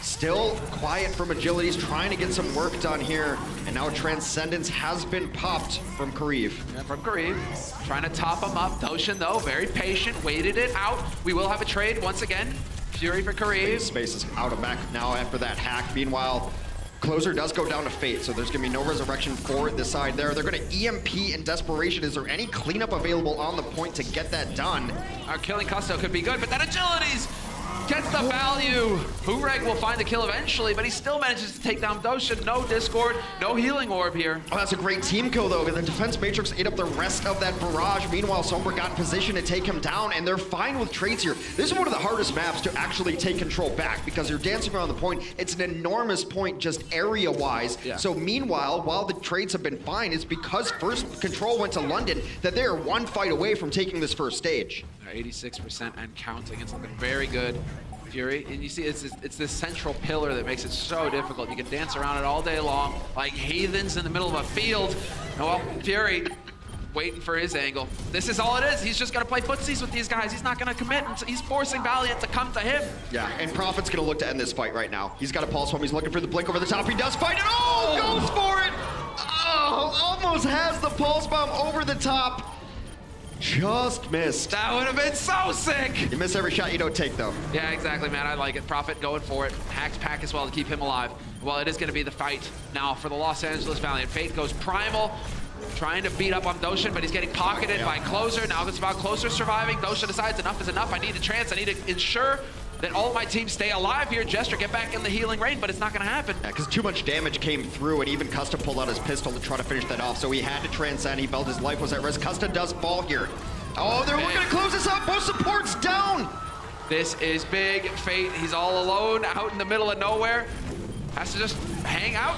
Still quiet from Agilities, trying to get some work done here. And now Transcendence has been popped from Kariv. Yeah, from Kariv. Trying to top him up. Doshin, though, very patient, waited it out. We will have a trade once again. Fury for Kariv. Space is out of back now after that hack. Meanwhile, Closer does go down to Fate, so there's going to be no resurrection for this side there. They're going to EMP in Desperation. Is there any cleanup available on the point to get that done? Our killing Custo could be good, but that Agilities gets the value. Hureg will find the kill eventually, but he still manages to take down Doshin. No Discord, no healing orb here. Oh, that's a great team kill though. The defense matrix ate up the rest of that barrage. Meanwhile, Sombra got in position to take him down, and they're fine with trades here. This is one of the hardest maps to actually take control back because you're dancing around the point. It's an enormous point just area-wise. Yeah. So meanwhile, while the trades have been fine, it's because first control went to London that they are one fight away from taking this first stage. 86% and counting. It's looking very good. Fury, and you see it's this central pillar that makes it so difficult. You can dance around it all day long like heathens in the middle of a field. And well, Fury waiting for his angle. This is all it is. He's just gonna play footsies with these guys. He's not gonna commit. He's forcing Valiant to come to him. Yeah, and Prophet's gonna look to end this fight right now. He's got a pulse bomb. He's looking for the blink over the top. He does find it. Oh, goes for it. Oh, almost has the pulse bomb over the top. Just missed. That would have been so sick. You miss every shot you don't take, though. Yeah, exactly, man. I like it. Prophet going for it. Hacks pack as well to keep him alive. Well, it is going to be the fight now for the Los Angeles Valiant. Fate goes primal, trying to beat up on Doshin, but he's getting pocketed by Closer. Now it's about Closer surviving. Doshin decides enough is enough. I need a trance. I need to ensure that all of my teams stay alive here. Jester, get back in the healing rain, but it's not going to happen. Yeah, because too much damage came through, and even Custa pulled out his pistol to try to finish that off, so he had to transcend. He felt his life was at risk. Custa does fall here. Oh, they're looking to close this up. Both supports down. This is big. Fate, he's all alone out in the middle of nowhere. Has to just hang out.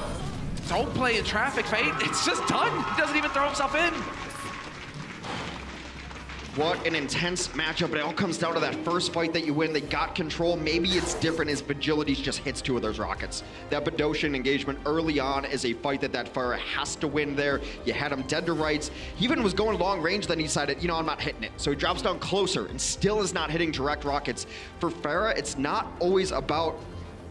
Don't play in traffic, Fate. It's just done. He doesn't even throw himself in. What an intense matchup. It all comes down to that first fight that you win. They got control. Maybe it's different as Vigilities just hits two of those rockets. That Badoshin engagement early on is a fight that Fire has to win there. You had him dead to rights. He even was going long range, then he decided, you know, I'm not hitting it. So he drops down closer and still is not hitting direct rockets. For Farah, it's not always about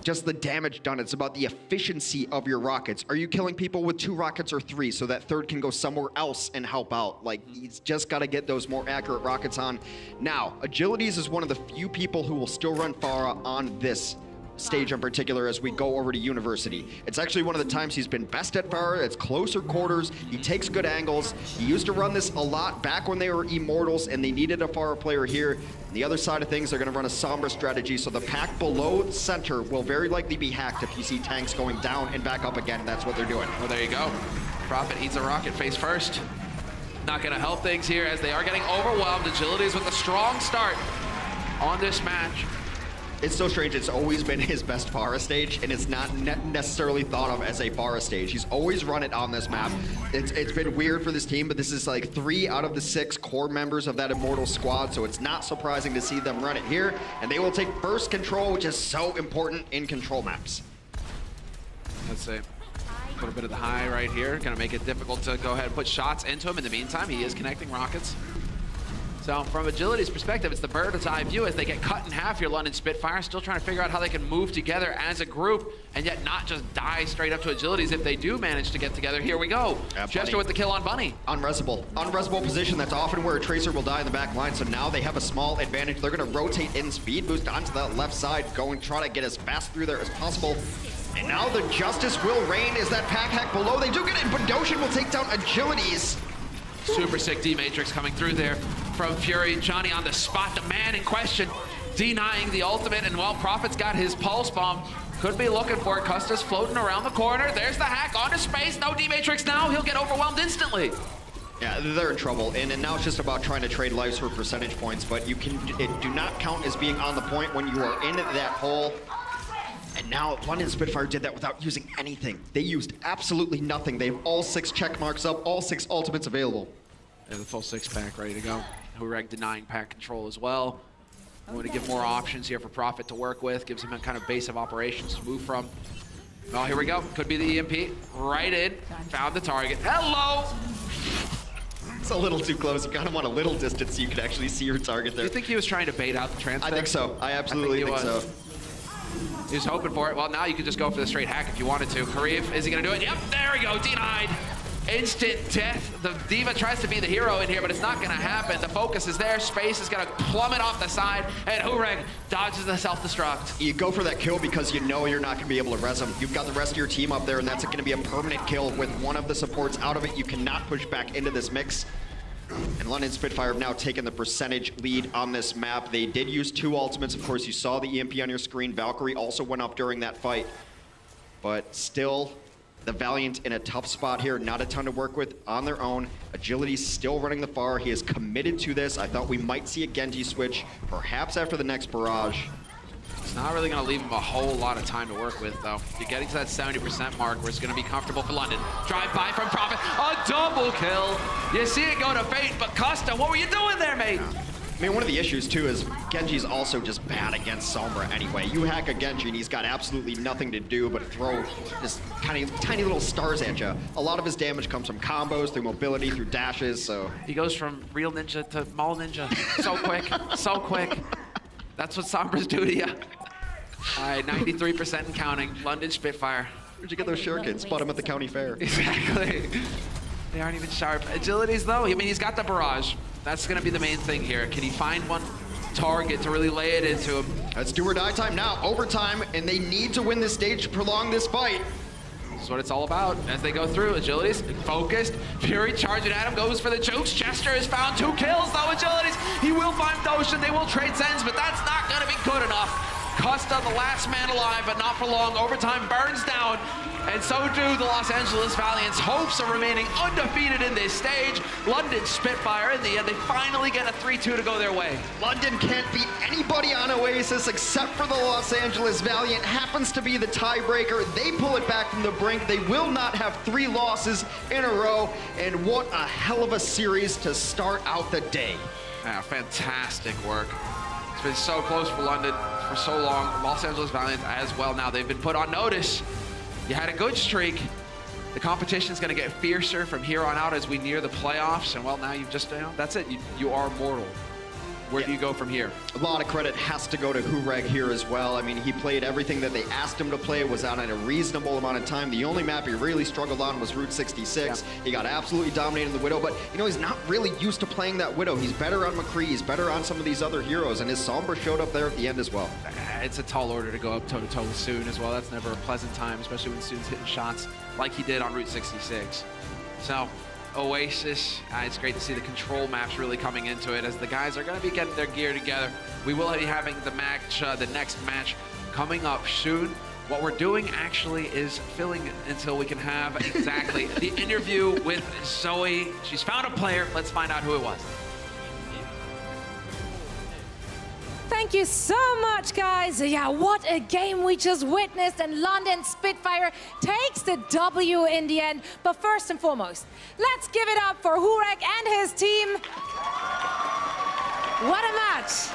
just the damage done. It's about the efficiency of your rockets. Are you killing people with 2 rockets or 3 so that third can go somewhere else and help out? Like, he's just got to get those more accurate rockets on. Now, Agilities is one of the few people who will still run Farah on this stage in particular as we go over to University. It's actually one of the times he's been best at Farah. It's closer quarters. He takes good angles. He used to run this a lot back when they were Immortals and they needed a Farah player here. On the other side of things, they're going to run a Sombra strategy, so the pack below the center will very likely be hacked if you see tanks going down and back up again, and that's what they're doing. Well, there you go. Prophet eats a rocket face first. Not going to help things here as they are getting overwhelmed. Agilities with a strong start on this match. It's so strange, it's always been his best Farah stage, and it's not necessarily thought of as a Farah stage. He's always run it on this map. It's been weird for this team, but this is like 3 out of the 6 core members of that Immortal squad, so it's not surprising to see them run it here, and they will take first control, which is so important in control maps. Let's see. A little bit of the high right here, gonna make it difficult to go ahead and put shots into him. In the meantime, he is connecting rockets. So from Agility's perspective, it's the bird's eye view as they get cut in half here. London Spitfire still trying to figure out how they can move together as a group and yet not just die straight up to Agilities if they do manage to get together. Here we go. Yeah, Jester with the kill on Bunny. Unresable position. That's often where a Tracer will die in the back line. So now they have a small advantage. They're going to rotate in speed boost onto that left side, try to get as fast through there as possible. And now the justice will reign as that pack hack below. They do get it, but Doshin will take down Agilities. Super sick D-Matrix coming through there from Fury. Johnny on the spot, the man in question, denying the ultimate, and well, Prophet's got his pulse bomb. Could be looking for it. Custa's floating around the corner. There's the hack onto space. No D-Matrix now. He'll get overwhelmed instantly. Yeah, they're in trouble, and now it's just about trying to trade lives for percentage points, but it do not count as being on the point when you are in that hole. And now London Spitfire did that without using anything. They used absolutely nothing. They have all 6 check marks up, all 6 ultimates available. And the full 6-pack ready to go. Hureg denying pack control as well. I'm going to give more options here for Prophet to work with. Gives him a kind of base of operations to move from. Oh, here we go. Could be the EMP. Right in. Found the target. Hello! It's a little too close. You kind of want a little distance so you can actually see your target there. Do you think he was trying to bait out the transfer? I think so. I absolutely think so. He was hoping for it. Well, now you can just go for the straight hack if you wanted to. Karif, is he going to do it? Yep, there we go. Denied. Instant death. The Diva tries to be the hero in here, but it's not going to happen. The focus is there. Space is going to plummet off the side, and Hureg dodges the self-destruct. You go for that kill because you know you're not going to be able to res him. You've got the rest of your team up there, and that's going to be a permanent kill with one of the supports out of it. You cannot push back into this mix. And London Spitfire have now taken the percentage lead on this map. They did use 2 ultimates. Of course, you saw the EMP on your screen. Valkyrie also went up during that fight. But still, the Valiant in a tough spot here. Not a ton to work with on their own. Agility's still running the far. He is committed to this. I thought we might see a Genji switch, perhaps after the next barrage. It's not really going to leave him a whole lot of time to work with, though. You're getting to that 70% mark where it's going to be comfortable for London. Drive by from Prophet. A double kill. You see it go to Fate, but Custa, what were you doing there, mate? I mean, one of the issues too is Genji's also just bad against Sombra anyway. You hack a Genji and he's got absolutely nothing to do but throw just tiny little stars at you. A lot of his damage comes from combos, through mobility, through dashes, so. He goes from real ninja to mall ninja. So quick, so quick. That's what Sombra's do to you. All right, 93% and counting. London Spitfire. Where'd you get those shurikens? Spot him at the county fair. Exactly. They aren't even sharp. Agilities though, I mean, he's got the barrage. That's gonna be the main thing here. Can he find one target to really lay it into him? It's do or die time now, overtime, and they need to win this stage to prolong this fight. This is what it's all about as they go through. Agilities, focused. Fury charging at him, goes for the jokes. Chester has found 2 kills though, Agilities. He will find Doshin, they will trade sends, but that's not gonna be good enough. Costa, the last man alive, but not for long. Overtime burns down, and so do the Los Angeles Valiant's hopes of remaining undefeated in this stage. London Spitfire, in the end, they finally get a 3-2 to go their way. London can't beat anybody on Oasis except for the Los Angeles Valiant. Happens to be the tiebreaker. They pull it back from the brink. They will not have 3 losses in a row, and what a hell of a series to start out the day. Yeah, fantastic work. It's been so close for London for so long. Los Angeles Valiant as well now. They've been put on notice. You had a good streak. The competition's going to get fiercer from here on out as we near the playoffs. And well, now you've just, that's it. You are mortal. Where do you go from here? A lot of credit has to go to Hureg here as well. I mean, he played everything that they asked him to play, was out in a reasonable amount of time. The only map he really struggled on was Route 66. Yeah. He got absolutely dominated in the Widow, but he's not really used to playing that Widow. He's better on McCree, he's better on some of these other heroes, and his Sombra showed up there at the end as well. It's a tall order to go up toe-to-toe with Soon as well. That's never a pleasant time, especially when Soon's hitting shots like he did on Route 66. So, Oasis, it's great to see the control maps really coming into it as the guys are going to be getting their gear together. We will be having the match, the next match coming up soon. What we're doing actually is filling until we can have exactly the interview with Zoe. She's found a player. Let's find out who it was. Thank you so much, guys. Yeah, what a game we just witnessed, and London Spitfire takes the W in the end. But first and foremost, let's give it up for Hureg and his team. What a match.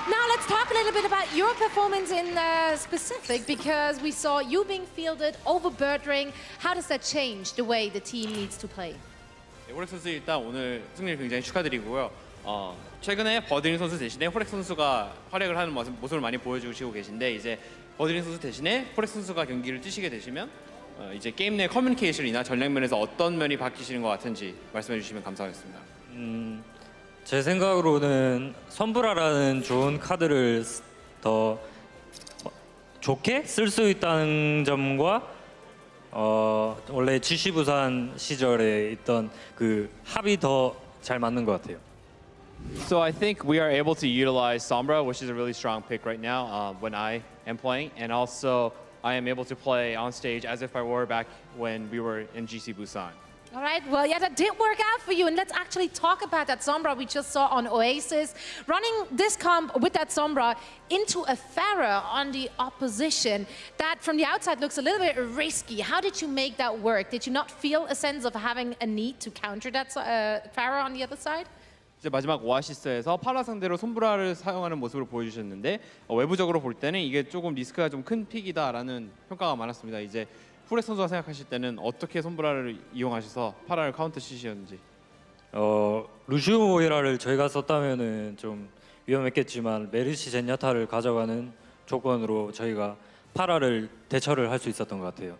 Now let's talk a little bit about your performance in specific, because we saw you being fielded over Birdring. How does that change the way the team needs to play? 호렉 선수 일단 오늘 승리를 굉장히 축하드리고요. 최근에 버드링 선수 대신에 호렉 선수가 활약을 하는 모습을 많이 보여주시고 계신데, 이제 버드링 선수 대신에 호렉 선수가 경기를 뛰시게 되시면 이제 게임 내 커뮤니케이션이나 전략면에서 어떤 면이 바뀌시는 것 같은지 말씀해 주시면 감사하겠습니다. 제 생각으로는 선브라라는 좋은 카드를 더 좋게 쓸 수 있다는 점과 원래 GC 부산 시절에 있던 그 합이 더 잘 맞는 것 같아요. So I think we are able to utilize Sombra, which is a really strong pick right now when I am playing, and also I am able to play on stage as if I were back when we were in GC Busan. All right, well, yeah, that did work out for you, and let's actually talk about that Sombra we just saw on Oasis. Running this comp with that Sombra into a Pharah on the opposition, that from the outside looks a little bit risky. How did you make that work? Did you not feel a sense of having a need to counter that Pharah on the other side? 이제 마지막 오아시스에서 파라 상대로 솜브라를 사용하는 모습을 보여주셨는데 외부적으로 볼 때는 이게 조금 리스크가 좀 큰 픽이다라는 평가가 많았습니다. 이제 후렉 선수가 생각하실 때는 어떻게 솜브라를 이용하셔서 파라를 카운터 치시었는지. 루시우 모이라를 저희가 썼다면은 좀 위험했겠지만 메르시 젠야타를 가져가는 조건으로 저희가 파라를 대처를 할 수 있었던 것 같아요.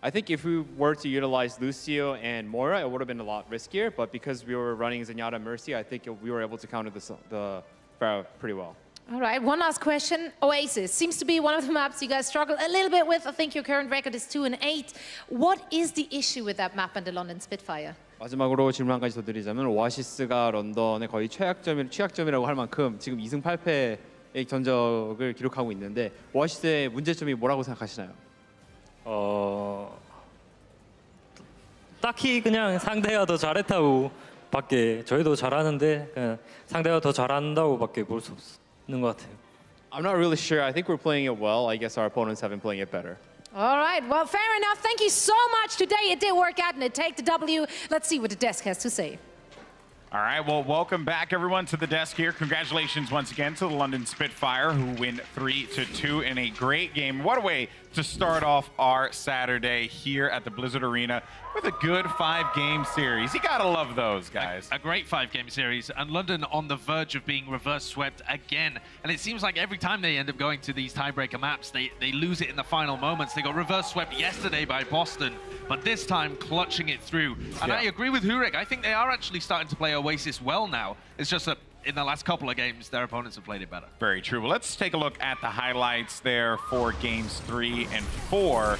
I think if we were to utilize Lucio and Moira, it would have been a lot riskier. But because we were running Zenyatta Mercy, I think we were able to counter the Pharah pretty well. All right, one last question. Oasis seems to be one of the maps you guys struggle a little bit with. I think your current record is 2-8. What is the issue with that map and the London Spitfire? 마지막으로 질문 한 가지 더 드리자면 오아시스가 런던의 거의 취약점이라고 할 만큼 지금 2승 8패의 전적을 기록하고 있는데 오아시스의 문제점이 뭐라고 생각하시나요? 딱히 그냥 상대가 더 잘했다고 밖에 저희도 잘하는데 그냥 상대가 더 잘한다고밖에 볼 수 없는 것 같아요. I'm not really sure. I think we're playing it well. I guess our opponents have been playing it better. All right, well, fair enough. Thank you so much today. It did work out and it take the W. Let's see what the desk has to say. All right, well, welcome back, everyone, to the desk here. Congratulations once again to the London Spitfire, who win 3-2 in a great game. What a way to start off our Saturday here at the Blizzard Arena with a good 5-game series. You gotta love those, guys. A great 5-game series, and London on the verge of being reverse swept again. And it seems like every time they end up going to these tiebreaker maps, they lose it in the final moments. They got reverse swept yesterday by Boston, but this time clutching it through. And I agree with Hurek. I think they are actually starting to play Oasis well now. It's just that in the last couple of games, their opponents have played it better. Very true. Well, let's take a look at the highlights there for games 3 and 4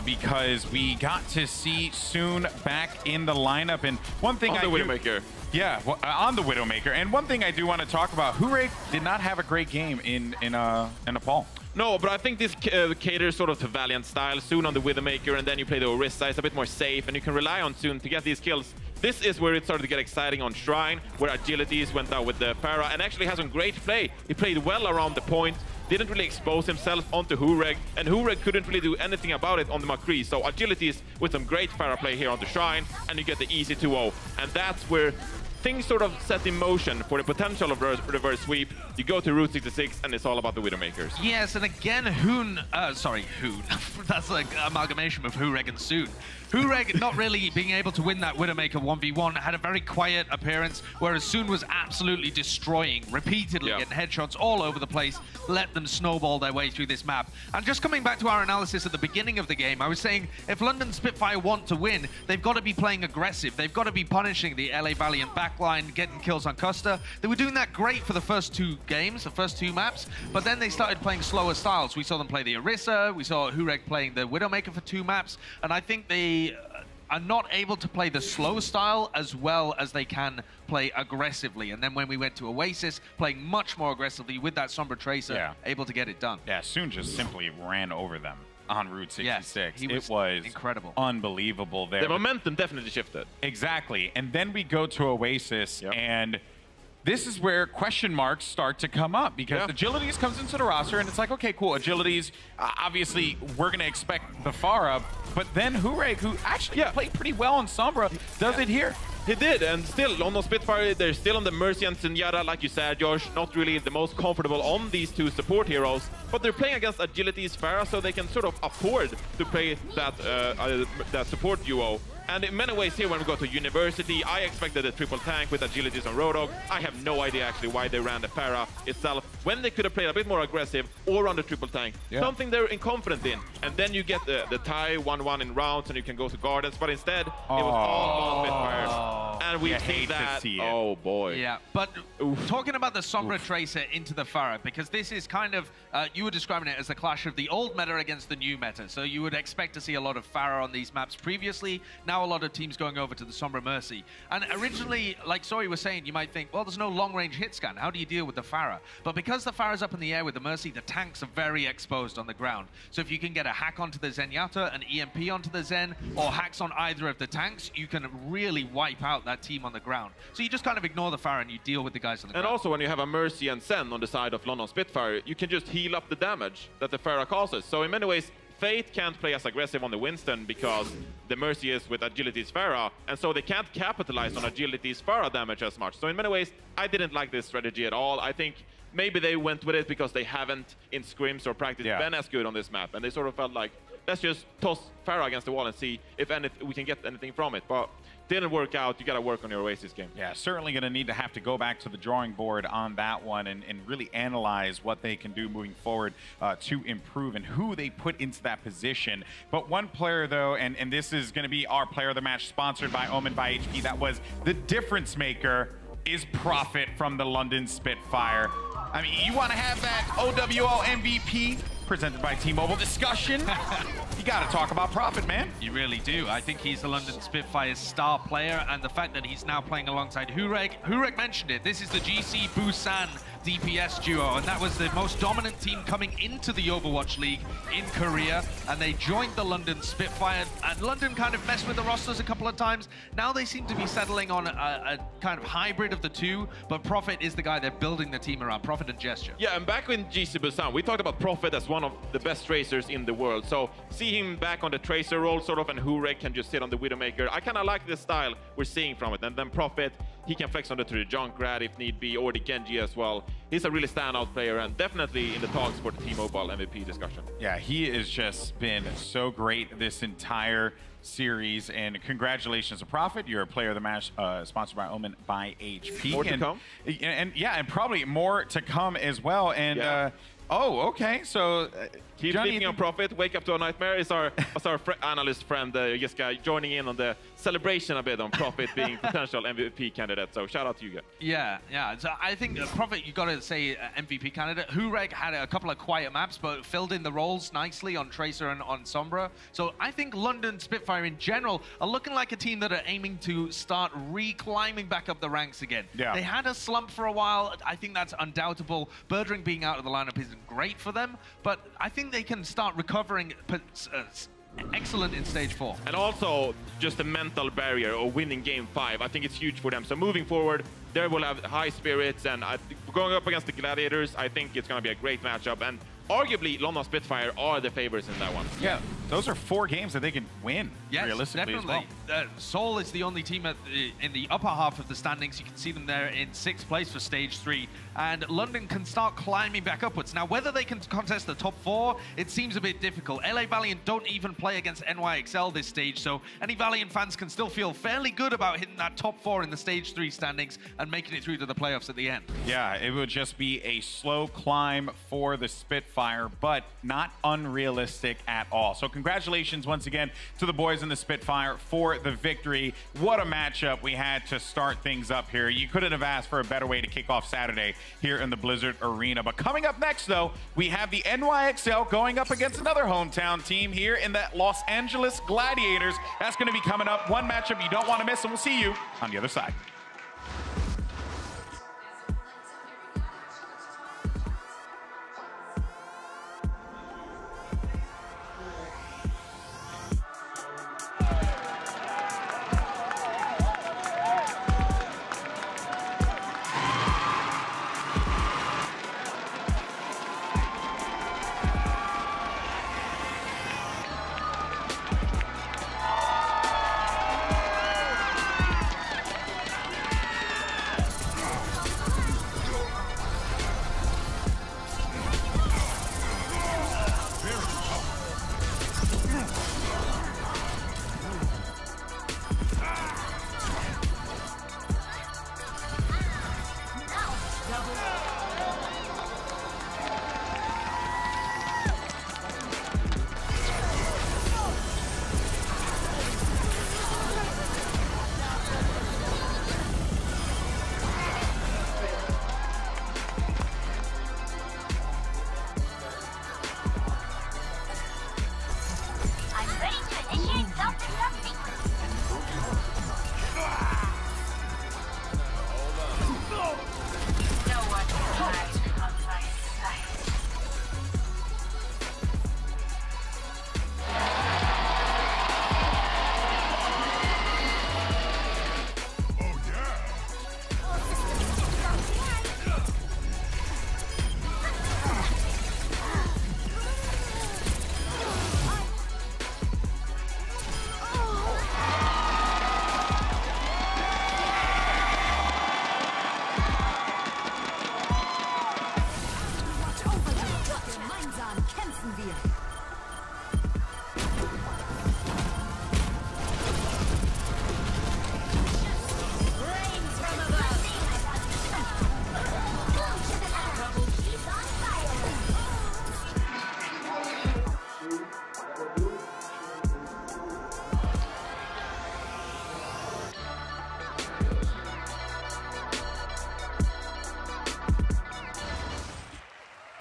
because we got to see Soon back in the lineup. And one thing on the Widowmaker. Yeah, well, on the Widowmaker. And one thing I do want to talk about, Hurek did not have a great game in Nepal. No, but I think this caters sort of to Valiant style. Soon on the Widowmaker, and then you play the Orisa. It's a bit more safe, and you can rely on Soon to get these kills. This is where it started to get exciting on Shrine, where Agilities went out with the Pharah and actually has some great play. He played well around the point, didn't really expose himself onto Hurek, and Hurek couldn't really do anything about it on the McCree. So Agilities with some great Pharah play here on the Shrine, and you get the easy 2-0. And that's where things sort of set in motion for the potential of reverse sweep. You go to Route 66, and it's all about the Widowmakers. Yes, and again, Hoon. That's like amalgamation of Hurek and Soon. Hurek not really being able to win that Widowmaker 1v1, had a very quiet appearance, whereas Soon was absolutely destroying, repeatedly getting headshots all over the place, let them snowball their way through this map. And just coming back to our analysis at the beginning of the game, I was saying if London Spitfire want to win, they've got to be playing aggressive. They've got to be punishing the LA Valiant backline, getting kills on Custer. They were doing that great for the first 2 games, the first 2 maps, but then they started playing slower styles. We saw them play the Orisa, we saw Hurek playing the Widowmaker for 2 maps, and I think they are not able to play the slow style as well as they can play aggressively. And then when we went to Oasis, playing much more aggressively with that Sombra Tracer, able to get it done. Yeah, Soon just simply ran over them on Route 66. Yes, it was incredible. Unbelievable there. The momentum definitely shifted. Exactly. And then we go to Oasis, and this is where question marks start to come up because Agilities comes into the roster and it's like, okay, cool, Agilities, obviously we're going to expect the Pharah, but then Hurek, who actually played pretty well on Sombra, does it here. He did, and still, London Spitfire, they're still on the Mercy and Zenyatta, like you said, Josh, not really the most comfortable on these 2 support heroes, but they're playing against Agilities Pharah, so they can sort of afford to play that support duo. And in many ways here, when we go to University, I expected a triple tank with Agilities on Roadhog. I have no idea actually why they ran the Pharah itself, when they could have played a bit more aggressive or on the triple tank. Something they're confident in. And then you get the tie 1-1 in rounds and you can go to Gardens, but instead, it was all Spitfires. And we see that. Oh boy. Yeah, but talking about the Sombra Tracer into the Pharah, because this is kind of, you were describing it as a clash of the old meta against the new meta. So you would expect to see a lot of Pharah on these maps previously. Now a lot of teams going over to the Sombra Mercy. And originally, like Sori was saying, you might think, well, there's no long-range hit scan. How do you deal with the Pharah? But because the Pharah's up in the air with the Mercy, the tanks are very exposed on the ground. So if you can get a hack onto the Zenyatta, an EMP onto the Zen, or hacks on either of the tanks, you can really wipe out that team on the ground. So you just kind of ignore the Pharah and you deal with the guys on the ground. And also when you have a Mercy and Zen on the side of London Spitfire, you can just heal up the damage that the Pharah causes. So in many ways, Fate can't play as aggressive on the Winston because the Mercy is with Agility's Pharah, and so they can't capitalize on Agility's Pharah damage as much. So in many ways, I didn't like this strategy at all. I think maybe they went with it because they haven't in scrims or practice been as good on this map, and they sort of felt like, let's just toss Pharah against the wall and see if we can get anything from it. But didn't work out. You got to work on your Oasis game. Yeah, certainly going to have to go back to the drawing board on that one and really analyze what they can do moving forward to improve and who they put into that position. But one player, though, and this is going to be our player of the match, sponsored by Omen by HP, that was the difference maker, is Prophet from the London Spitfire. I mean, you want to have that OWO MVP presented by T-Mobile discussion? You got to talk about Prophet, man. You really do. I think he's the London Spitfire's star player, and the fact that he's now playing alongside Hurek. Hurek mentioned it. This is the GC Busan DPS duo, and that was the most dominant team coming into the Overwatch League in Korea, and they joined the London Spitfire, and London kind of messed with the rosters a couple of times. Now they seem to be settling on a kind of hybrid of the two, but Prophet is the guy they're building the team around, Prophet and Gesture. Yeah, and back in GC Busan, we talked about Prophet as one of the best tracers in the world, so see him back on the tracer role, sort of, and Hurek can just sit on the Widowmaker. I kind of like the style we're seeing from it, and then Prophet, He can flex on the Junkrat if need be, or the Genji as well. He's a really standout player and definitely in the talks for the T-Mobile MVP discussion. Yeah, he has just been so great this entire series, and congratulations to Prophet. You're a player of the match, sponsored by Omen by HP. More to come. And yeah, and probably more to come as well. And yeah. Oh, okay. So keep sleeping on Prophet. Wake up to a nightmare. Is our analyst friend Jessica joining in on the celebration a bit on Prophet being potential MVP candidate. So shout out to you guys. Yeah. So I think Prophet, you got to say MVP candidate. Hureg had a couple of quiet maps, but filled in the roles nicely on Tracer and on Sombra. So I think London Spitfire in general are looking like a team that are aiming to start re-climbing back up the ranks again. Yeah. They had a slump for a while. I think that's undoubtable. Birdring being out of the lineup isn't great for them, but I think they can start recovering excellent in stage 4. And also just a mental barrier of winning game 5. I think it's huge for them. So moving forward, they will have high spirits, and going up against the Gladiators, I think it's going to be a great matchup. And arguably, London Spitfire are the favorites in that one. Yeah, those are 4 games that they can win, yes, realistically definitely. as well. Seoul is the only team in the upper half of the standings. You can see them there in 6th place for stage 3. And London can start climbing back upwards. Now, whether they can contest the top 4, it seems a bit difficult. LA Valiant don't even play against NYXL this stage, so any Valiant fans can still feel fairly good about hitting that top 4 in the stage 3 standings and making it through to the playoffs at the end. Yeah, it would just be a slow climb for the Spitfire, but not unrealistic at all. So congratulations once again to the boys in the Spitfire for the victory. What a matchup we had to start things up here. You couldn't have asked for a better way to kick off Saturday here in the Blizzard Arena. But coming up next, though, we have the NYXL going up against another hometown team here in the Los Angeles Gladiators. That's going to be coming up. One matchup you don't want to miss, and we'll see you on the other side.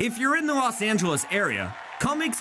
If you're in the Los Angeles area, come experience